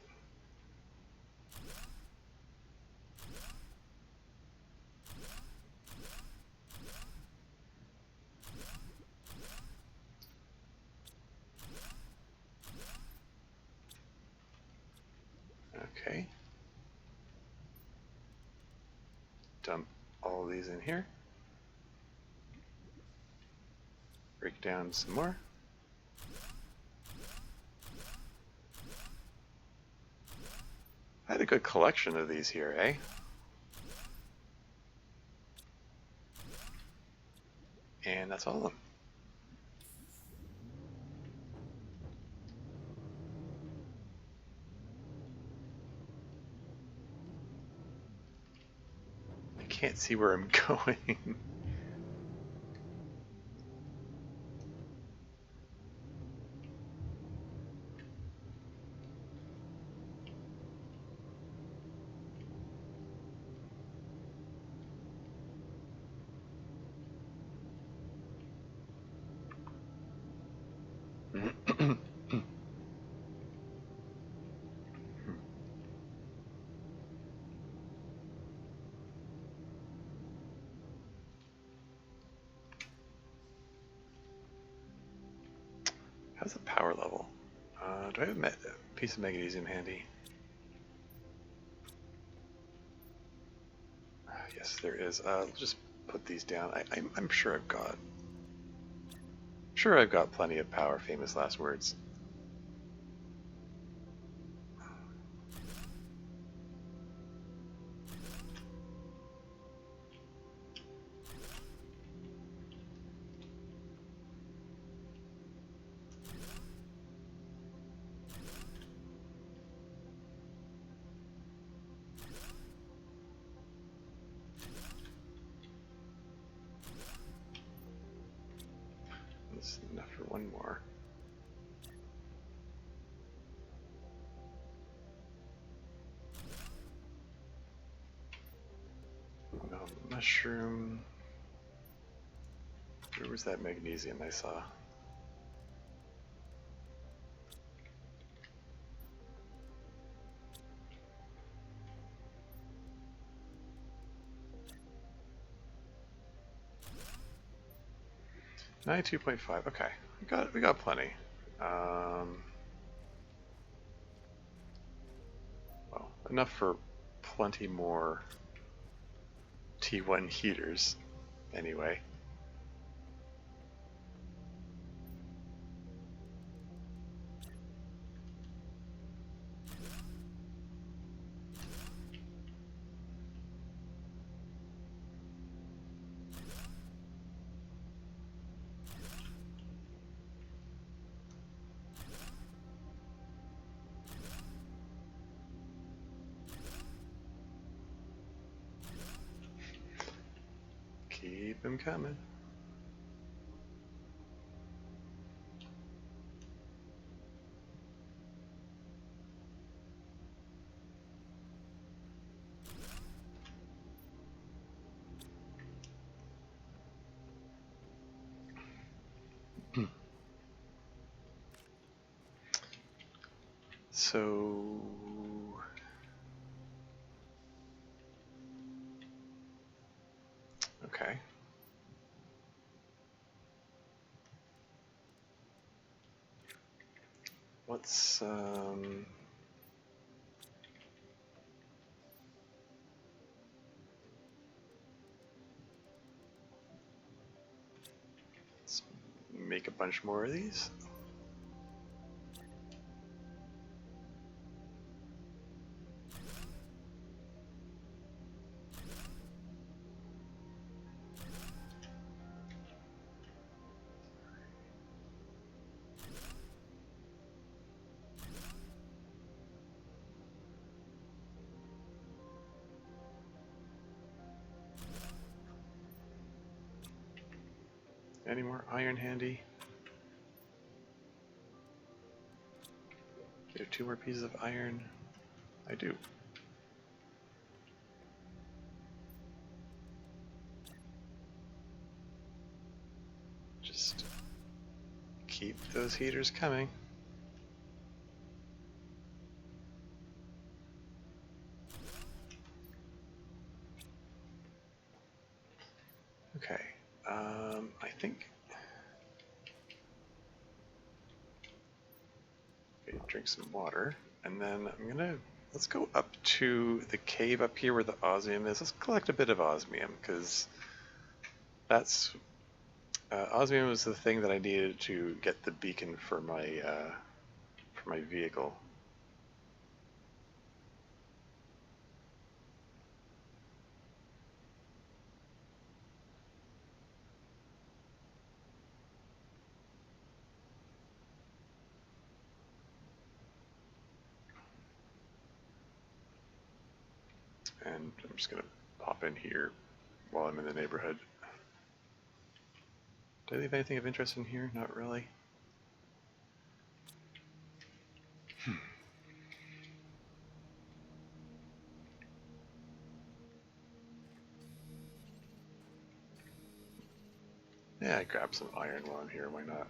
Okay. Dump all these in here. Break down some more. I had a good collection of these here, eh? And that's all of them. I can't see where I'm going. How's the power level? Do I have a piece of magnesium handy? Yes, there is. Just put these down. I'm sure I've got. Sure, I've got plenty of power. Famous last words. That's enough for one more. Mushroom. Where was that magnesium I saw? $92.5. Okay, we got plenty. Well, enough for plenty more T1 heaters, anyway. Keep them coming. So, okay. Let's make a bunch more of these. Any more iron handy? 2 more pieces of iron? I do. Just keep those heaters coming. Okay, I think. Okay, drink some water, and then let's go up to the cave up here where the osmium is. Let's collect a bit of osmium, because that's osmium was the thing that I needed to get the beacon for my vehicle. And I'm just gonna pop in here while I'm in the neighborhood. Did I leave anything of interest in here? Not really. Yeah, I grab some iron while I'm here, why not?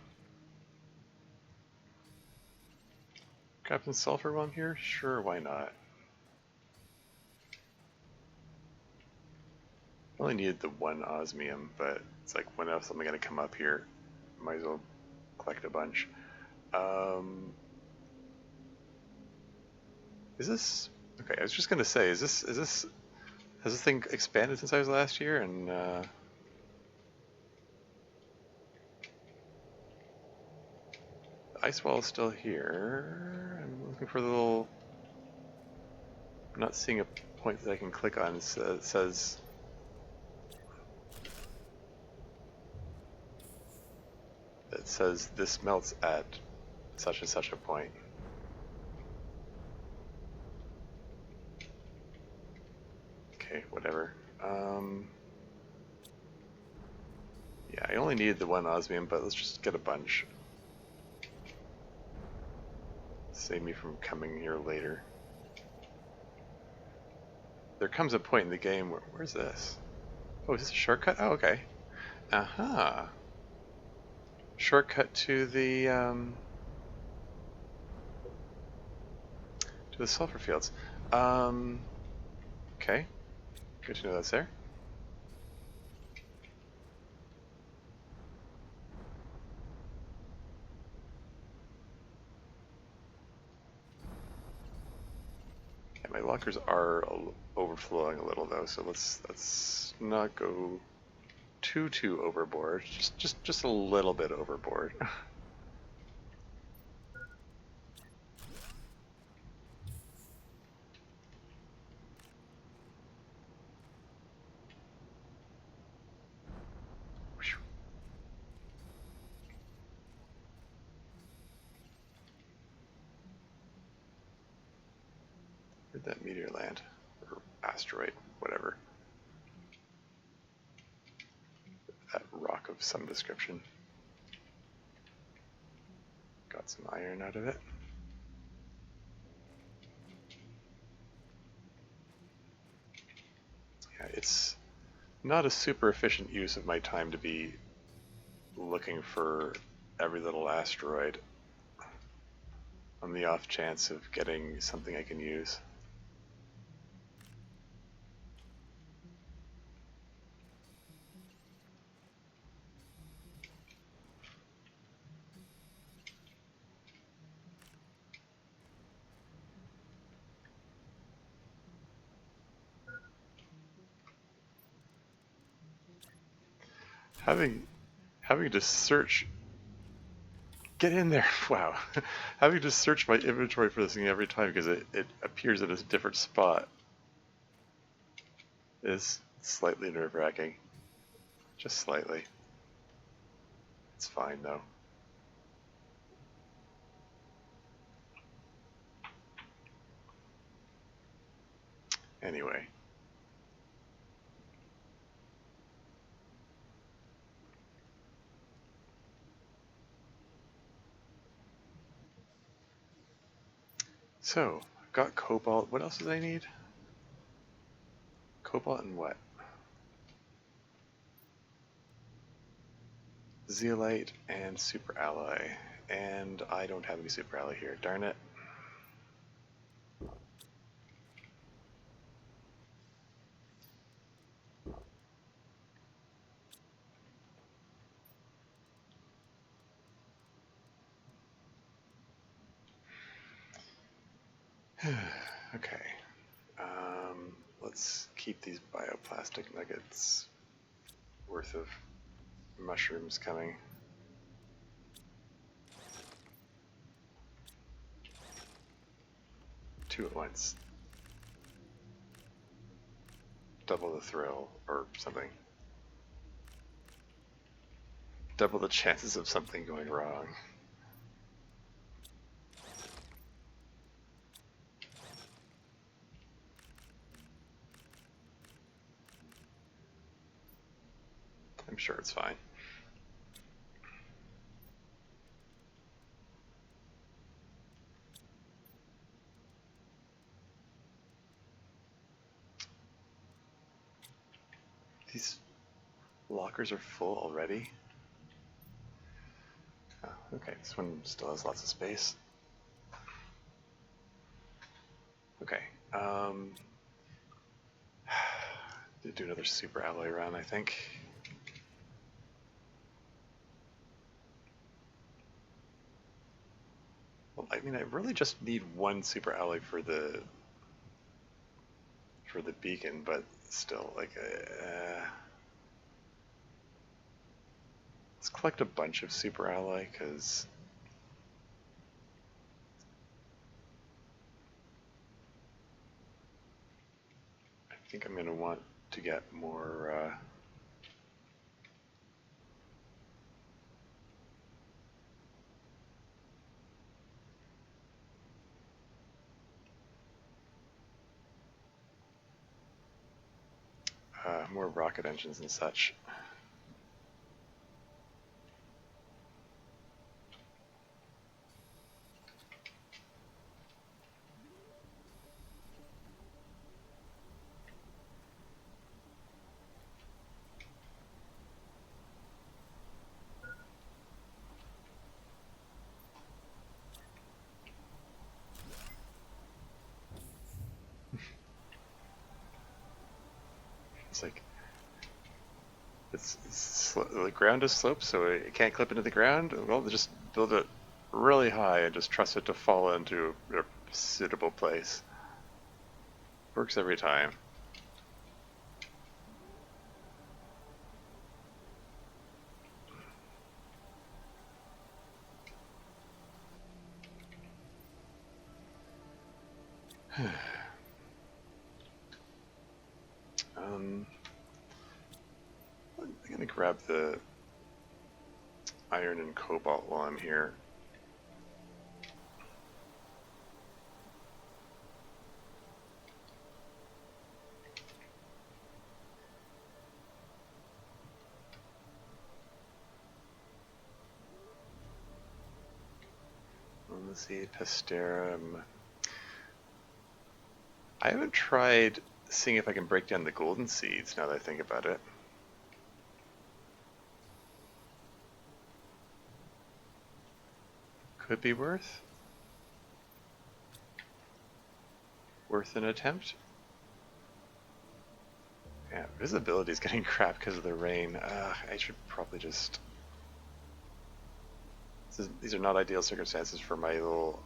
Grab some sulfur while I'm here? Sure, why not? I only needed the 1 osmium, but it's like, when else am I gonna come up here? Might as well collect a bunch. Is this... Okay, I was just gonna say, has this thing expanded since I was last year? And, the ice wall is still here. I'm looking for the little... I'm not seeing a point that I can click on. It says... It says this melts at such and such a point. Okay, whatever. Yeah, I only needed the 1 osmium, but let's just get a bunch. Save me from coming here later. There comes a point in the game where... Where's this? Oh, is this a shortcut? Oh, okay. Aha. Shortcut to the sulfur fields. Okay. Good to know that's there. Yeah, my lockers are overflowing a little though, so let's not go too overboard. Just a little bit overboard. Where'd that meteor land? Or asteroid, whatever. That rock of some description. Got some iron out of it. Yeah, it's not a super efficient use of my time to be looking for every little asteroid on the off chance of getting something I can use. Having to search... Get in there! Wow. Having to search my inventory for this thing every time because it appears at a different spot is slightly nerve-wracking. Just slightly. It's fine though. Anyway. So, I've got cobalt. What else did I need? Cobalt and what? Zeolite and super alloy. And I don't have any super alloy here. Darn it. Okay. Let's keep these bioplastic nuggets worth of mushrooms coming. Two at once. Double the thrill, or something. Double the chances of something going wrong. I'm sure it's fine. These lockers are full already? Oh, okay, this one still has lots of space. Okay, do another super alloy run, I think. Well, I mean, I really just need one super alloy for the beacon, but still, like, let's collect a bunch of super alloy, because I think I'm going to want to get more, more rocket engines and such. It's like, the ground is sloped, so it can't clip into the ground. Well, just build it really high and just trust it to fall into a suitable place. Works every time. I'm gonna grab the iron and cobalt while I'm here. Let's see, Pesterum. I haven't tried seeing if I can break down the golden seeds now that I think about it. Could be worth an attempt. Yeah, visibility is getting crap because of the rain. I should probably just... These are not ideal circumstances for my little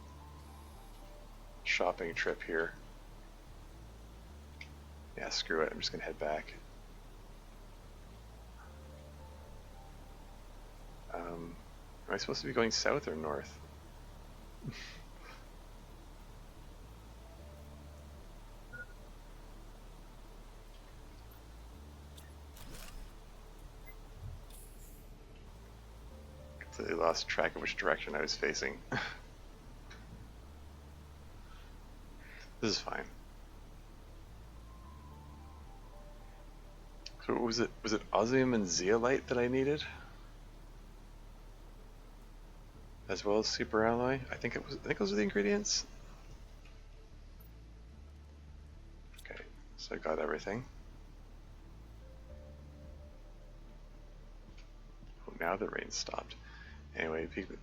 shopping trip here. Yeah, screw it. I'm just gonna head back. Am I supposed to be going south or north? Completely lost track of which direction I was facing. This is fine. So was it osmium and zeolite that I needed? As well as super alloy? I think those are the ingredients. So I got everything. Oh, now the rain stopped. Anyway, need to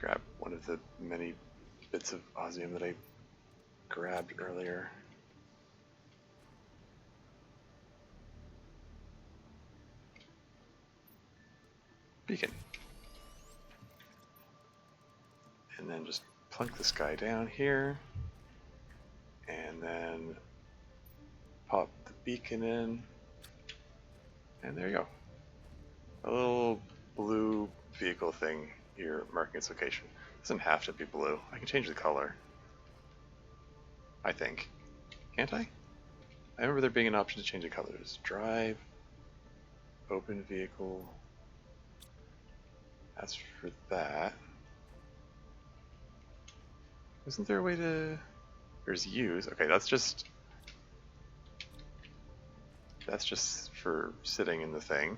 grab one of the many bits of osmium that I grabbed earlier. Beacon. And then just plunk this guy down here. And then pop the beacon in. And there you go. A little blue vehicle thing here marking its location. It doesn't have to be blue. I can change the color. I think. Can't I? I remember there being an option to change the colors. Drive. Open vehicle. That's for that. Isn't there a way to... There's use. Okay, that's just for sitting in the thing.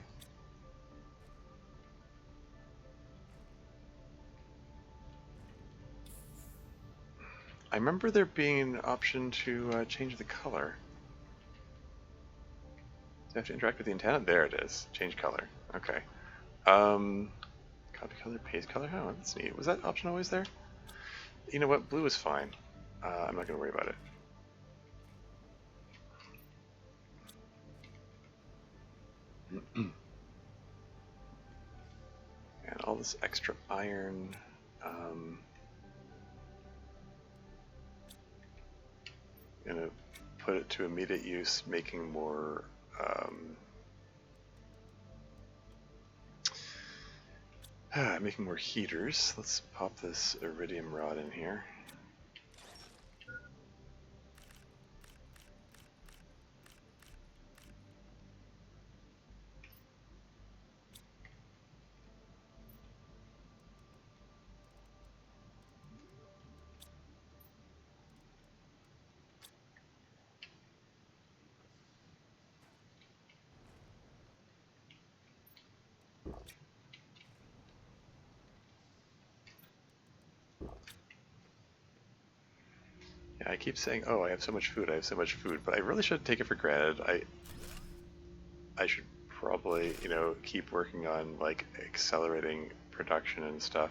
I remember there being an option to change the color. Do I have to interact with the antenna? There it is. Change color. Okay. Copy color, paste color. Oh, that's neat. Was that option always there? You know what? Blue is fine. I'm not going to worry about it. And all this extra iron. Going to put it to immediate use, making more making more heaters. Let's pop this iridium rod in here. Yeah, I keep saying, oh, I have so much food, I have so much food, but I really shouldn't take it for granted. I should probably, you know, keep working on, like, accelerating production and stuff.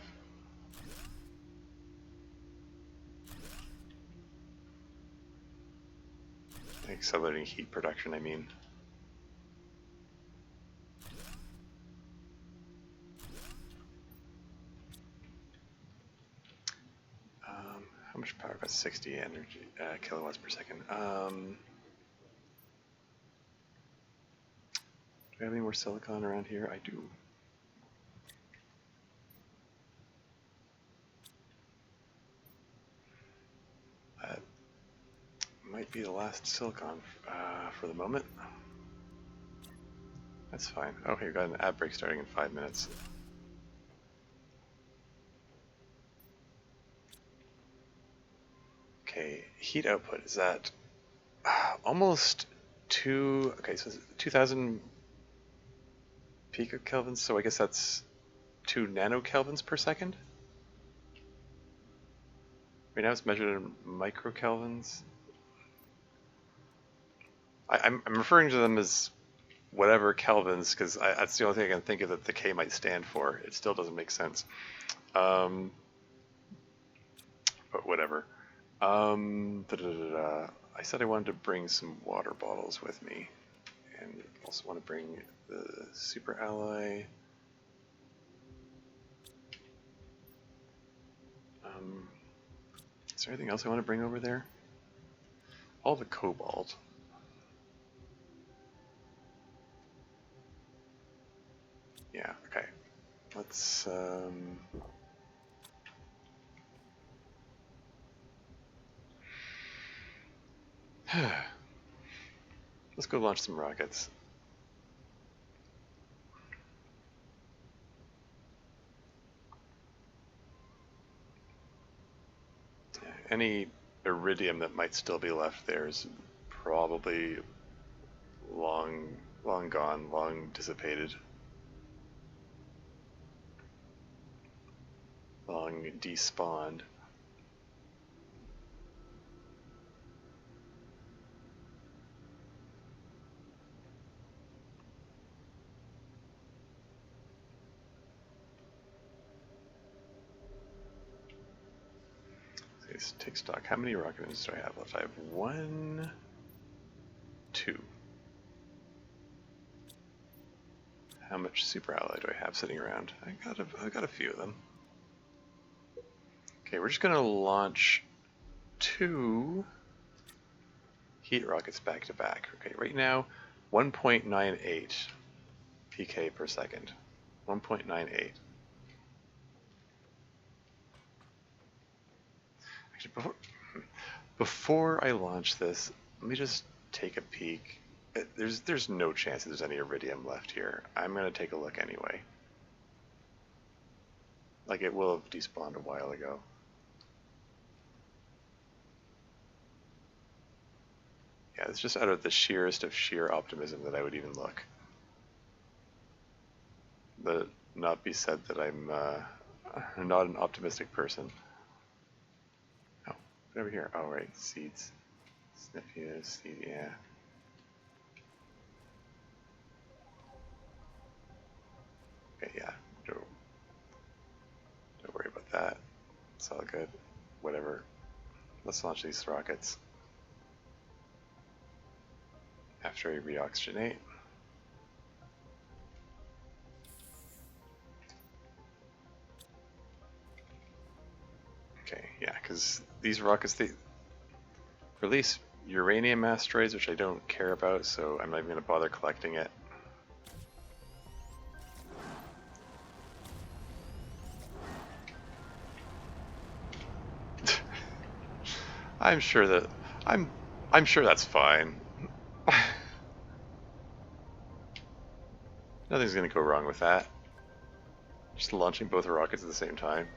Accelerating heat production, I mean. How much power? Got 60 energy kilowatts per second. Do I have any more silicon around here? I do. That might be the last silicon for the moment. That's fine. Okay, we've got an ad break starting in 5 minutes. Okay, heat output is at almost 2,000 picokelvins, so I guess that's 2 nanokelvins per second? Right now it's measured in microkelvins. I'm referring to them as whatever kelvins, because that's the only thing I can think of that the K might stand for. It still doesn't make sense. But whatever. I said I wanted to bring some water bottles with me, and also want to bring the super alloy. Is there anything else I want to bring over there? All the cobalt. Yeah, okay. Let's let's go launch some rockets. Yeah, any iridium that might still be left there is probably long gone, long dissipated, long despawned. let's take stock. How many rocket engines do I have left? I have 1, 2. How much super alloy do I have sitting around? I got a few of them. Okay, we're just gonna launch 2 heat rockets back to back. Okay, right now 1.98 pk per second. 1.98. Actually, before I launch this, let me just take a peek. There's no chance that there's any iridium left here. I'm gonna take a look anyway. Like, it will have despawned a while ago. Yeah, it's just out of the sheerest of sheer optimism that I would even look. But not be said that I'm not an optimistic person. Oh, over here. Oh, right, seeds. Sniffia, seed, yeah. Okay, yeah. Don't worry about that. It's all good. Whatever. Let's launch these rockets. After I reoxygenate. Okay, yeah, because these rockets, they release uranium asteroids, which I don't care about, so I'm not even going to bother collecting it. I'm sure that I'm sure that's fine. Nothing's going to go wrong with that. Just launching both rockets at the same time.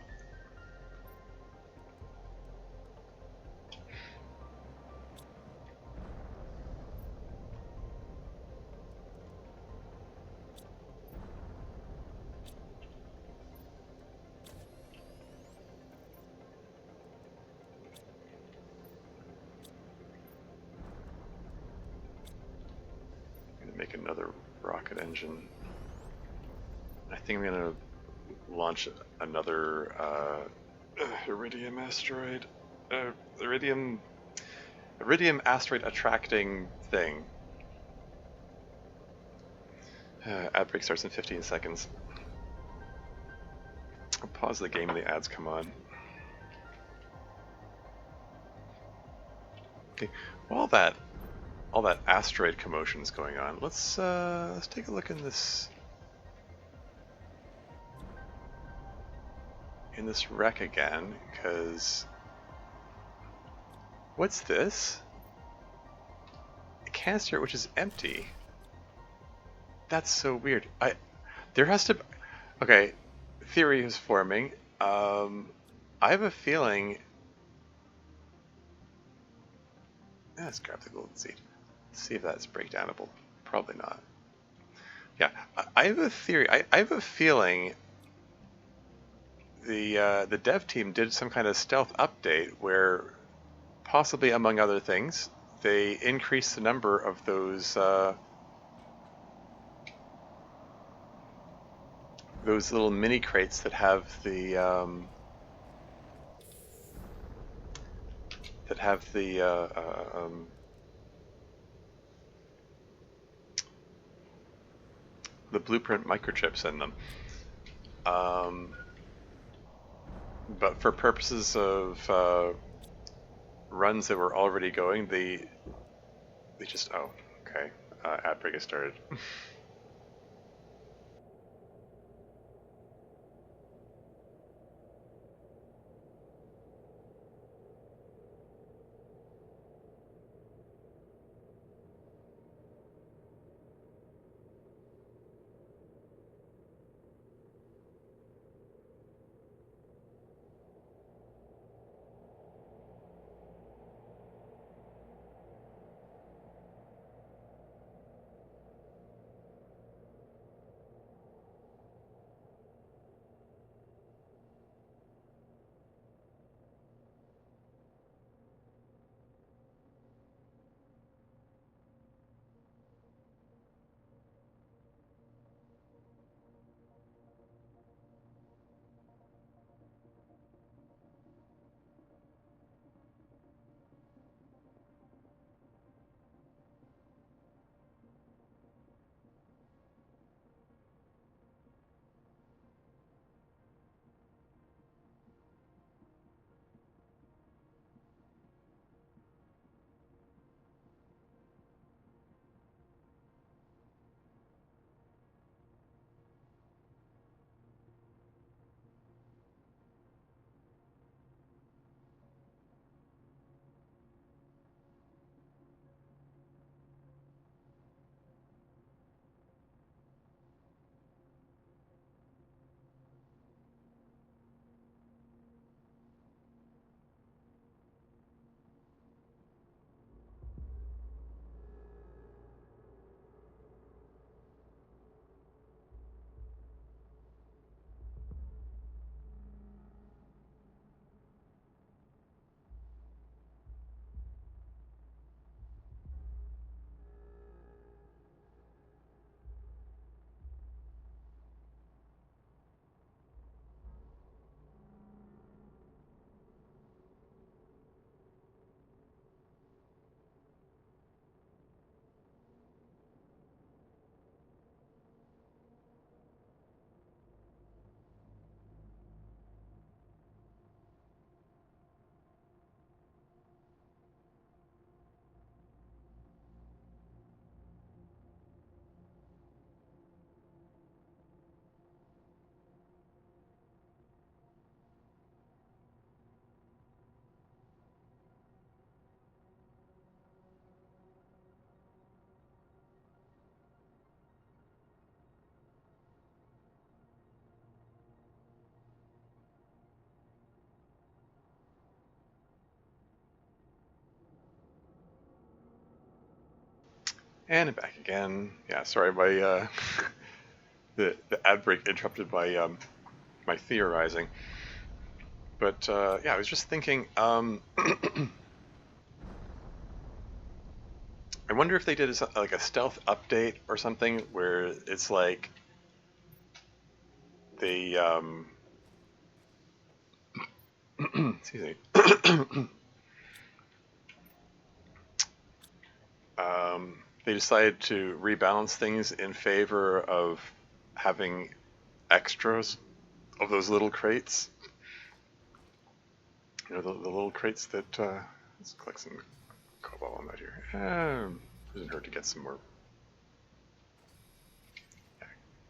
I'm going to make another rocket engine. I think I'm going to launch another iridium asteroid. Iridium asteroid attracting thing. Ad break starts in 15 seconds. I'll pause the game when the ads come on. Okay, well, all that asteroid commotion is going on. Let's take a look in this wreck again, because what's this? A canister which is empty. That's so weird. There has to. Okay, theory is forming. I have a feeling. Let's grab the golden seed. See if that's breakdownable. Probably not. Yeah, I have a theory. I have a feeling the dev team did some kind of stealth update where, possibly among other things, they increased the number of those little mini crates that have the the blueprint microchips in them. But for purposes of runs that were already going, they just, oh, okay, ad break has started. And back again. Yeah, sorry, my the ad break interrupted my theorizing. But yeah, I was just thinking. I wonder if they did like a stealth update or something where it's like they excuse me. They decided to rebalance things in favor of having extras of those little crates. You know, the little crates that let's collect some cobalt on that here. Doesn't hurt to get some more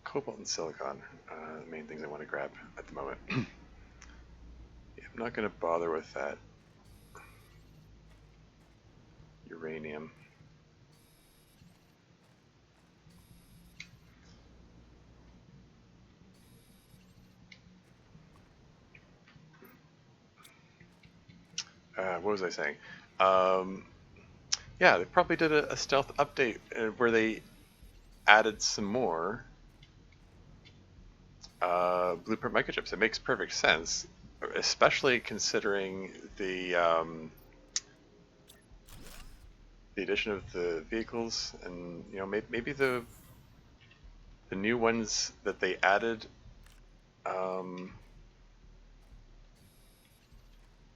cobalt and silicon. The main things I want to grab at the moment. Yeah, I'm not going to bother with that uranium. What was I saying? Yeah, they probably did a stealth update where they added some more blueprint microchips. It makes perfect sense, especially considering the addition of the vehicles, and you know maybe the new ones that they added um,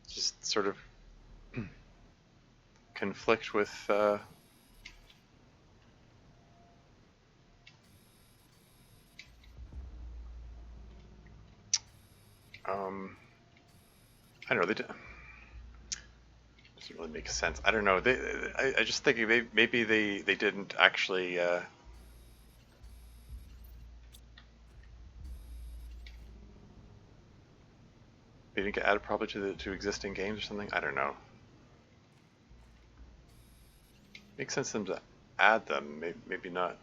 just sort of conflict with I don't know. Doesn't really make sense. I don't know. I just think maybe they didn't actually. They didn't get added probably to existing games or something. I don't know. Makes sense for them to add them. Maybe not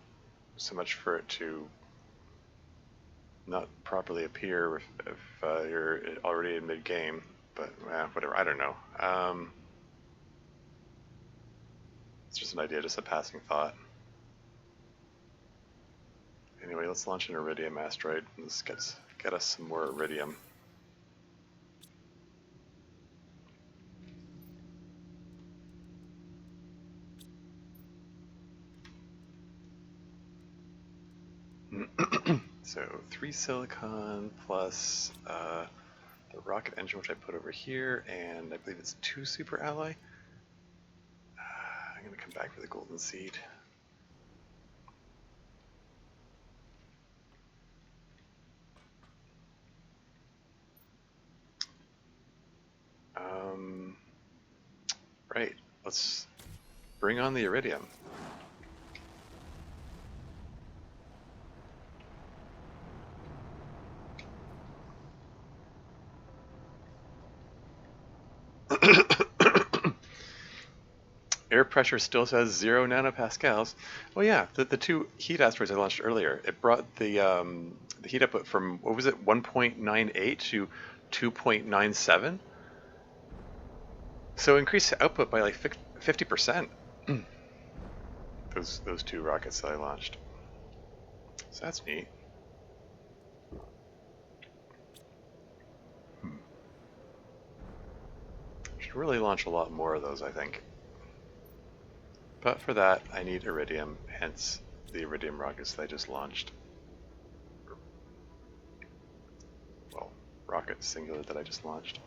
so much for it to not properly appear if you're already in mid-game. But whatever. I don't know. It's just an idea, just a passing thought. Anyway, let's launch an iridium asteroid. Let's get us some more iridium. So 3 silicon plus the rocket engine, which I put over here, and I believe it's 2 super alloy. I'm going to come back for the golden seed. Right, let's bring on the iridium. Air pressure still says 0 nanopascals. Well, yeah, the 2 heat asteroids I launched earlier, it brought the heat output from, what was it, 1.98 to 2.97? So increased output by like 50%. Those 2 rockets that I launched. So that's neat. Should really launch a lot more of those, I think. But for that, I need iridium, hence the iridium rockets that I just launched. Well, rocket singular that I just launched.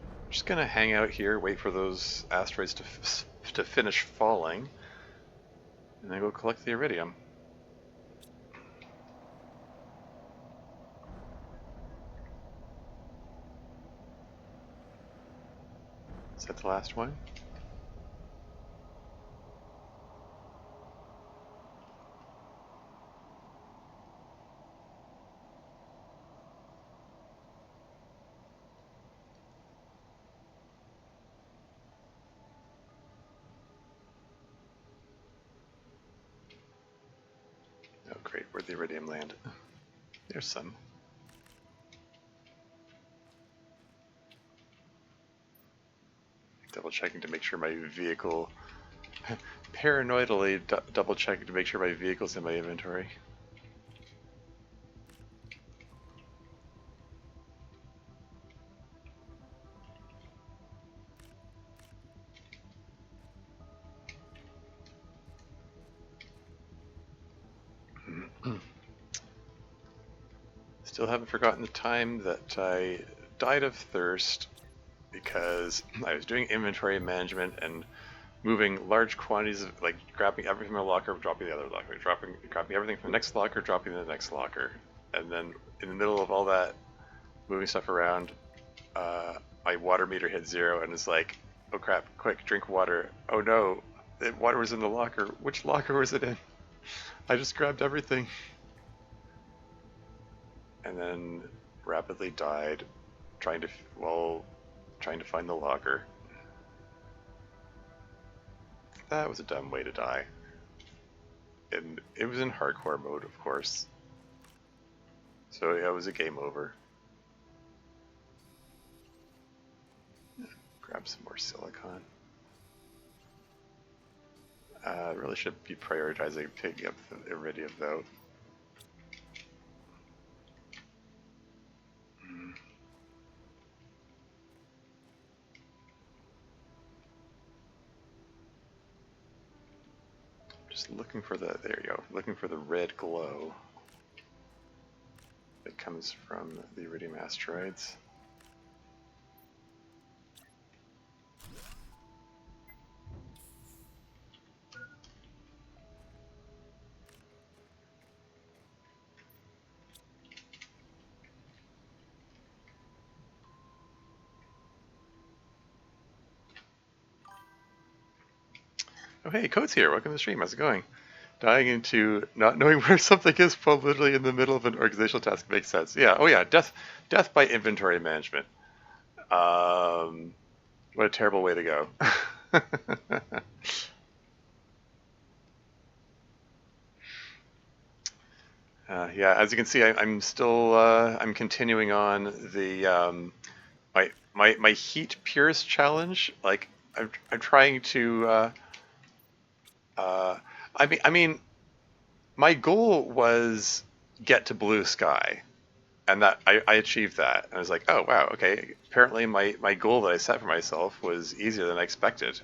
I'm just gonna hang out here, wait for those asteroids to finish falling, and then go collect the iridium. Is that the last one? Oh great, where'd the iridium land? There's some. Double checking to make sure my vehicle, paranoidally double checking to make sure my vehicle's in my inventory. Still haven't forgotten the time that I died of thirst because I was doing inventory management and moving large quantities of, like, grabbing everything from a locker, dropping the other locker, grabbing everything from the next locker, dropping the next locker. And then in the middle of all that, moving stuff around, my water meter hit 0 and it's like, oh crap, quick, drink water. Oh no, the water was in the locker. Which locker was it in? I just grabbed everything. And then rapidly died trying to, well, trying to find the locker. That was a dumb way to die. And it was in hardcore mode, of course. So yeah, it was a game over. Grab some more silicon. Really should be prioritizing picking up the iridium though. Just looking for the, there you go, looking for the red glow that comes from the iridium asteroids. Oh hey, Code's here, welcome to the stream, how's it going? Dying into not knowing where something is while literally in the middle of an organizational task makes sense. Yeah, oh yeah, death by inventory management. What a terrible way to go. Yeah, as you can see, I'm still I'm continuing on the my heat purist challenge. Like I'm trying to. I mean, my goal was get to blue sky, and that I achieved that. And I was like, oh wow, okay. Apparently, my goal that I set for myself was easier than I expected.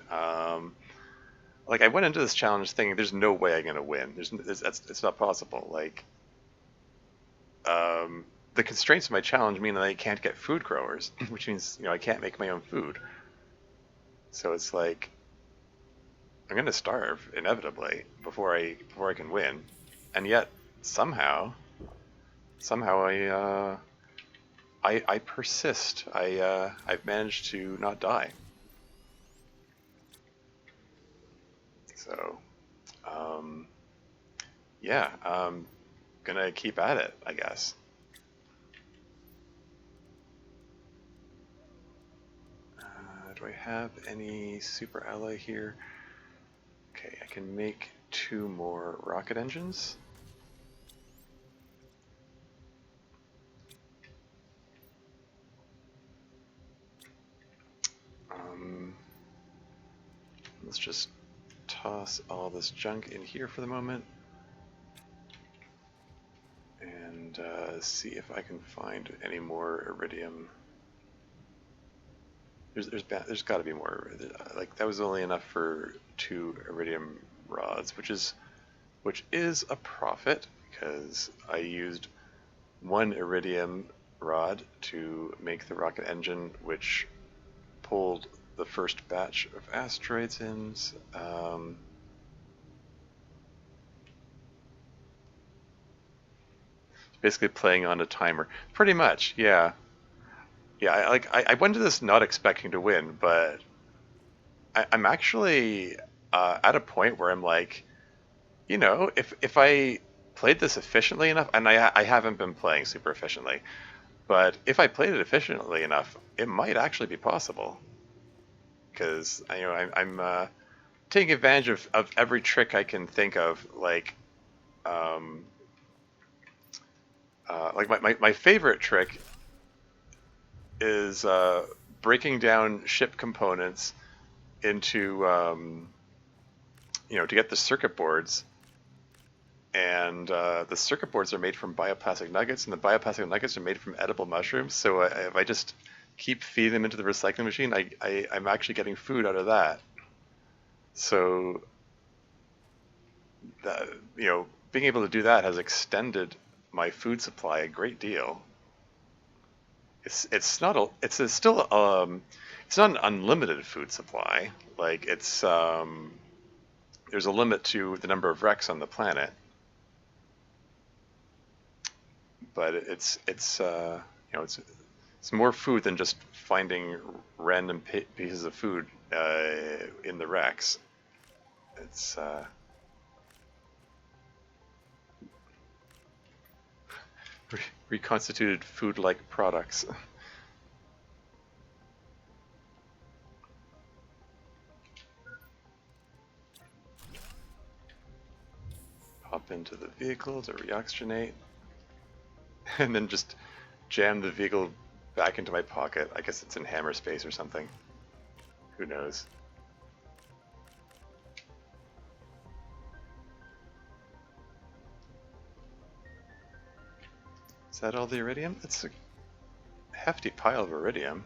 Like I went into this challenge thinking, there's no way I'm gonna win. It's not possible. Like, the constraints of my challenge mean that I can't get food growers, which means I can't make my own food. So it's like I'm gonna starve inevitably before I can win, and yet somehow I persist. I've managed to not die. So yeah, gonna keep at it, I guess. Do I have any super alloy here? Okay, I can make 2 more rocket engines. Let's just toss all this junk in here for the moment. And see if I can find any more iridium. There's got to be more. Like that was only enough for 2 iridium rods, which is a profit because I used 1 iridium rod to make the rocket engine, which pulled the first batch of asteroids in. Basically playing on a timer, pretty much. Yeah. I went to this not expecting to win, but I'm actually at a point where I'm like, if I played this efficiently enough, and I haven't been playing super efficiently, but if I played it efficiently enough, it might actually be possible. Because I'm taking advantage of every trick I can think of, like my favorite trick is breaking down ship components into, to get the circuit boards. And the circuit boards are made from bioplastic nuggets, and the bioplastic nuggets are made from edible mushrooms. So if I just keep feeding them into the recycling machine, I'm actually getting food out of that. So that, being able to do that has extended my food supply a great deal. It's not a it's a still it's not an unlimited food supply. Like there's a limit to the number of wrecks on the planet, but it's more food than just finding random pieces of food in the wrecks. It's reconstituted food-like products. Hop into the vehicle to reoxygenate, and then just jam the vehicle back into my pocket. I guess it's in hammer space or something. Who knows? Is that all the iridium? That's a hefty pile of iridium.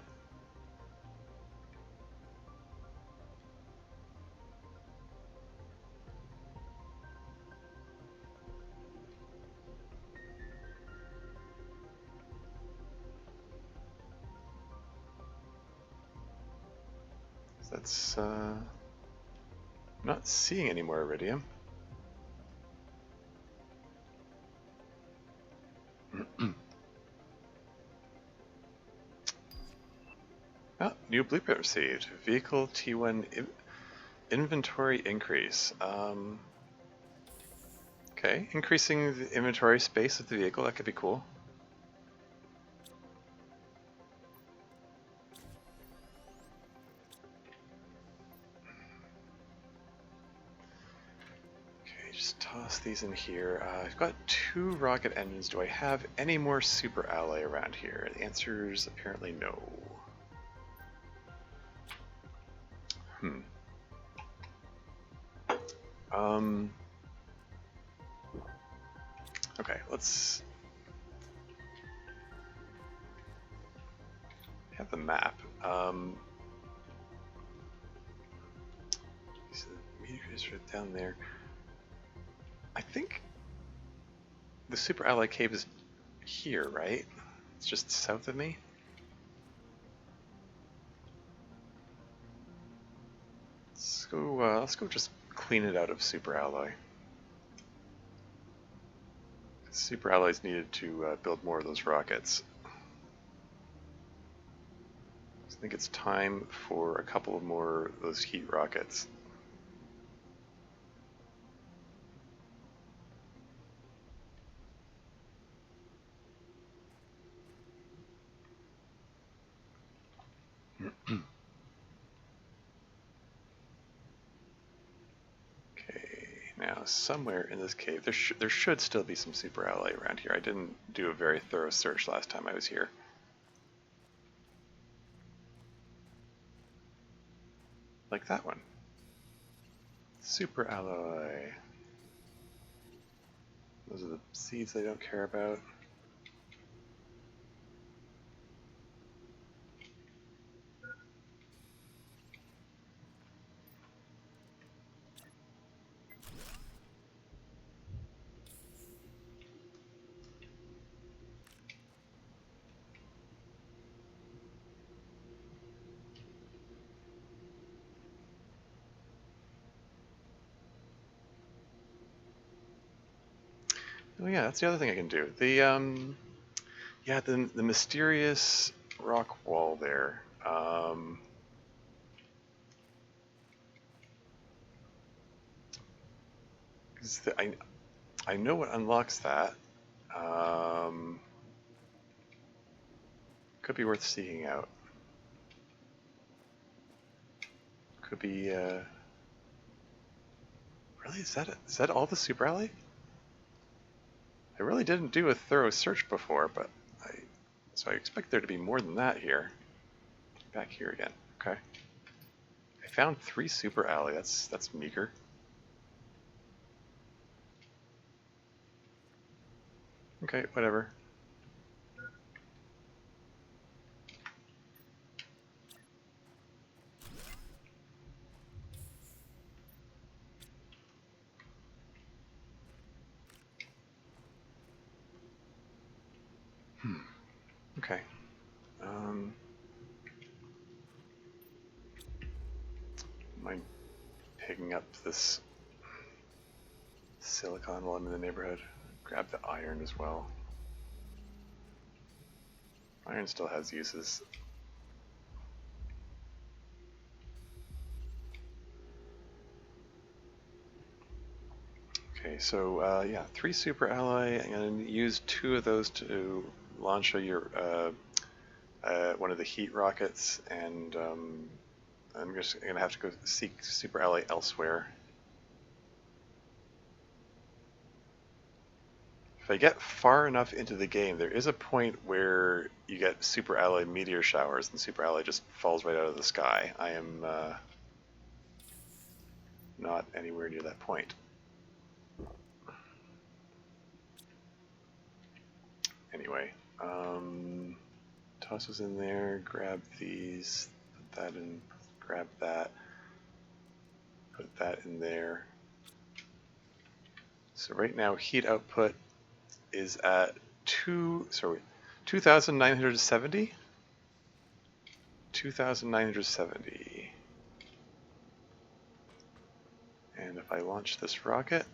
That's I'm not seeing any more iridium. Oh, new blueprint received. Vehicle T1 inventory increase. Okay, increasing the inventory space of the vehicle, that could be cool. Okay, just toss these in here. I've got 2 rocket engines. Do I have any more super alloy around here? The answer is apparently no. Okay, let's have the map. So the meteor is right down there. I think the super alloy cave is here, right? It's just south of me. Let's go just clean it out of super alloy. Super alloys needed to build more of those rockets. I think it's time for a couple of more of those heat rockets. Now, somewhere in this cave, there should still be some super alloy around here. I didn't do a very thorough search last time I was here. Like that one. Super alloy. Those are the seeds I don't care about. Oh yeah, that's the other thing I can do. The mysterious rock wall there. I know what unlocks that. Could be worth seeking out. Could be. Really, is that all the super alley? I really didn't do a thorough search before, but so I expect there to be more than that here. Back here again. Okay. I found 3 super ally. That's meager. Okay, whatever. Okay. Mind picking up this silicon while I'm in the neighborhood? Grab the iron as well. Iron still has uses. Okay, so yeah, 3 super ally. I'm going to use 2 of those to launch your one of the heat rockets, and I'm just going to have to go seek super ally elsewhere. If I get far enough into the game, there is a point where you get super ally meteor showers, and super ally just falls right out of the sky. I am not anywhere near that point. Anyway, toss those in there, grab these, put that in, grab that, put that in there. So right now heat output is at 2,970? 2,970. And if I launch this rocket,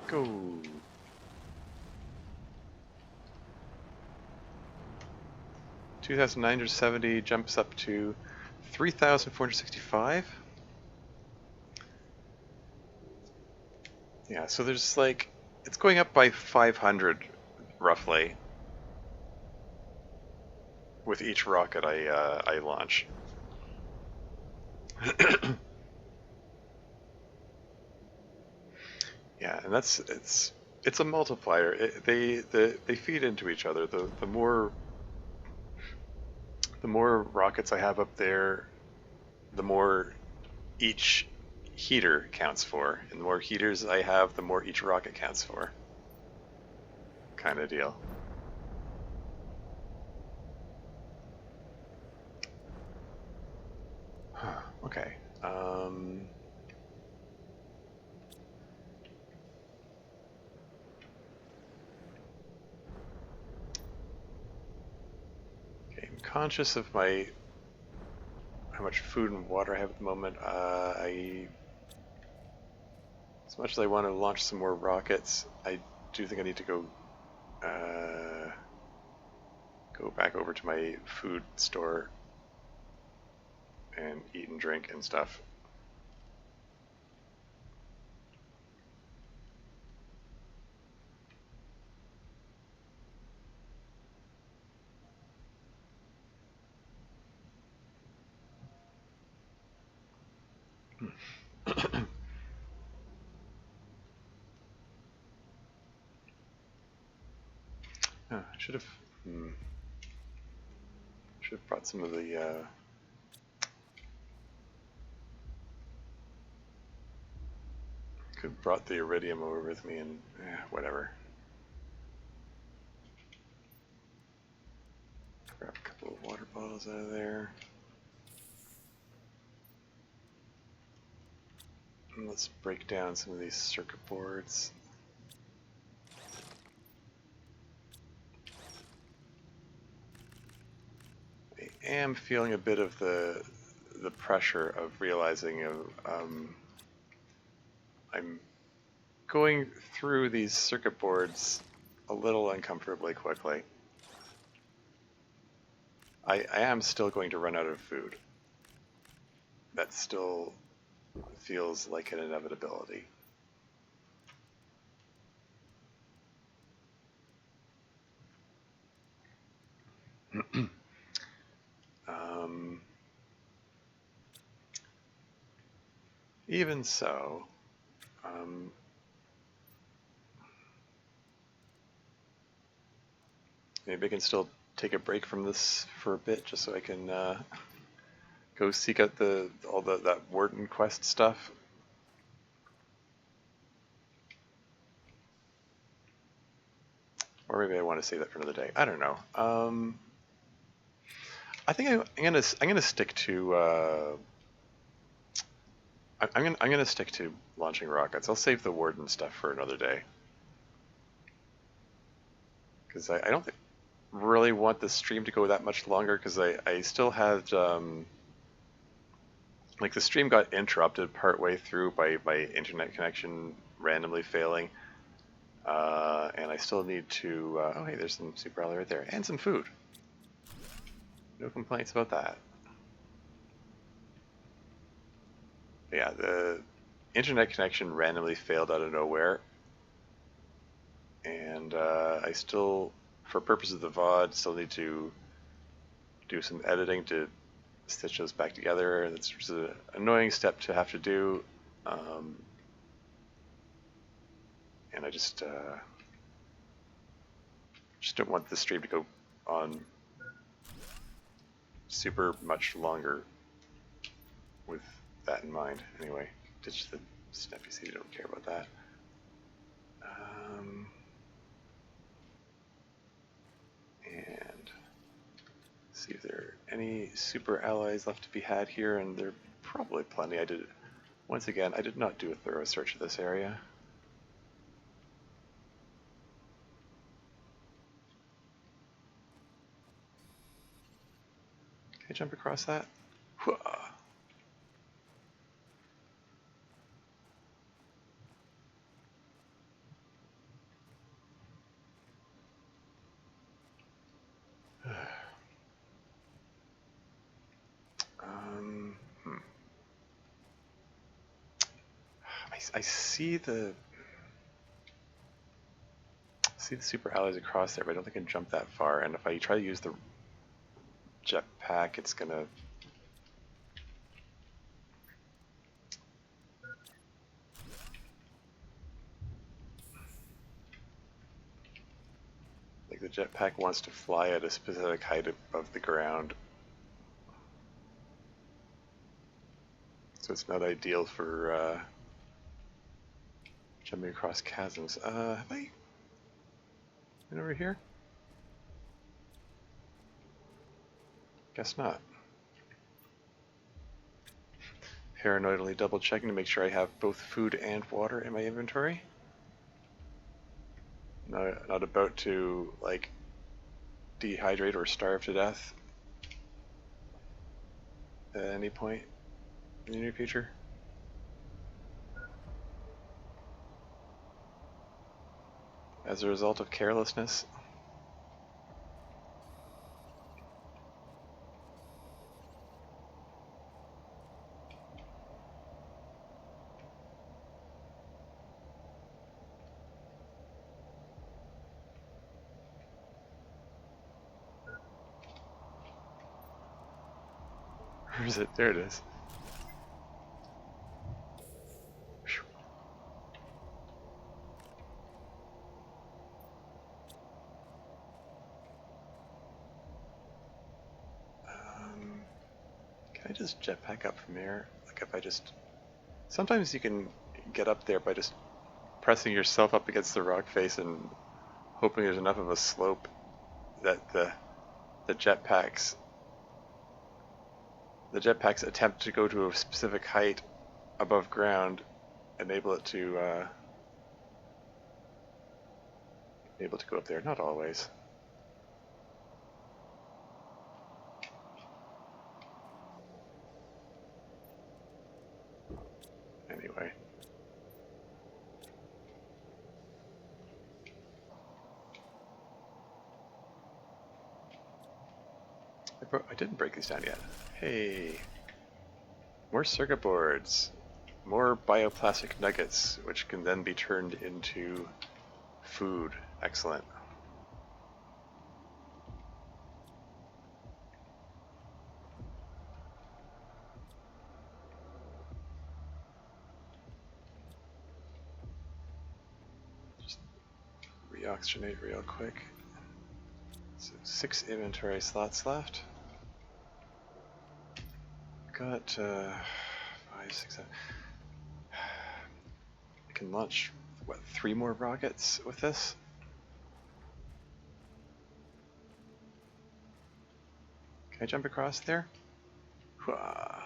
go. 2,970 jumps up to 3,465. Yeah, so there's like, it's going up by 500 roughly with each rocket I launch. Yeah, and it's a multiplier. They feed into each other. The more rockets I have up there, the more each heater counts for, and the more heaters I have, the more each rocket counts for. Kind of deal. Okay. Okay, I'm conscious of how much food and water I have at the moment. As much as I want to launch some more rockets, I do think I need to go back over to my food store and eat and drink and stuff. Oh, I should have brought some of the could have brought the iridium over with me, and whatever. Grab a couple of water bottles out of there. And let's break down some of these circuit boards. I am feeling a bit of the pressure of realizing I'm going through these circuit boards a little uncomfortably quickly. I am still going to run out of food. That still feels like an inevitability. Even so, maybe I can still take a break from this for a bit, just so I can go seek out all that Warden quest stuff. Or maybe I want to save that for another day. I don't know. I think I'm gonna stick to I'm gonna stick to launching rockets. I'll save the Warden stuff for another day, because I don't really want the stream to go that much longer, because I still had like the stream got interrupted partway through by my internet connection randomly failing, and I still need to. Oh hey, there's some super ally right there, and some food. No complaints about that. Yeah, the internet connection randomly failed out of nowhere, and I still, for purposes of the VOD, still need to do some editing to stitch those back together. It's just an annoying step to have to do, and I just don't want the stream to go on super much longer with that in mind. Anyway, ditch the snappy seed, don't care about that. And see if there are any super allies left to be had here, and there are probably plenty. Once again, I did not do a thorough search of this area. Can I jump across that? Whoa. I see the super allies across there, but I don't think I can jump that far. And if I try to use the jetpack, it's gonna like the jetpack wants to fly at a specific height above the ground, so it's not ideal for jumping across chasms. Have I been over here? Guess not. Paranoidally double checking to make sure I have both food and water in my inventory. Not about to like dehydrate or starve to death at any point in the near future. As a result of carelessness. Where is it? There it is. Can I just jetpack up from here? Like if I just... Sometimes you can get up there by just pressing yourself up against the rock face and hoping there's enough of a slope that the jetpacks attempt to go to a specific height above ground enable it to go up there. Not always. Anyway. I didn't break these down yet. Hey. More circuit boards. More bioplastic nuggets, which can then be turned into food. Excellent. Just reoxygenate real quick. So 6 inventory slots left. Got 5, 6, 7. I can launch, what, 3 more rockets with this? Can I jump across there? Hwah.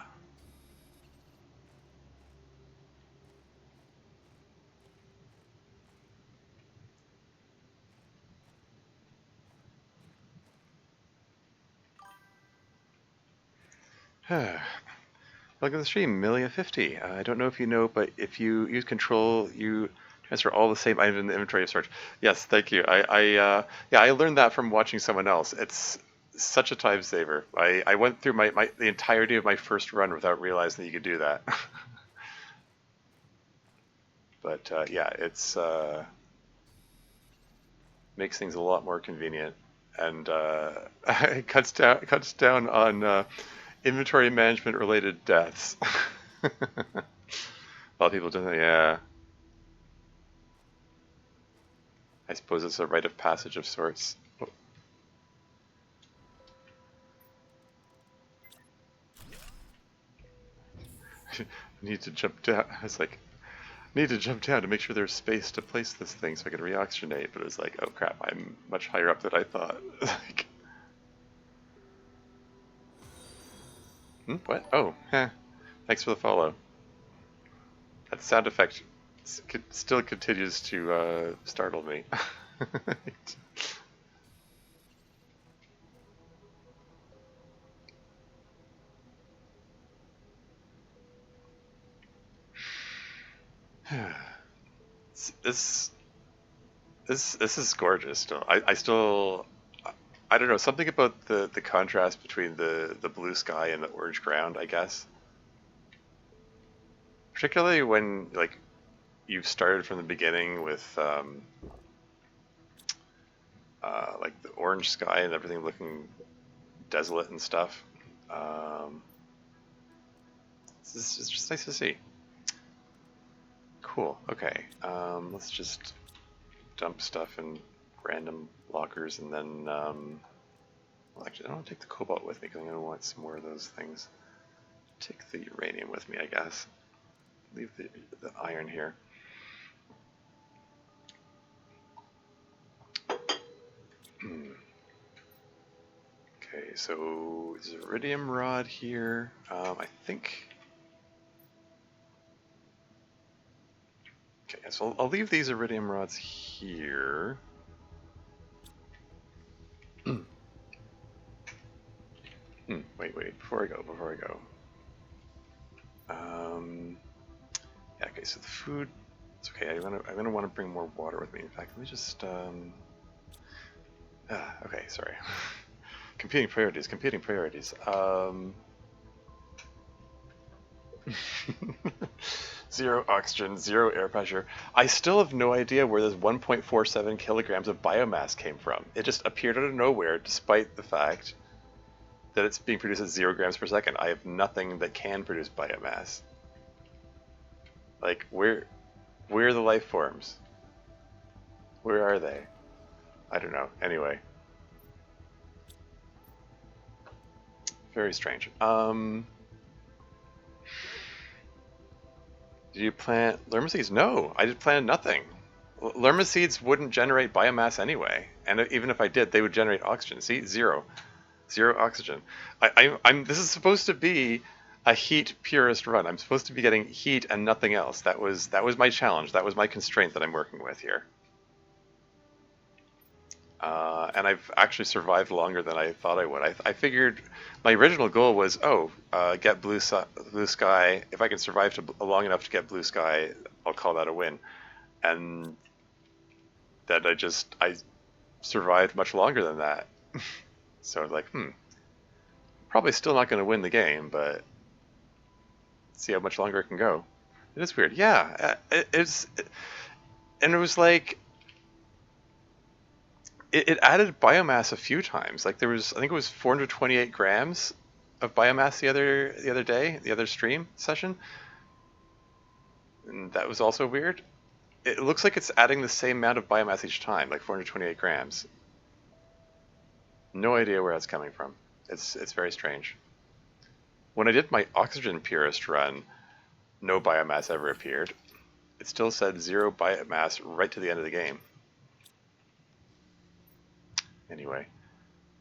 Welcome to the stream, Milia50. I don't know if you know, but if you use control, you transfer all the same items in the inventory of storage. Yes, thank you. Yeah, I learned that from watching someone else. It's such a time saver. I went through the entirety of my first run without realizing that you could do that. But yeah, it's makes things a lot more convenient, and it cuts down on inventory management related deaths. A lot of people do that, yeah. I suppose it's a rite of passage of sorts. Oh. Need to jump down. I was like, need to jump down to make sure there's space to place this thing so I can reoxygenate. But it was like, oh crap, I'm much higher up than I thought. Like, what? Oh, thanks for the follow. That sound effect still continues to startle me. this this is gorgeous. Still, I still, I don't know, something about the contrast between the blue sky and the orange ground, I guess. Particularly when like you've started from the beginning with like the orange sky and everything looking desolate and stuff. It's just nice to see. Cool. Okay. Let's just dump stuff in random lockers, and then well, actually, I don't want to take the cobalt with me because I'm going to want some more of those things. Take the uranium with me, I guess. Leave the iron here. Okay, so there's a iridium rod here. I think. Okay, so I'll leave these iridium rods here. Wait, before I go. Yeah, okay, so the food, it's okay, I'm gonna want to bring more water with me. In fact, let me just, okay, sorry. Competing priorities. Zero oxygen, zero air pressure. I still have no idea where this 1.47 kilograms of biomass came from. It just appeared out of nowhere, despite the fact that it's being produced at 0 grams per second. I have nothing that can produce biomass. Like, where are the life forms? Where are they? I don't know. Anyway. Very strange. Did you plant lerma seeds? No, I did plant nothing. Lerma seeds wouldn't generate biomass anyway, and even if I did, they would generate oxygen. See, zero oxygen. I'm. This is supposed to be a heat purist run. I'm supposed to be getting heat and nothing else. That was my challenge. That was my constraint that I'm working with here. And I've actually survived longer than I thought I would. I figured my original goal was, get blue sky. If I can survive long enough to get blue sky, I'll call that a win. And that I survived much longer than that. So I was like, probably still not going to win the game, but see how much longer it can go. It is weird. Yeah, and it was like, it added biomass a few times. Like there was, I think it was 428 grams of biomass the other day, the other stream session, and that was also weird. It looks like it's adding the same amount of biomass each time, like 428 grams. No idea where that's coming from. It's very strange. When I did my oxygen purist run, no biomass ever appeared. It still said zero biomass right to the end of the game. Anyway,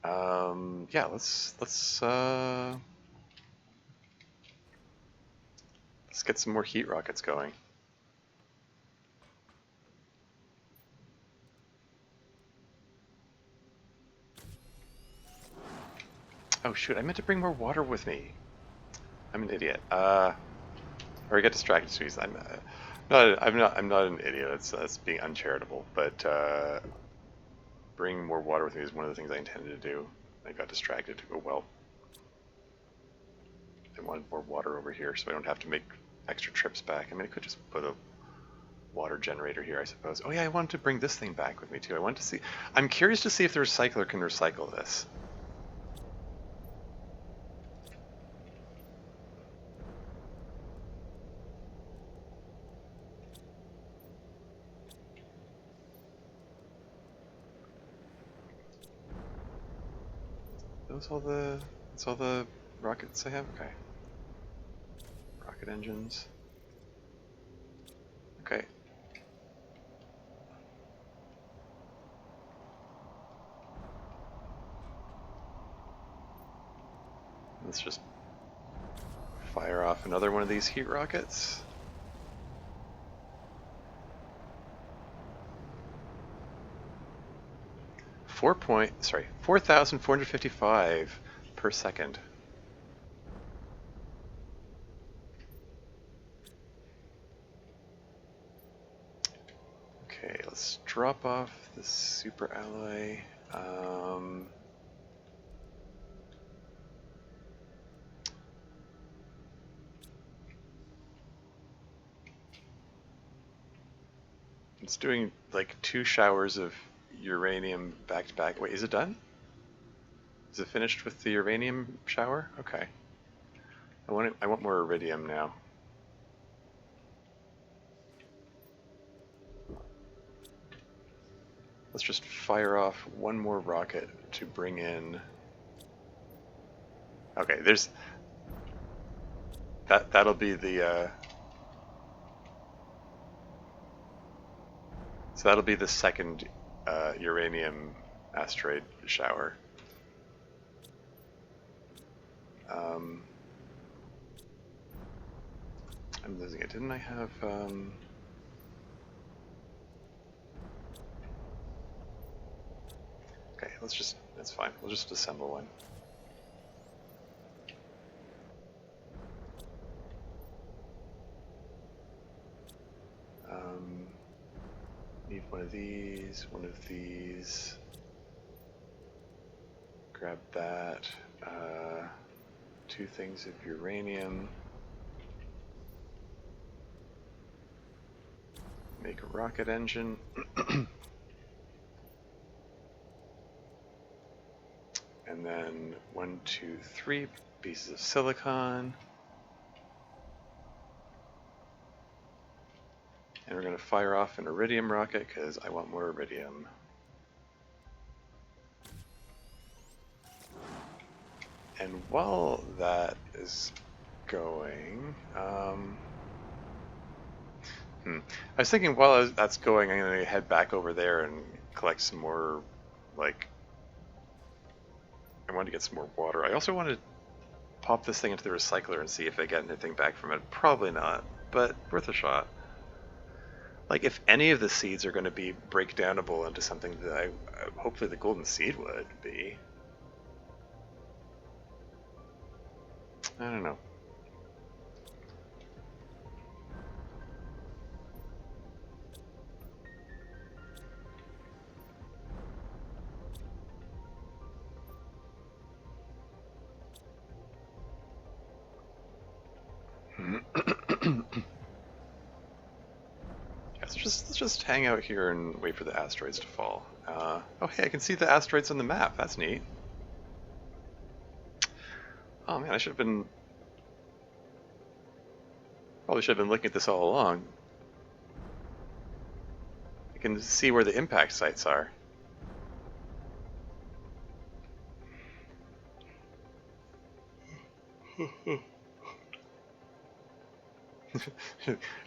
yeah, let's get some more heat rockets going. Oh shoot, I meant to bring more water with me. I'm an idiot. Or I get distracted, Squeeze. I'm not an idiot. That's being uncharitable. But bringing more water with me is one of the things I intended to do. I got distracted. Oh well. I wanted more water over here, so I don't have to make extra trips back. I mean, I could just put a water generator here, I suppose. Oh yeah, I wanted to bring this thing back with me too. I wanted to see. I'm curious to see if the recycler can recycle this. That's all the rockets I have? Okay. Rocket engines. Okay. Let's just fire off another one of these heat rockets. Four point, sorry, 4,455 per second. Okay, let's drop off the super alloy. It's doing like 2 showers of uranium back to back. Wait, is it done? Is it finished with the uranium shower? Okay. I want more iridium now. Let's just fire off one more rocket to bring in. Okay, there's that'll be the so that'll be the second uranium asteroid shower. I'm losing it. Didn't I have okay, that's fine. We'll just assemble one. Need one of these, one of these. Grab that. 2 things of uranium. Make a rocket engine. And then 1, 2, 3 pieces of silicon. And we're going to fire off an iridium rocket because I want more iridium. And while that is going, I was thinking while that's going, I'm going to head back over there and collect some more, like, I wanted to get some more water. I also want to pop this thing into the recycler and see if I get anything back from it. Probably not, but worth a shot. Like, if any of the seeds are going to be breakdownable into something that hopefully the golden seed would be. I don't know. Let's just hang out here and wait for the asteroids to fall. Oh hey, I can see the asteroids on the map. That's neat. Oh man, probably should have been looking at this all along. I can see where the impact sites are.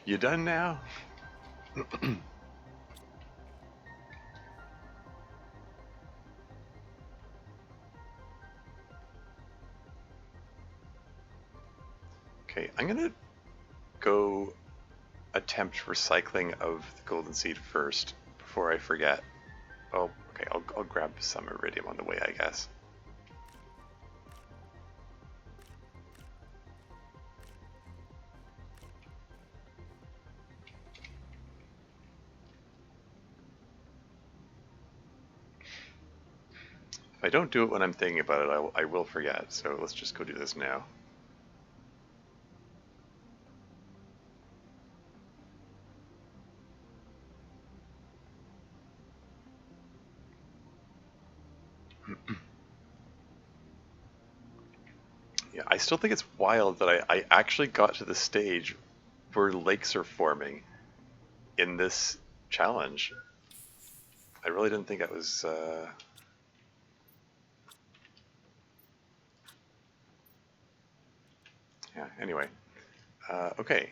You done now? Okay, I'm gonna go attempt recycling of the golden seed first before I forget. Oh, okay, I'll grab some iridium on the way, I guess. If I don't do it when I'm thinking about it, I will forget, so let's just go do this now. Yeah, I still think it's wild that I actually got to the stage where lakes are forming in this challenge. I really didn't think that was... Yeah, anyway. Okay,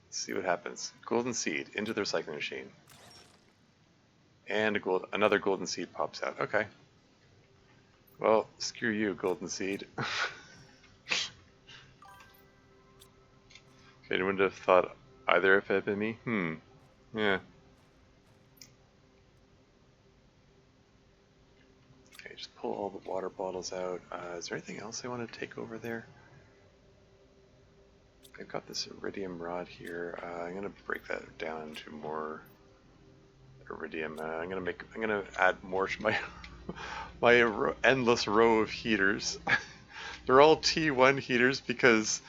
let's see what happens. Golden seed into the recycling machine. And another golden seed pops out. Okay. Well, screw you, golden seed. Anyone would have thought either if it had been me? Yeah. Okay, just pull all the water bottles out. Is there anything else I want to take over there? I've got this iridium rod here. I'm gonna break that down into more iridium. I'm gonna add more to my my endless row of heaters. They're all T1 heaters because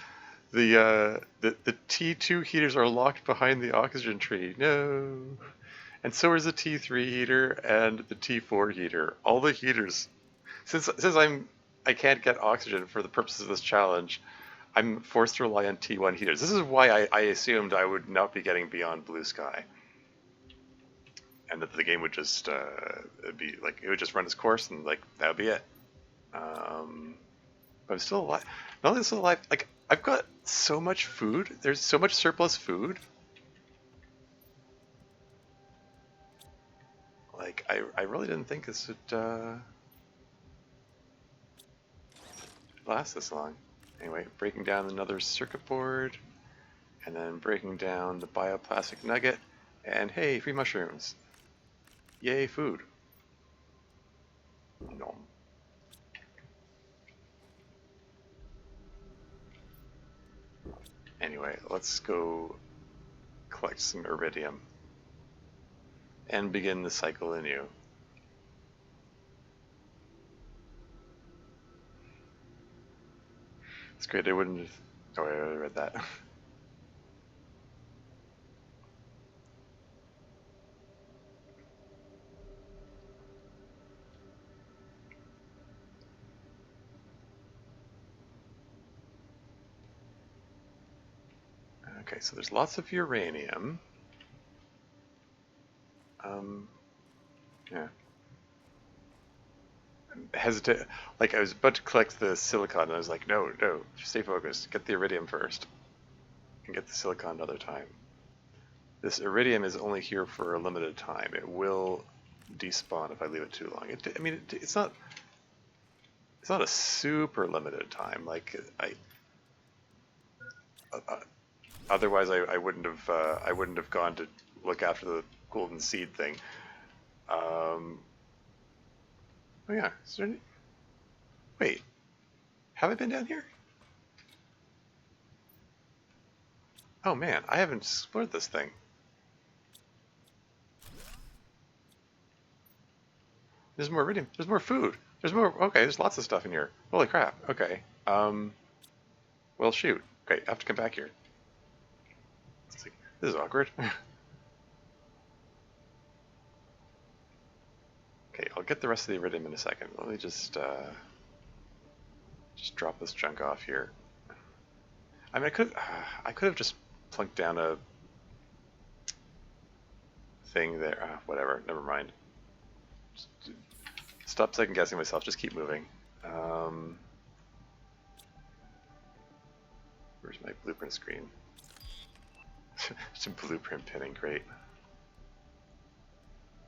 the T2 heaters are locked behind the oxygen tree. No. And so is the T3 heater and the T4 heater. All the heaters. Since I can't get oxygen for the purposes of this challenge, I'm forced to rely on T1 heaters. This is why I assumed I would not be getting beyond blue sky. And that the game would just be like, it would just run its course and like, that would be it. But I'm still alive. Not only still alive, like, I've got so much food. There's so much surplus food. Like, I really didn't think this would last this long. Anyway, breaking down another circuit board, and then breaking down the bioplastic nugget, and hey, free mushrooms. Yay, food. Nom. Anyway, let's go collect some iridium and begin the cycle anew. It's great, I wouldn't have... Oh, I already read that. Okay, so there's lots of uranium. Yeah. I'm hesitant. Like, I was about to collect the silicon, and I was like, no, stay focused. Get the iridium first. And get the silicon another time. This iridium is only here for a limited time. It will despawn if I leave it too long. It's not a super limited time. Like, otherwise I wouldn't have gone to look after the golden seed thing. Oh yeah, is there any... Wait, have I been down here? Oh man, I haven't explored this thing. There's more iridium. There's more food. There's more... Okay, there's lots of stuff in here. Holy crap. Okay. Well, shoot. Okay, I have to come back here. It's like, this is awkward. Okay, I'll get the rest of the iridium in a second. Let me just drop this junk off here. I mean, I could have just plunked down a thing there. Whatever, never mind. Just stop second guessing myself. Just keep moving. Where's my blueprint screen? It's a blueprint pinning, great.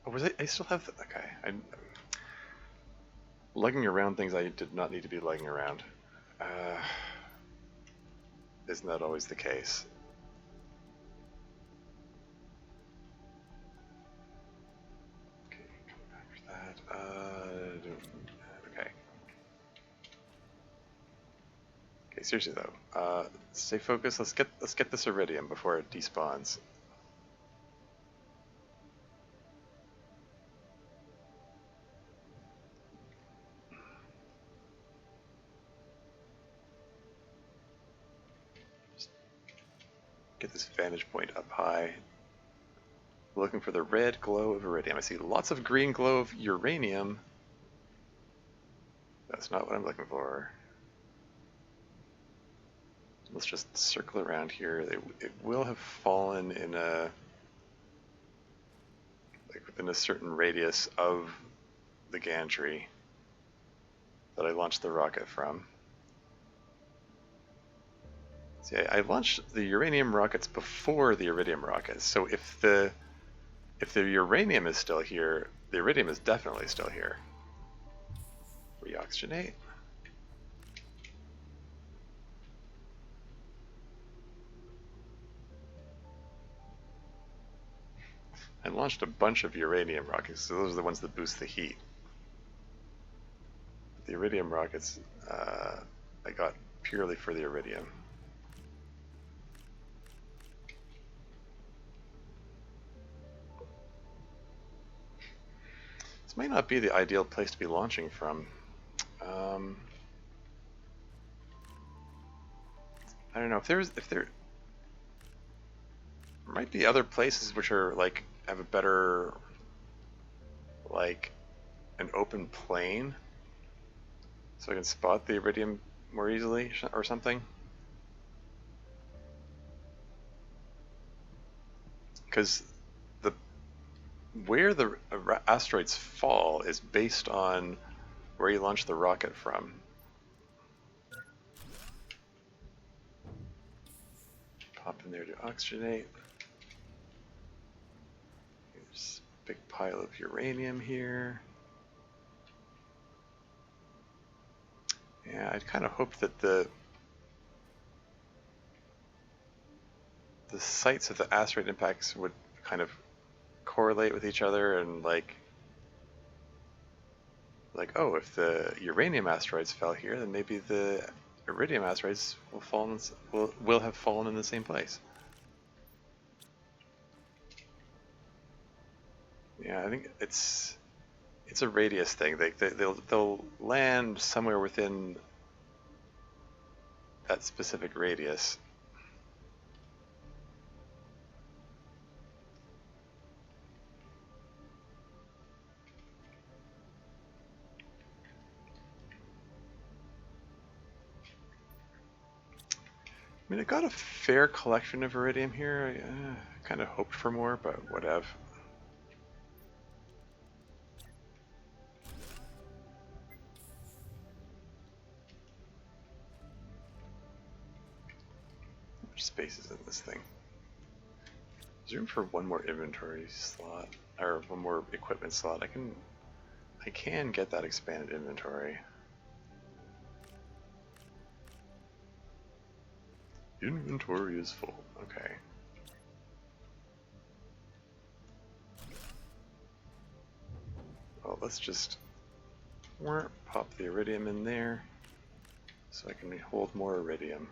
Oh, was I still have the, okay. I'm lugging around things I did not need to be lugging around. Isn't that always the case? Okay, come back for that. Okay. Okay, seriously though, stay focused. Let's get this iridium before it despawns. Get this vantage point up high. Looking for the red glow of iridium. I see lots of green glow of uranium. That's not what I'm looking for. Let's just circle around here. It will have fallen in a, like within a certain radius of the gantry that I launched the rocket from. See, I launched the uranium rockets before the iridium rockets, so if the uranium is still here, the iridium is definitely still here. Reoxygenate. I launched a bunch of uranium rockets, so those are the ones that boost the heat. The iridium rockets, I got purely for the iridium. This might not be the ideal place to be launching from. I don't know if there might be other places which are like have a better, like an open plane, so I can spot the iridium more easily or something. Because where the asteroids fall is based on where you launch the rocket from. Pop in there to oxygenate. There's a big pile of uranium here. Yeah, I'd kind of hope that the sites of the asteroid impacts would kind of correlate with each other, and like oh, if the uranium asteroids fell here, then maybe the iridium asteroids will have fallen in the same place. Yeah, I think it's a radius thing. They'll land somewhere within that specific radius. I mean, I got a fair collection of iridium here. I kind of hoped for more, but whatever. How much space is in this thing? There's room for one more inventory slot, or one more equipment slot. I can get that expanded inventory. Inventory is full. Okay. Well, let's just pop the iridium in there so I can hold more iridium.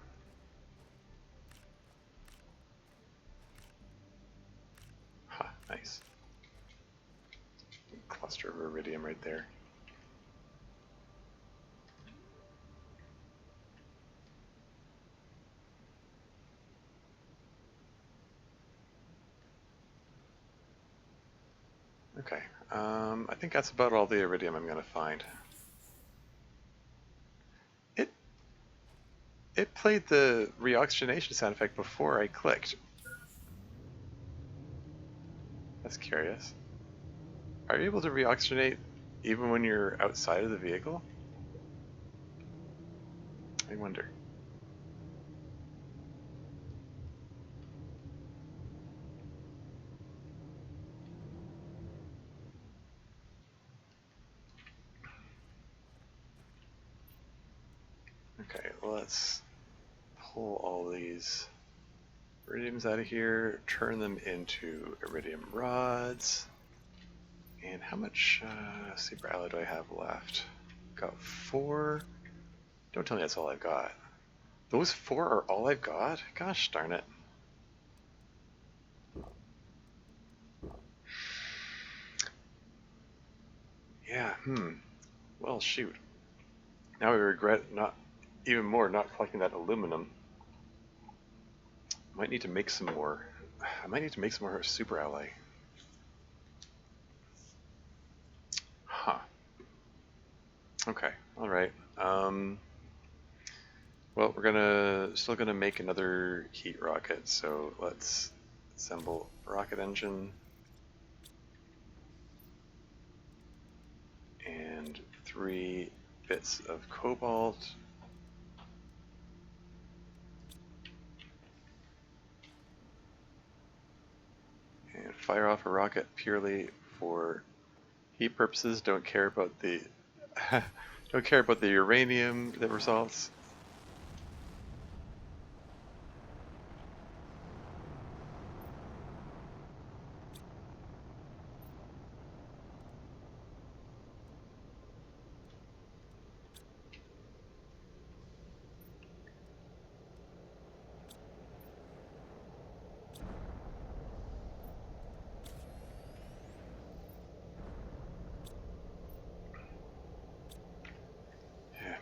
Ha, nice. Cluster of iridium right there. Okay, I think that's about all the iridium I'm going to find. It played the reoxygenation sound effect before I clicked. That's curious. Are you able to reoxygenate even when you're outside of the vehicle? I wonder. let's pull all these iridiums out of here, turn them into iridium rods. And how much super alloy do I have left? Got 4. Don't tell me that's all I've got. Those 4 are all I've got? Gosh darn it. Yeah, well, shoot. Now I regret even more not collecting that aluminum. Might need to make some more. I might need to make some more super alloy. Huh. Okay, alright. Well, we're still gonna make another heat rocket, so let's assemble rocket engine. And 3 bits of cobalt. And fire off a rocket purely for heat purposes. Don't care about the don't care about the uranium that results.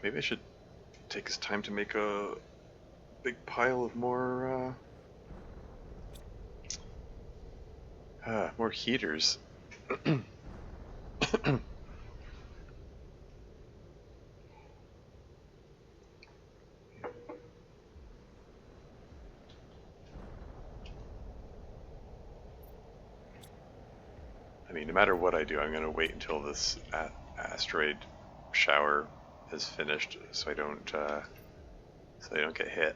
Maybe I should take this time to make a big pile of more more heaters. I mean, no matter what I do, I'm going to wait until this asteroid shower is finished, so I don't get hit.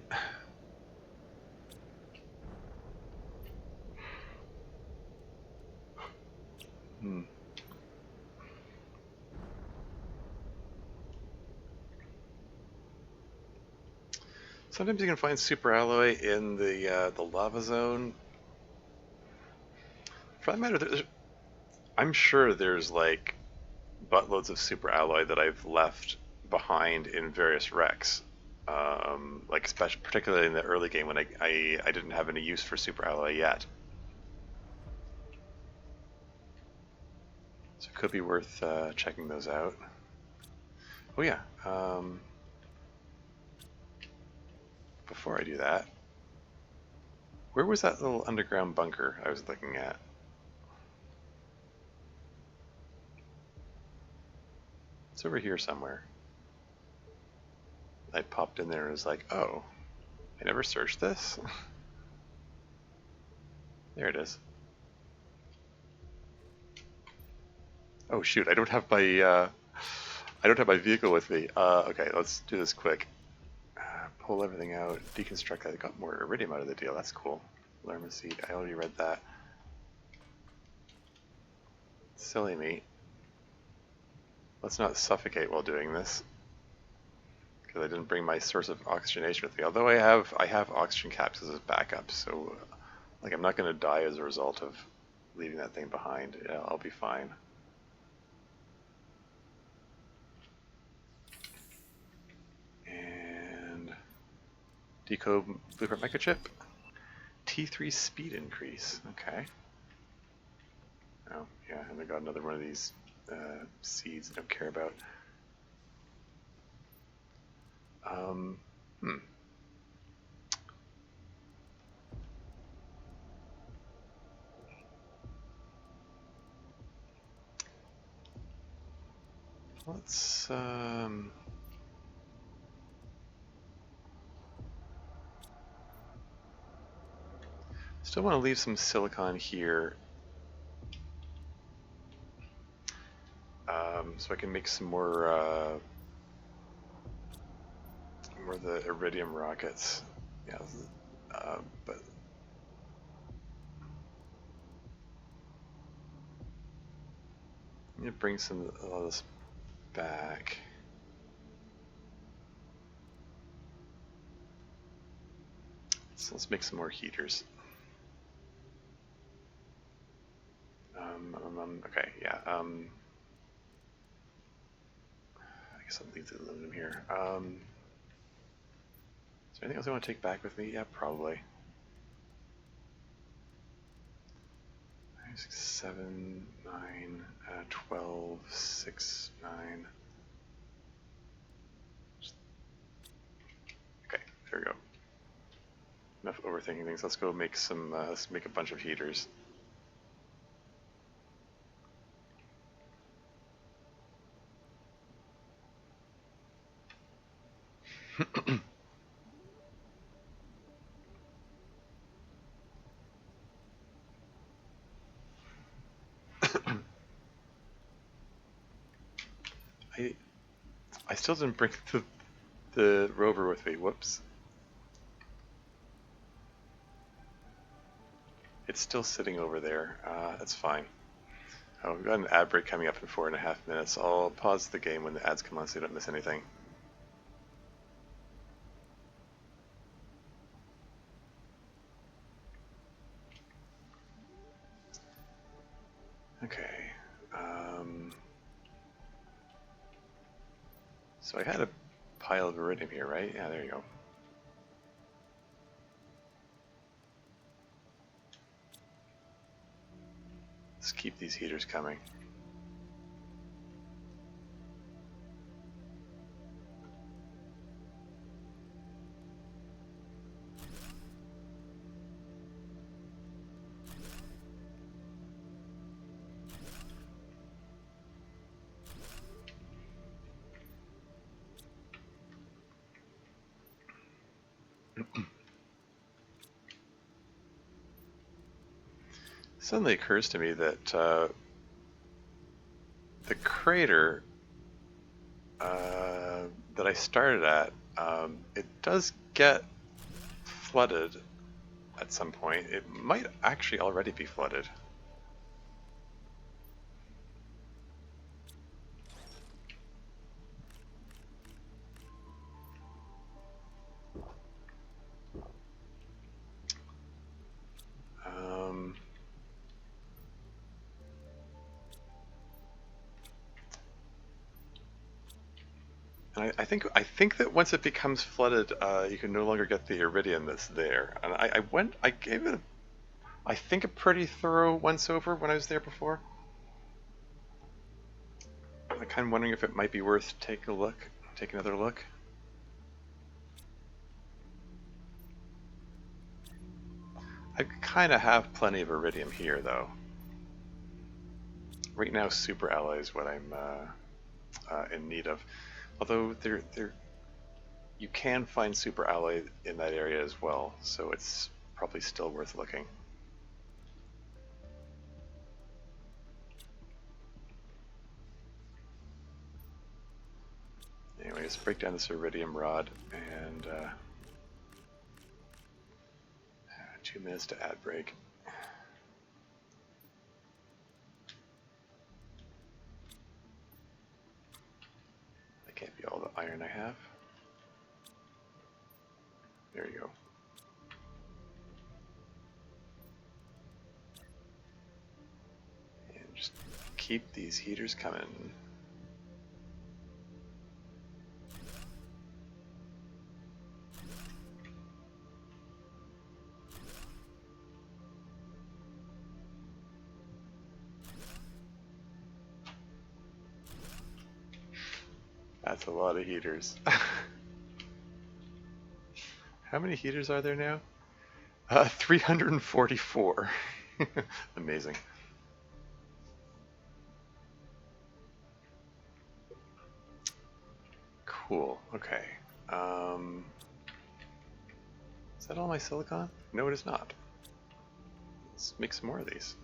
Sometimes you can find super alloy in the lava zone. For that matter, I'm sure there's like buttloads of super alloy that I've left behind in various wrecks. Like especially, particularly in the early game when I didn't have any use for super alloy yet. So it could be worth checking those out. Oh yeah. Before I do that, where was that little underground bunker I was looking at? It's over here somewhere. I popped in there and was like, oh, I never searched this? There it is. Oh shoot, I don't have my vehicle with me. Okay, let's do this quick. Pull everything out, deconstruct that. I got more iridium out of the deal, that's cool. Lerma seed, I already read that. Silly me. Let's not suffocate while doing this, because I didn't bring my source of oxygenation with me. Although I have oxygen capsules as backup, so like I'm not going to die as a result of leaving that thing behind. Yeah, I'll be fine. And decode blueprint microchip. T3 speed increase. Okay. Oh yeah, and I got another one of these seeds I don't care about. Let's still want to leave some silicon here, so I can make some more of the iridium rockets. Yeah, but I'm gonna bring some of this back. So let's make some more heaters. Okay, yeah. I guess I'll leave the aluminum here. Is there anything else I want to take back with me? Yeah, probably. 6, 7, 9, 12, 6, 9. Okay, there we go. Enough overthinking things. Let's go make some. Let's make a bunch of heaters. I still didn't bring the rover with me. Whoops. It's still sitting over there. That's fine. Oh, we've got an ad break coming up in 4.5 minutes. I'll pause the game when the ads come on so you don't miss anything. Okay. So I had a pile of iridium here, right? Yeah, there you go. Let's keep these heaters coming. Suddenly occurs to me that the crater that I started at, it does get flooded at some point. It might actually already be flooded. And I think that once it becomes flooded, you can no longer get the iridium that's there. And I gave it, I think, a pretty thorough once over when I was there before. I'm kind of wondering if it might be worth take another look. I kind of have plenty of iridium here, though. Right now, super alloy is what I'm in need of. Although you can find super alloy in that area as well, so it's probably still worth looking. Anyway, let's break down this iridium rod, and 2 minutes to ad break. That can't be all the iron I have. There you go. And just keep these heaters coming. That's a lot of heaters. How many heaters are there now? 344. Amazing. Cool. Okay. Is that all my silicon? No, it is not. Let's make some more of these.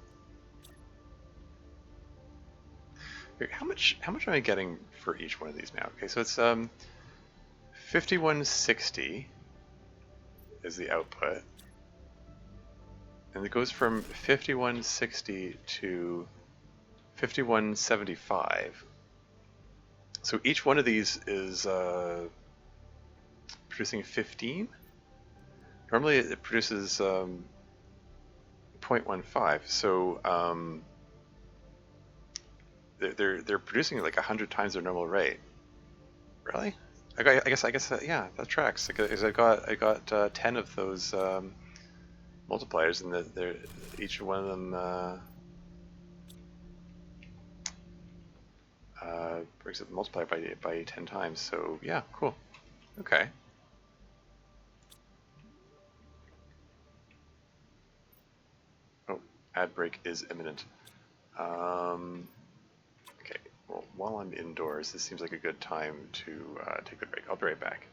How much am I getting for each one of these now? Okay, so it's 5160 is the output. And it goes from 5160 to 5175. So each one of these is producing 15? Normally it produces 0.15, so they're producing like 100 times their normal rate. Really? I guess yeah, that tracks. Because I got 10 of those multipliers, and they're each one of them brings up the multiplier by 10 times. So yeah, cool. Okay. Oh, ad break is imminent. Okay. Well, while I'm indoors, this seems like a good time to take the break. I'll be right back.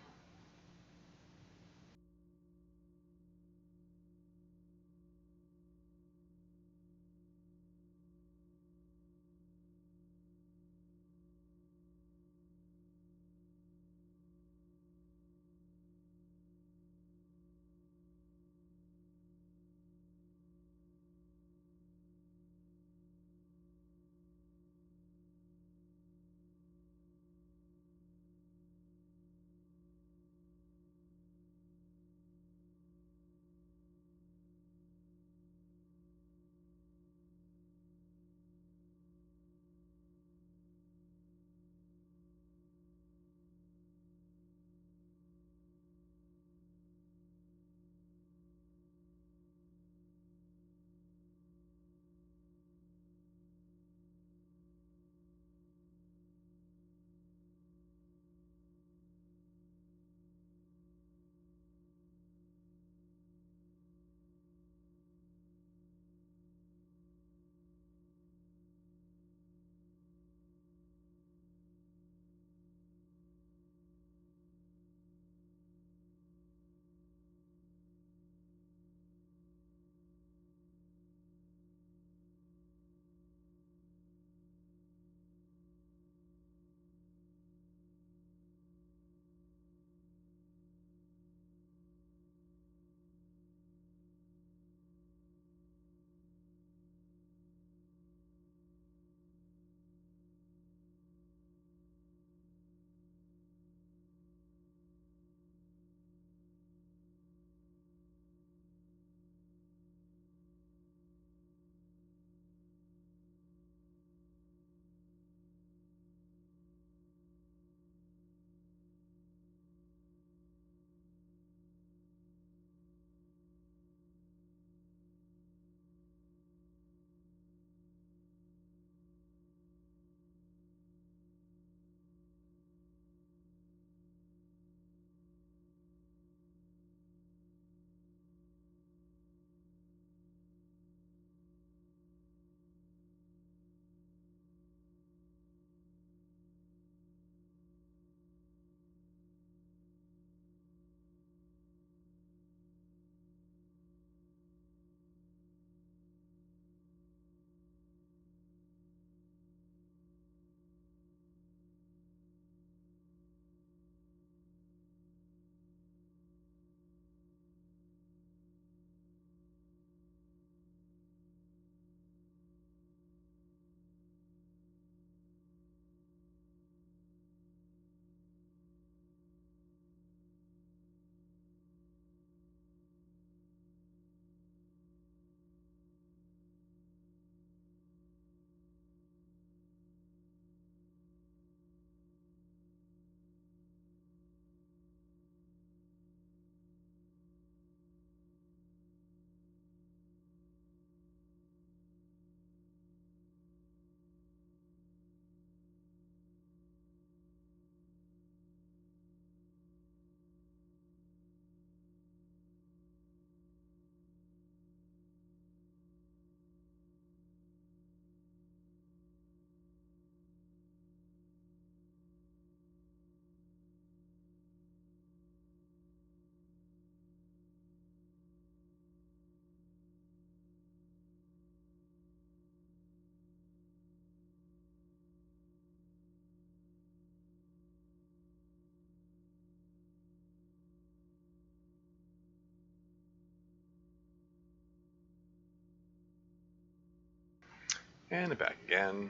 And back again.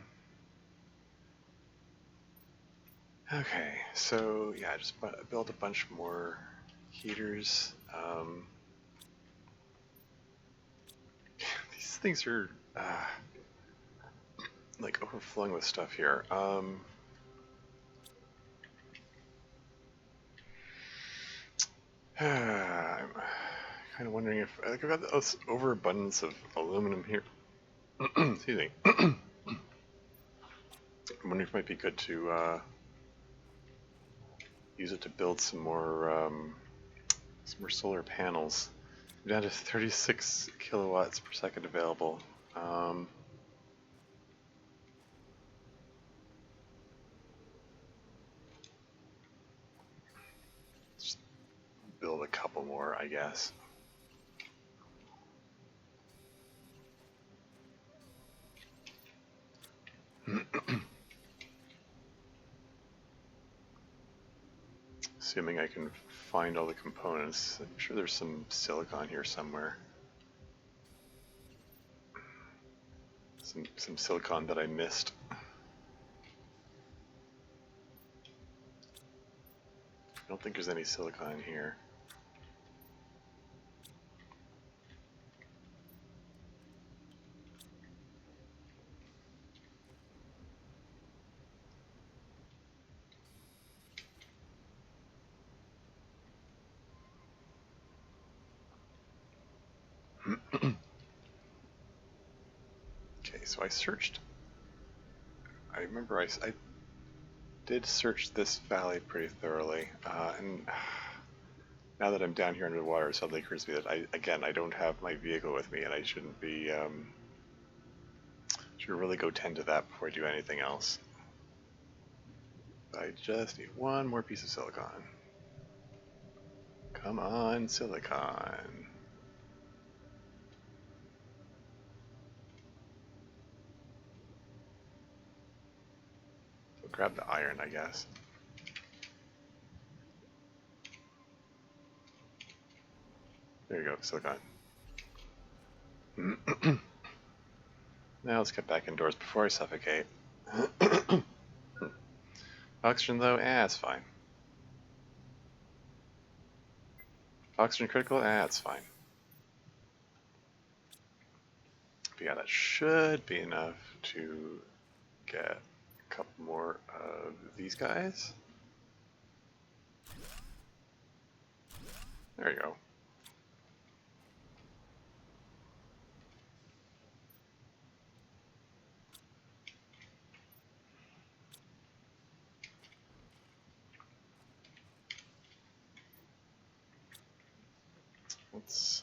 Okay, so yeah, I just built a bunch more heaters. things are like overflowing with stuff here. I'm kind of wondering if like, I've got this overabundance of aluminum here. Excuse me. I'm wondering if it might be good to use it to build some more solar panels. I'm down to 36 kilowatts per second available. Just build a couple more, I guess. Assuming I can find all the components. I'm sure there's some silicon here somewhere. Some silicon that I missed. I don't think there's any silicon here. Okay, so I searched. I remember I did search this valley pretty thoroughly, and now that I'm down here under the water, it suddenly occurs to me that I don't have my vehicle with me, and I shouldn't be. Should really go tend to that before I do anything else. I just need one more piece of silicon. Come on, silicon. So grab the iron, I guess. There you go, silicon. Now let's get back indoors before I suffocate. Oxygen though, it's fine. Oxygen critical, it's fine. But yeah, that should be enough to get a couple more of these guys. There you go. Let's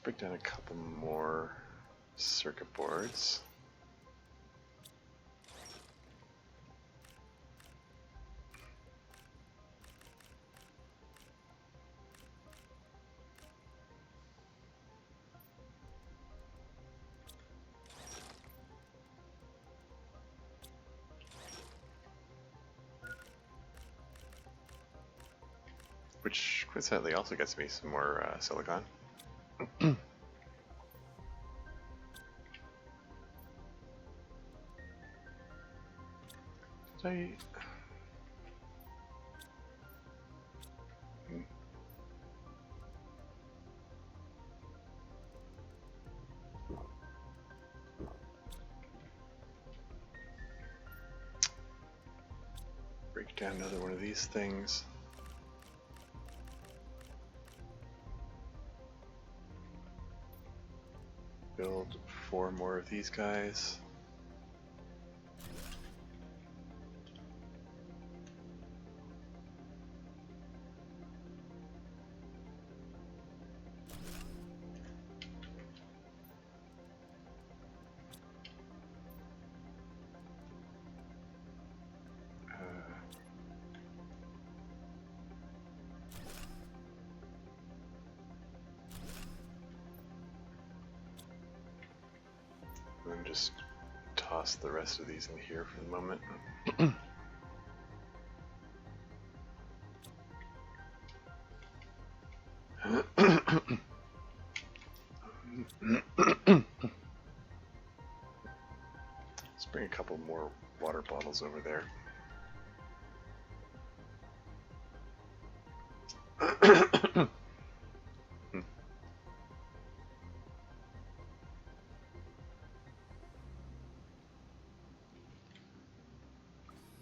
break down a couple more circuit boards. Which coincidentally also gets me some more silicon. Did I... Break down another one of these things. Build 4 more of these guys. And then just toss the rest of these in here for the moment. Let's bring a couple more water bottles over there.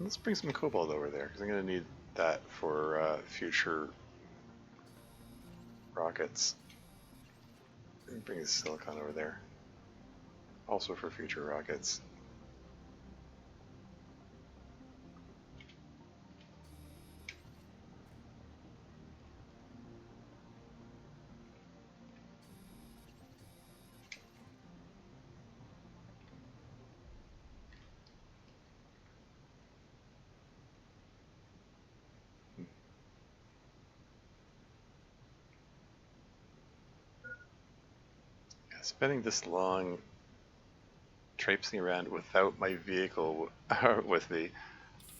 let's bring some cobalt over there, because I'm going to need that for future rockets. Bring the silicon over there, also for future rockets. Spending this long traipsing around without my vehicle with me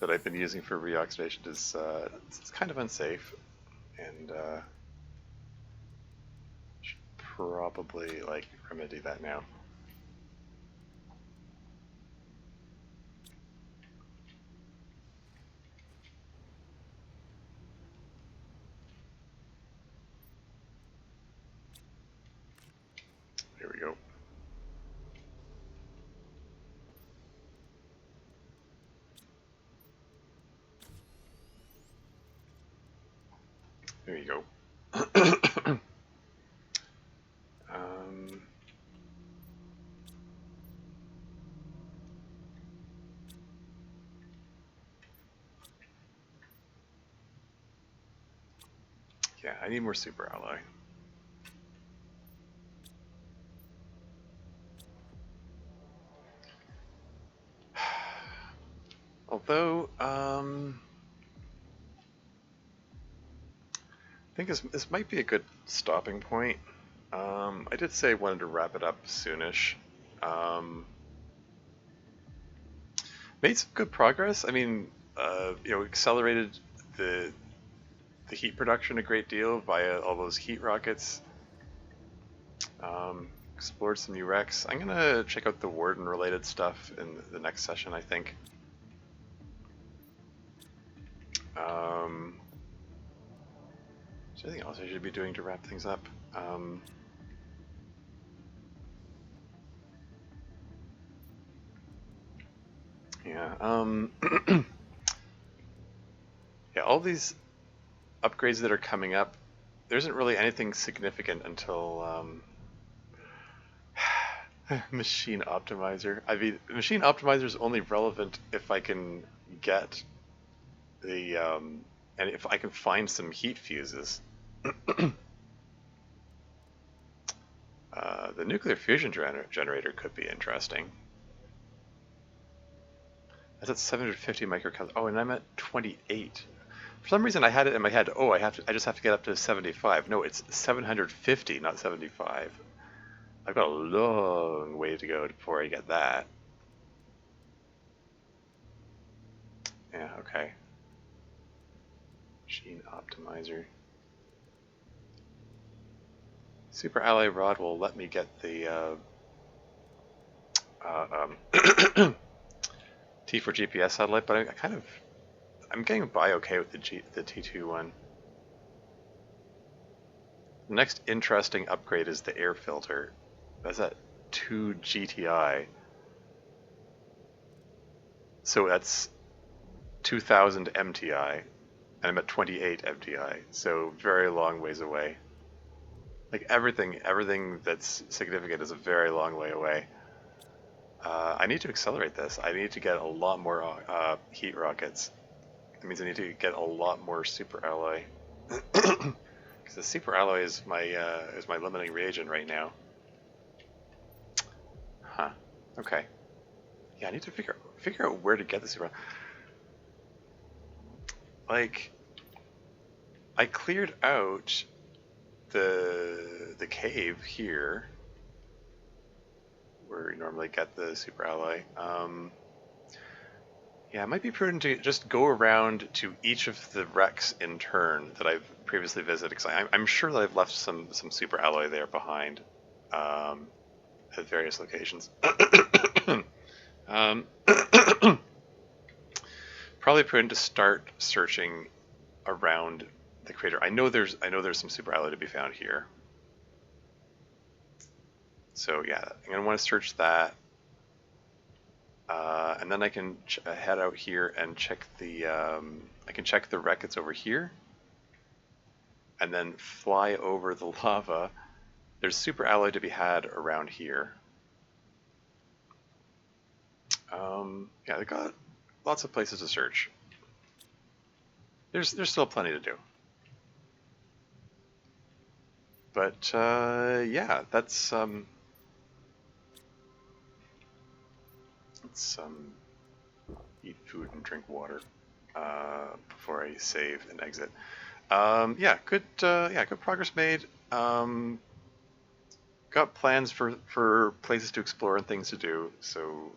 that I've been using for reoxidation is it's kind of unsafe, and should probably like remedy that now. Here we go. There you go. Yeah, I need more super alloy. Although, I think this might be a good stopping point. I did say I wanted to wrap it up soonish. Made some good progress. I mean, accelerated the heat production a great deal via all those heat rockets. Explored some new wrecks. I'm gonna check out the Warden related stuff in the next session, I think. Is there anything else I should be doing to wrap things up? Yeah. Yeah, all these upgrades that are coming up, there isn't really anything significant until machine optimizer. I mean, machine optimizer is only relevant if I can get the and if I can find some heat fuses. The nuclear fusion generator could be interesting. That's at 750 microcalories. Oh, and I'm at 28. For some reason, I had it in my head. Oh, I just have to get up to 75. No, it's 750, not 75. I've got a long way to go before I get that. Yeah, okay. Machine optimizer. Super alloy rod will let me get the T4 GPS satellite, but I'm getting by okay with the T2 one. The next interesting upgrade is the air filter. That's at 2 GTI. So that's 2000 MTI, and I'm at 28 MTI, so very long ways away. Like everything that's significant is a very long way away. I need to accelerate this. I need to get a lot more heat rockets. That means I need to get a lot more super alloy. Because the super alloy is my limiting reagent right now. Huh. Okay. Yeah, I need to figure out where to get the super alloy. Like, I cleared out the cave here where you normally get the super alloy. Yeah, it might be prudent to just go around to each of the wrecks in turn that I've previously visited, because I'm sure that I've left some super alloy there behind at various locations. Probably prudent to start searching around the crater. I know there's some super alloy to be found here. So yeah, I'm gonna want to search that. And then I can head out here and check the. I can check the wreck that's over here, and then fly over the lava. There's super alloy to be had around here. Yeah, they got lots of places to search. There's still plenty to do. But yeah, let's eat food and drink water before I save and exit. Yeah, good progress made. Got plans for places to explore and things to do, so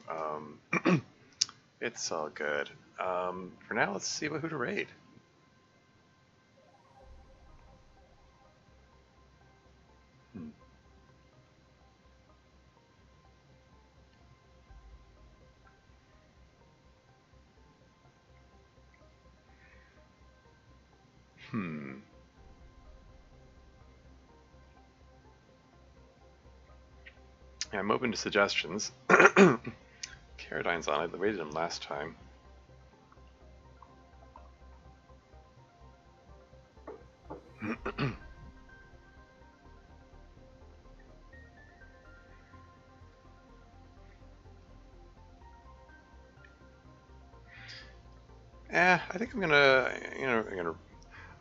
it's all good. For now, let's see who to raid. Hmm. Yeah, I'm open to suggestions. Caradine's on it. I raided him last time. I think I'm gonna.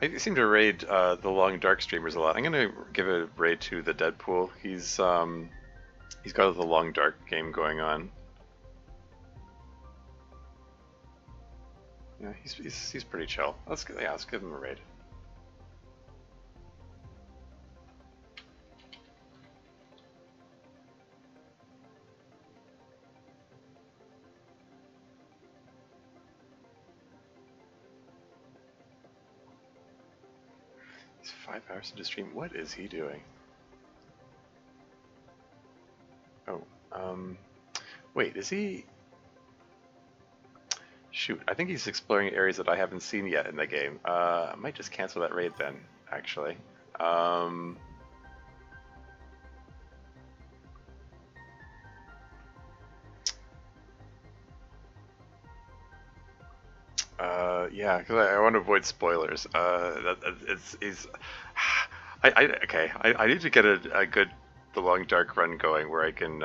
I seem to raid the long dark streamers a lot. I'm gonna give a raid to the Deadpool. He's got the long dark game going on. Yeah, he's pretty chill. Let's give him a raid. He's 5 hours into stream. What is he doing? Oh, wait, is he? Shoot, I think he's exploring areas that I haven't seen yet in the game. I might just cancel that raid then, actually. Yeah, because I want to avoid spoilers. It's I need to get a good the long dark run going where I can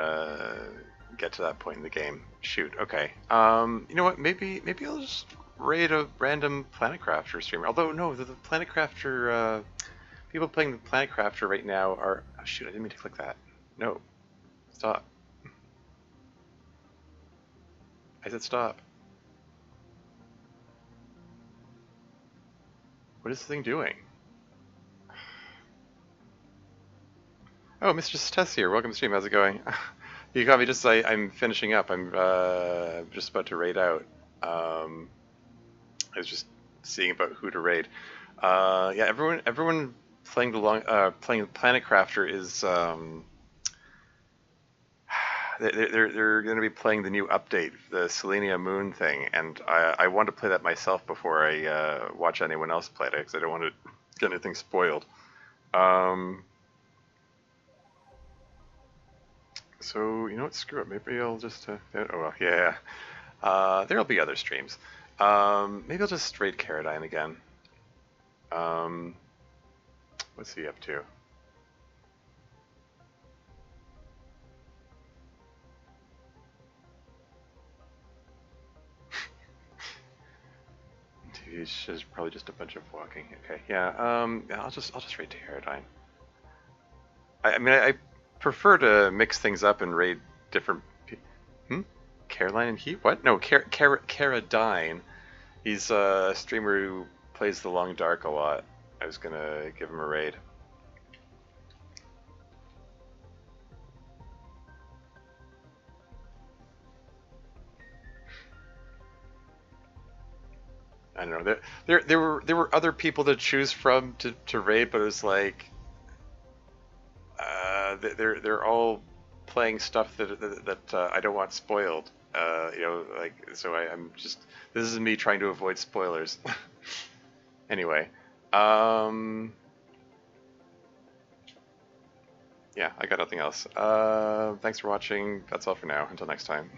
get to that point in the game. Shoot, okay. You know what? Maybe I'll just raid a random Planet Crafter streamer. Although no, the Planet Crafter people playing the Planet Crafter right now are. Oh, shoot, I didn't mean to click that. No, stop. I said stop. What is this thing doing? Oh, Mr. Tess here. Welcome to the stream. How's it going? You got me just I'm finishing up. I'm just about to raid out. I was just seeing about who to raid. Yeah, everyone playing playing Planet Crafter is they're going to be playing the new update, the Selenia Moon thing, and I want to play that myself before I watch anyone else play it because I don't want to get anything spoiled. So, you know what, screw it, maybe I'll just, oh well, yeah, there'll be other streams. Maybe I'll just raid Caradine again. What's he up to? He's just probably just a bunch of walking. Okay, yeah, yeah, I'll just raid Caradine. I mean, I prefer to mix things up and raid different. Caroline and he? What? No, Caradine. He's a streamer who plays the Long Dark a lot. I was gonna give him a raid. I don't know. There were other people to choose from to raid, but it was like they're all playing stuff that I don't want spoiled. You know, like so I'm just this is me trying to avoid spoilers. Anyway, yeah, I got nothing else. Thanks for watching. That's all for now. Until next time.